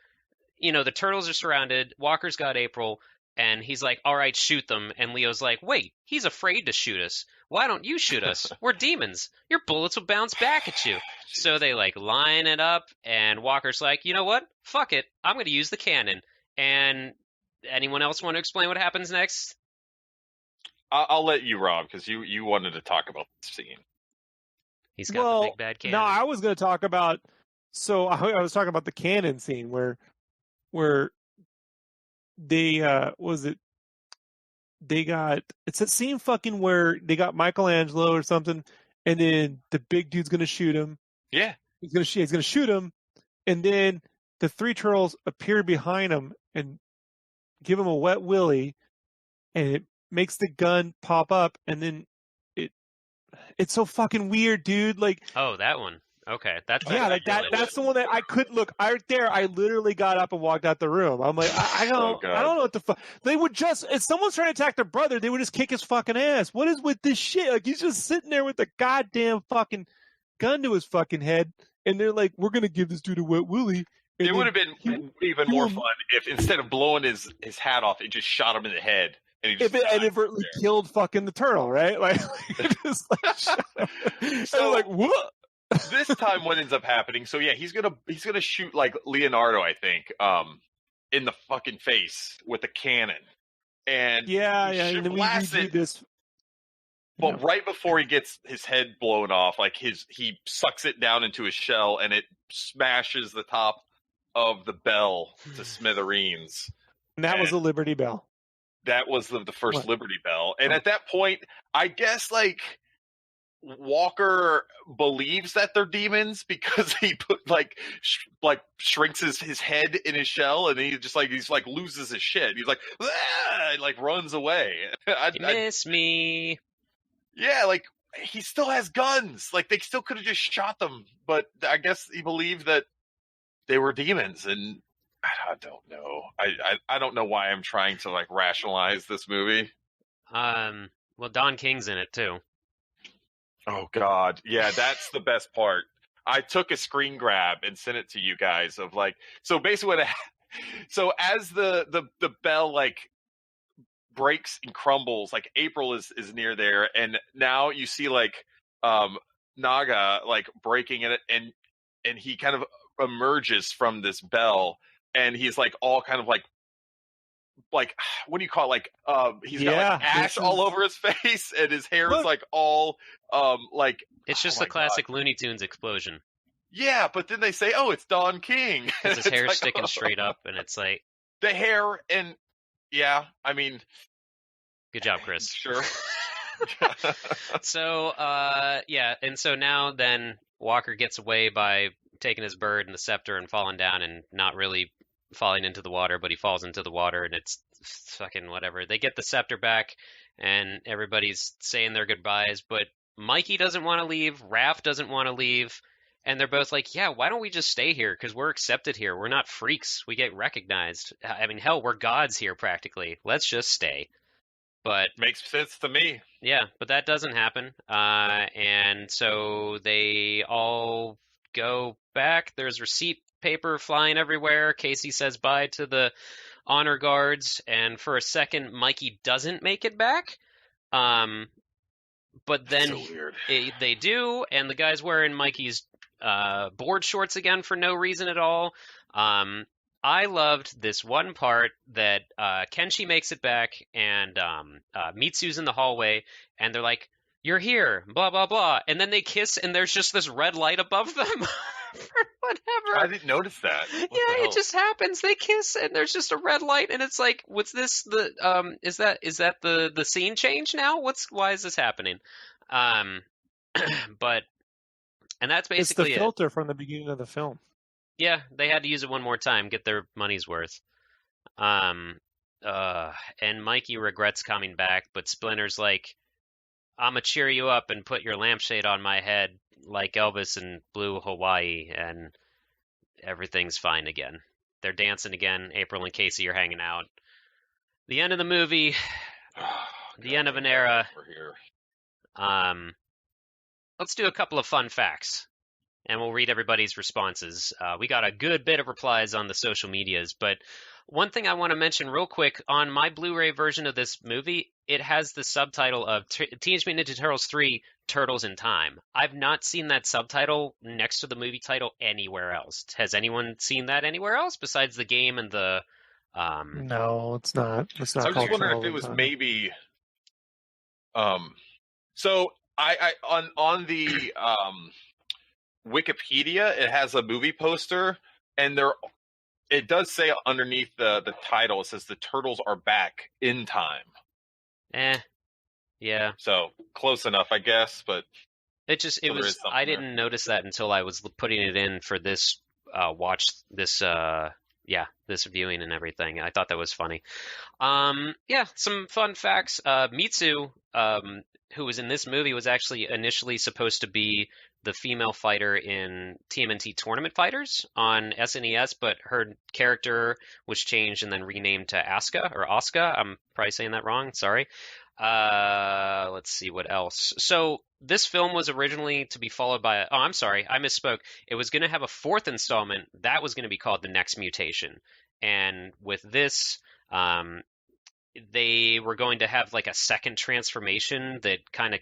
the turtles are surrounded. Walker's got April, and he's like, "All right, shoot them." And Leo's like, "Wait, he's afraid to shoot us. Why don't you shoot us? We're demons. Your bullets will bounce back at you." So they like line it up, and Walker's like, "You know what? Fuck it. I'm going to use the cannon." And anyone else want to explain what happens next? I'll let you, Rob, because you wanted to talk about the scene. He's got the big bad cannon. No, I was going to talk about. So I was talking about the cannon scene where they it's that scene fucking where they got Michelangelo or something, and then the big dude's gonna shoot him. Yeah, he's gonna shoot him, and then the three turtles appear behind him and give him a wet willy, and it makes the gun pop up, and then it's so fucking weird, dude. Like, oh, that one. Okay, that's that's the one that I couldn't look. I literally got up and walked out the room. I'm like, I don't know what the fuck. They would just, if someone's trying to attack their brother, they would just kick his fucking ass. What is with this shit? Like, he's just sitting there with a goddamn fucking gun to his fucking head, and they're like, we're gonna give this dude a wet willy. It would have been even more fun if instead of blowing his hat off, it just shot him in the head. And he just inadvertently killed fucking the turtle, right? Like, just like, so like, what? This time, what ends up happening? So yeah, he's gonna shoot like Leonardo, I think, in the fucking face with a cannon, and and then we do this. But right before he gets his head blown off, like he sucks it down into his shell, and it smashes the top of the bell to smithereens. And that was a Liberty Bell. That was the first Liberty Bell, and at that point, I guess like Walker believes that they're demons because he put shrinks his head in his shell, and he's loses his shit. He's like, ah! And, like runs away. You miss me. Yeah, like he still has guns. Like they still could have just shot them, but I guess he believed that they were demons, and I don't know. I don't know why I'm trying to like rationalize this movie. Well, Don King's in it too. Oh God, yeah, that's the best part. I took a screen grab and sent it to you guys of like, so basically so as the bell like breaks and crumbles, like April is near there, and now you see like Naga like breaking it, and he kind of emerges from this bell, and he's like all kind of like what do you call it? Like he's got like ash all over his face, and his hair is like all like it's just the classic Looney Tunes explosion. Yeah, but then they say, "Oh, it's Don King." Because his hair's like, sticking straight up, and it's like the hair, and yeah, I mean, good job, Chris. Sure. So, and so now then Walker gets away by taking his bird and the scepter and falling down and not really falling into the water, but he falls into the water, and it's fucking whatever. They get the scepter back, and everybody's saying their goodbyes, but Mikey doesn't want to leave, Raph doesn't want to leave, and they're both like, yeah, why don't we just stay here? Because we're accepted here. We're not freaks. We get recognized. I mean, hell, we're gods here practically. Let's just stay. But makes sense to me. Yeah, but that doesn't happen. And so they all go back. There's receipt paper flying everywhere. Casey says bye to the honor guards, and for a second, Mikey doesn't make it back. But then So weird. they do, and the guy's wearing Mikey's board shorts again for no reason at all. I loved this one part that Kenshi makes it back, and Mitsu's in the hallway, and they're like, "You're here," blah blah blah, and then they kiss, and there's just this red light above them. For whatever. I didn't notice that. What the hell? It just happens. They kiss, and there's just a red light, and it's like, what's this? Is that the scene change now? Why is this happening? But and that's basically it's the filter from the beginning of the film. Yeah, they had to use it one more time, get their money's worth. And Mikey regrets coming back, but Splinter's like, "I'm gonna cheer you up and put your lampshade on my head like Elvis in Blue Hawaii, and everything's fine again." They're dancing again. April and Casey are hanging out. The end of the movie. The end of an era. We're here. Let's do a couple of fun facts, and we'll read everybody's responses. We got a good bit of replies on the social medias, but one thing I want to mention real quick, on my Blu-ray version of this movie, it has the subtitle of Teenage Mutant Ninja Turtles 3, Turtles in Time. I've not seen that subtitle next to the movie title anywhere else. Has anyone seen that anywhere else besides the game and the... No, it's not. It's not. I was just wondering if it was maybe... So I on the Wikipedia, it has a movie poster, and it does say underneath the title, it says the Turtles are back in time. Yeah. So close enough, I guess, but I didn't notice that until I was putting it in for this this viewing and everything. I thought that was funny. Some fun facts. Mitsu, who was in this movie, was actually initially supposed to be the female fighter in TMNT Tournament Fighters on SNES, but her character was changed and then renamed to Asuka. I'm probably saying that wrong. Sorry. Let's see what else. So this film was originally to be followed by... Oh, I'm sorry. I misspoke. It was going to have a fourth installment. That was going to be called The Next Mutation. And with this... they were going to have like a second transformation that kind of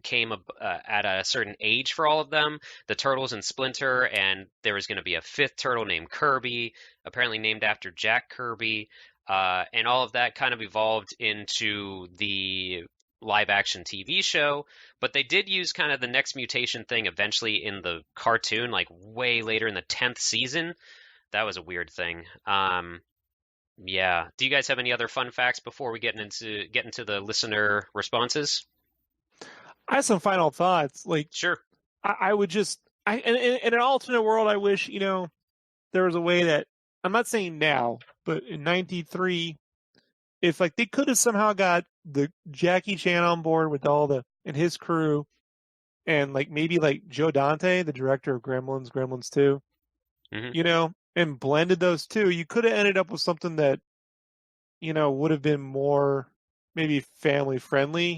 came at a certain age for all of them, the Turtles and Splinter, and there was going to be a fifth turtle named Kirby, apparently named after Jack Kirby, and all of that kind of evolved into the live-action TV show, but they did use kind of the Next Mutation thing eventually in the cartoon, like way later in the 10th season. That was a weird thing. Yeah. Do you guys have any other fun facts before we get into the listener responses? I have some final thoughts. Like, sure. I would just, in an alternate world, I wish, there was a way that, I'm not saying now, but in 93, if like they could have somehow got the Jackie Chan on board with and his crew, and like maybe like Joe Dante, the director of Gremlins 2, and blended those two, you could have ended up with something that, would have been more maybe family friendly,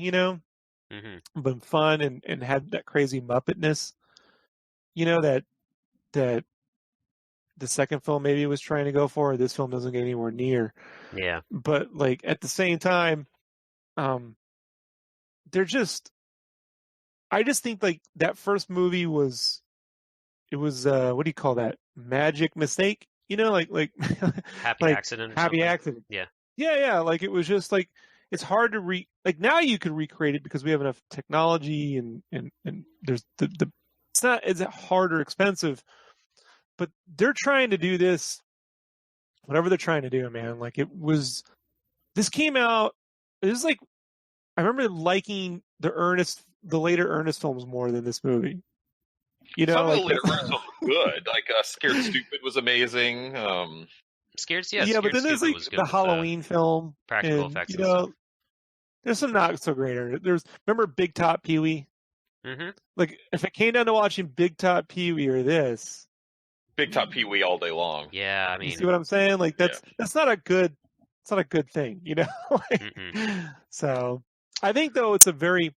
been fun and had that crazy Muppetness, that the second film maybe was trying to go for, or this film doesn't get anywhere near. Yeah. But like at the same time, I just think like that first movie was what do you call that? Magic mistake? Like happy accident. Happy accident. Yeah. Yeah. Like it was just like, it's hard to like now you could recreate it because we have enough technology and there's it's not as hard or expensive, but they're trying to do this, whatever they're trying to do, man. Like this came out, it was like, I remember liking the later Ernest films more than this movie. Some of the later Ernest films were good. Like Scared Stupid was amazing. Scared but then there's like the Halloween film, practical effects. And stuff. There's some not so great. Remember Big Top Pee-wee? Mm-hmm. Like if it came down to watching Big Top Pee-wee or this, Big Top Pee-wee all day long. Yeah, I mean, you see what I'm saying? Like that's not a good. It's not a good thing, So I think though it's a very.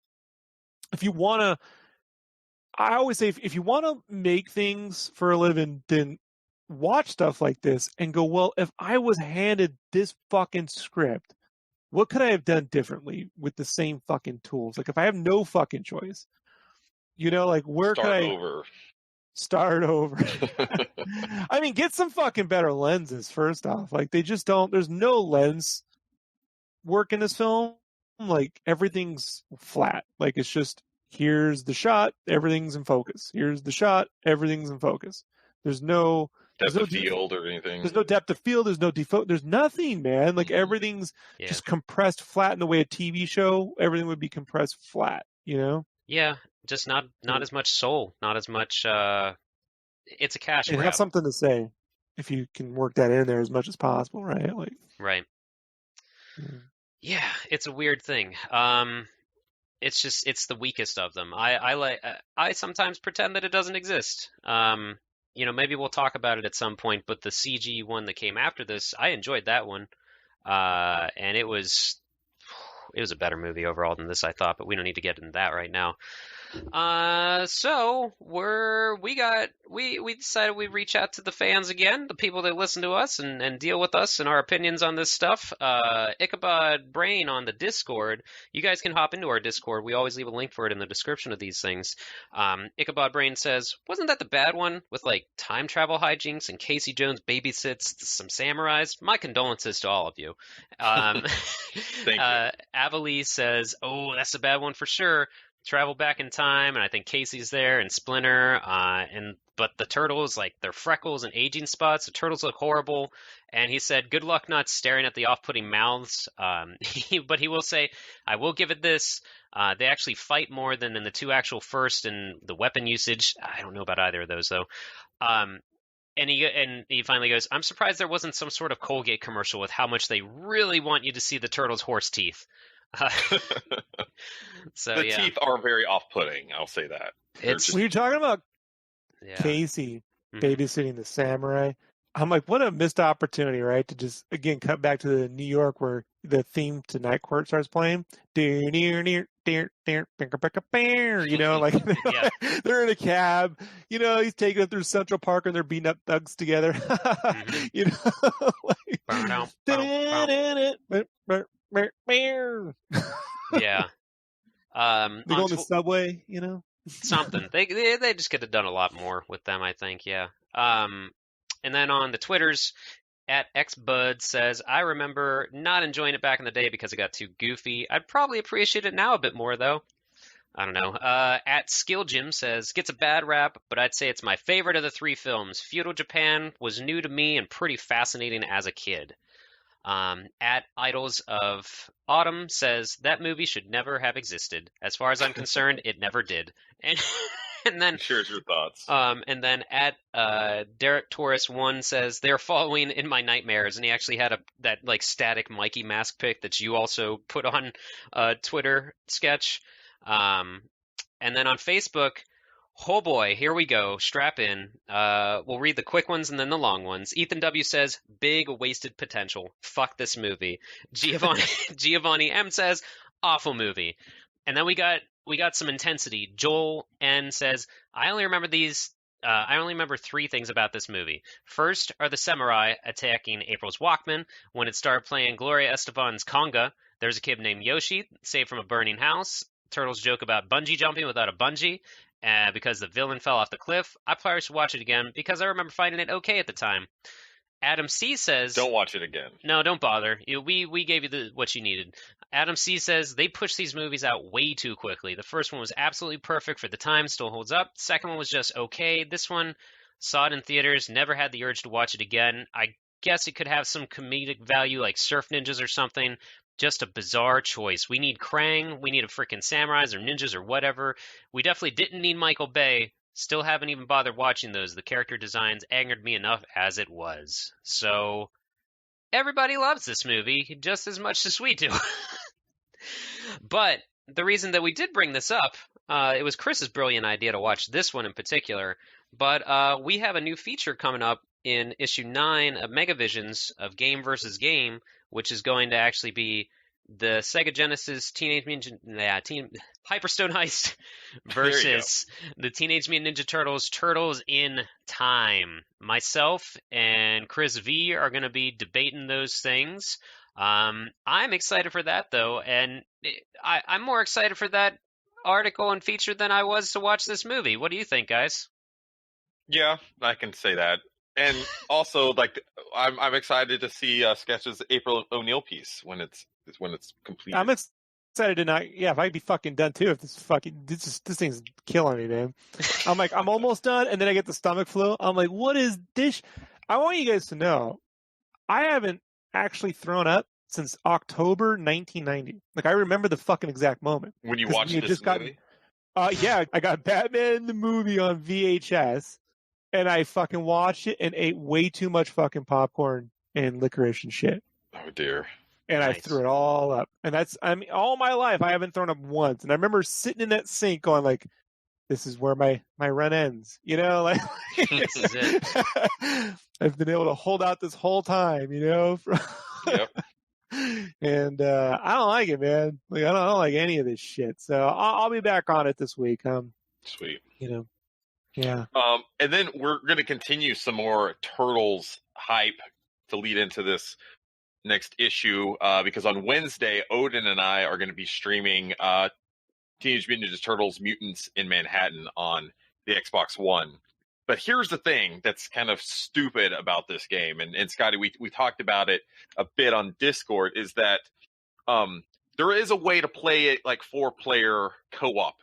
If you want to, I always say if you want to make things for a living, then watch stuff like this and go, well, if I was handed this fucking script, what could I have done differently with the same fucking tools? Like, if I have no fucking choice, like, where could I start over? I mean, get some fucking better lenses, first off. Like, they just don't, there's no lens work in this film. Like, everything's flat. Like, it's just, here's the shot, everything's in focus. Here's the shot, everything's in focus. There's no depth of field or anything. There's no depth of field. There's no there's nothing, man. Like, everything's just compressed flat in the way a TV show, everything would be compressed flat, Yeah, just not as much soul, not as much. It's a cash grab. Have something to say if you can work that in there as much as possible, right? Like, right. Yeah, it's a weird thing. It's the weakest of them. I sometimes pretend that it doesn't exist. Maybe we'll talk about it at some point, but the CG one that came after this, I enjoyed that one. And it was a better movie overall than this, I thought, but we don't need to get into that right now. So we decided we'd reach out to the fans again, the people that listen to us and deal with us and our opinions on this stuff. Ichabod Brain on the Discord. You guys can hop into our Discord. We always leave a link for it in the description of these things. Ichabod Brain says, wasn't that the bad one with like time travel hijinks and Casey Jones babysits some samurais? My condolences to all of you. Thank you. Avali says, oh, that's the bad one for sure. Travel back in time, and I think Casey's there, and Splinter, but the turtles, like, their freckles and aging spots, the turtles look horrible, and he said, good luck not staring at the off-putting mouths, but he will say, I will give it this, they actually fight more than in the two actual first, and the weapon usage, I don't know about either of those, though, and he finally goes, I'm surprised there wasn't some sort of Colgate commercial with how much they really want you to see the turtles' horse teeth. So the teeth are very off-putting. I'll say that. When you're talking about Casey babysitting the samurai, I'm like, what a missed opportunity, right? To just again cut back to the New York where the theme to Night Court starts playing. Like they're in a cab. He's taking it through Central Park and they're beating up thugs together. Yeah. They go on the subway, Something. They just could have done a lot more with them, I think, yeah. And then on the Twitters, at XBud says, I remember not enjoying it back in the day because it got too goofy. I'd probably appreciate it now a bit more, though. I don't know. At Skill Jim says, gets a bad rap, but I'd say it's my favorite of the three films. Feudal Japan was new to me and pretty fascinating as a kid. At Idols of Autumn says, that movie should never have existed. As far as I'm concerned, it never did. And then shares your thoughts. And then at Derek Torres 1 says, they're following in my nightmares, and he actually had that like static Mikey mask pic that you also put on Twitter sketch. And then on Facebook, oh boy, here we go. Strap in. We'll read the quick ones and then the long ones. Ethan W says, big wasted potential. Fuck this movie. Giovanni M says, awful movie. And then we got some intensity. Joel N says, I only remember three things about this movie. First are the samurai attacking April's Walkman. When it started playing Gloria Estefan's conga, there's a kid named Yoshi saved from a burning house. Turtles joke about bungee jumping without a bungee. Because the villain fell off the cliff. I probably should watch it again because I remember finding it okay at the time. Adam C says, don't watch it again. No, don't bother. We gave you what you needed. Adam C says, they pushed these movies out way too quickly. The first one was absolutely perfect for the time, still holds up. Second one was just okay. This one, saw it in theaters, never had the urge to watch it again. I guess it could have some comedic value like Surf Ninjas or something. Just a bizarre choice. We need Krang, we need a freaking samurais or ninjas or whatever. We definitely didn't need Michael Bay. Still haven't even bothered watching those. The character designs angered me enough as it was. So, everybody loves this movie just as much as we do. But the reason that we did bring this up, it was Chris's brilliant idea to watch this one in particular. But we have a new feature coming up in issue 9 of Megavisions of Game vs. Game, which is going to actually be the Sega Genesis Hyperstone Heist versus the Teenage Mutant Ninja Turtles, Turtles in Time. Myself and Chris V are going to be debating those things. I'm excited for that, though, and I'm more excited for that article and feature than I was to watch this movie. What do you think, guys? Yeah, I can say that. And also, like, I'm excited to see Sketch's April O'Neil piece when it's completed. I'm excited to not. Yeah, if I'd be fucking done too. If this thing's killing me, man. I'm like, I'm almost done, and then I get the stomach flu. I'm like, what is this? I want you guys to know, I haven't actually thrown up since October 1990. Like, I remember the fucking exact moment when you watched this movie. Yeah, I got Batman the movie on VHS. And I fucking watched it and ate way too much fucking popcorn and licorice and shit. Oh, dear. And Nice. I threw it all up. And all my life, I haven't thrown up once. And I remember sitting in that sink going like, this is where my run ends. You know, like, This is it. I've been able to hold out this whole time, you know? Yep. And I don't like it, man. Like, I don't like any of this shit. So I'll be back on it this week. Sweet. You know. Yeah. And then we're going to continue some more Turtles hype to lead into this next issue because on Wednesday, Odin and I are going to be streaming Teenage Mutant Ninja Turtles Mutants in Manhattan on the Xbox One. But here's the thing that's kind of stupid about this game, and Scotty, we talked about it a bit on Discord, is that there is a way to play it like 4-player co-op,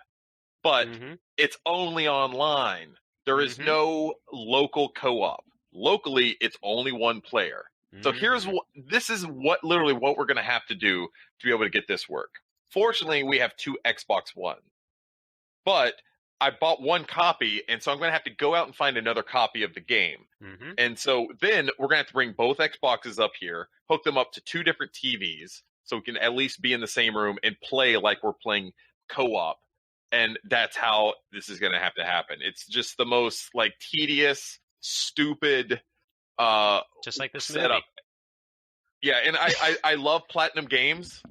but it's only online. There is no local co-op. Locally, it's only one player. So this is literally what we're going to have to do to be able to get this work. Fortunately, we have 2 Xbox One, but I bought 1 copy, and so I'm going to have to go out and find another copy of the game. And so then we're going to have to bring both Xboxes up here, hook them up to 2 different TVs, so we can at least be in the same room and play like we're playing co-op. And that's how this is going to have to happen. It's just the most like tedious, stupid, just like this setup. movie. Yeah, and I love Platinum Games,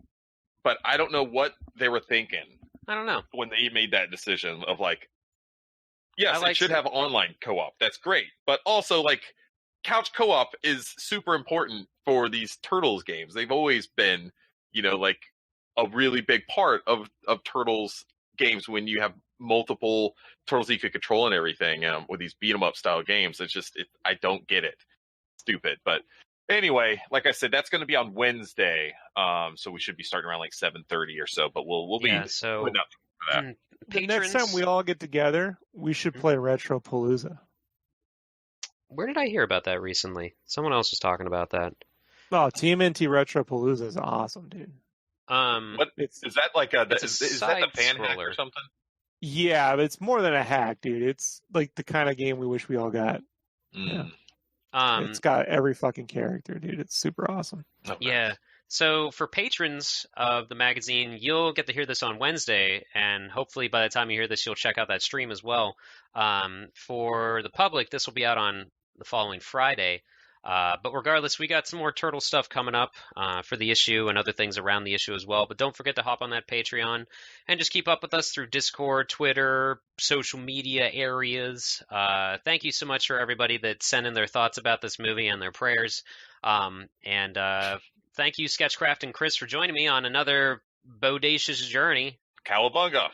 but I don't know what they were thinking. I don't know when they made that decision of like, yes, it should have online co-op. That's great, but also like couch co-op is super important for these Turtles games. They've always been, like a really big part of Turtles games when you have multiple Turtles you could control and everything with these beat 'em up style games. It's just I don't get it. Stupid. But anyway, like I said, that's going to be on Wednesday, so we should be starting around like 7:30 or so. But we'll be so putting up for that. The next time we all get together, we should play Retropalooza. Where did I hear about that recently? Someone else was talking about that. Oh, TMNT Retropalooza is awesome, dude. What is that like? Is that the fan hack or something? Yeah, but it's more than a hack, dude. It's like the kind of game we wish we all got. Yeah. It's got every fucking character, dude. It's super awesome. Yeah. So for patrons of the magazine, you'll get to hear this on Wednesday, and hopefully by the time you hear this, you'll check out that stream as well. For the public, this will be out on the following Friday. But regardless, we got some more Turtle stuff coming up for the issue and other things around the issue as well. But don't forget to hop on that Patreon and just keep up with us through Discord, Twitter, social media areas. Thank you so much for everybody that sent in their thoughts about this movie and their prayers. And thank you, Sketchcraft and Chris, for joining me on another bodacious journey. Cowabunga.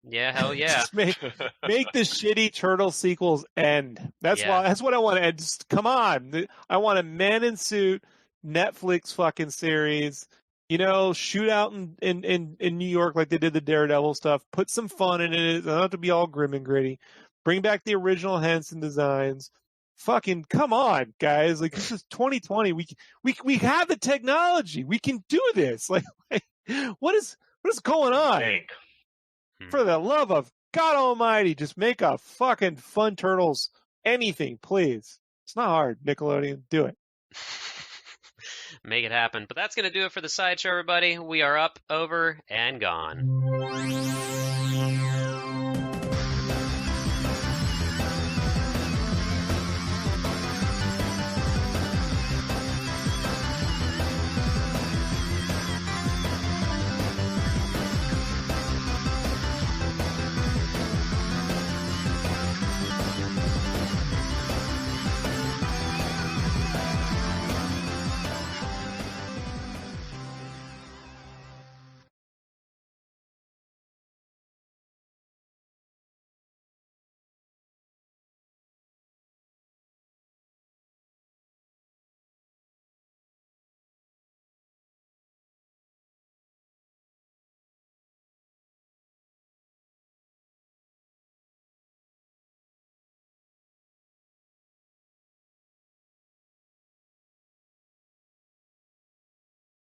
Yeah, hell yeah. Just make the shitty Turtle sequels end. That's what I want to end. Just come on. I want a Man in Suit Netflix fucking series. Shoot out in New York like they did the Daredevil stuff. Put some fun in it. It doesn't have to be all grim and gritty. Bring back the original Henson designs. Fucking come on, guys. Like, this is 2020. We have the technology. We can do this. Like what is going on? Dang. For the love of God Almighty, just make a fucking fun Turtles anything, please. It's not hard, Nickelodeon. Do it. Make it happen. But that's going to do it for the sideshow, everybody. We are up, over, and gone.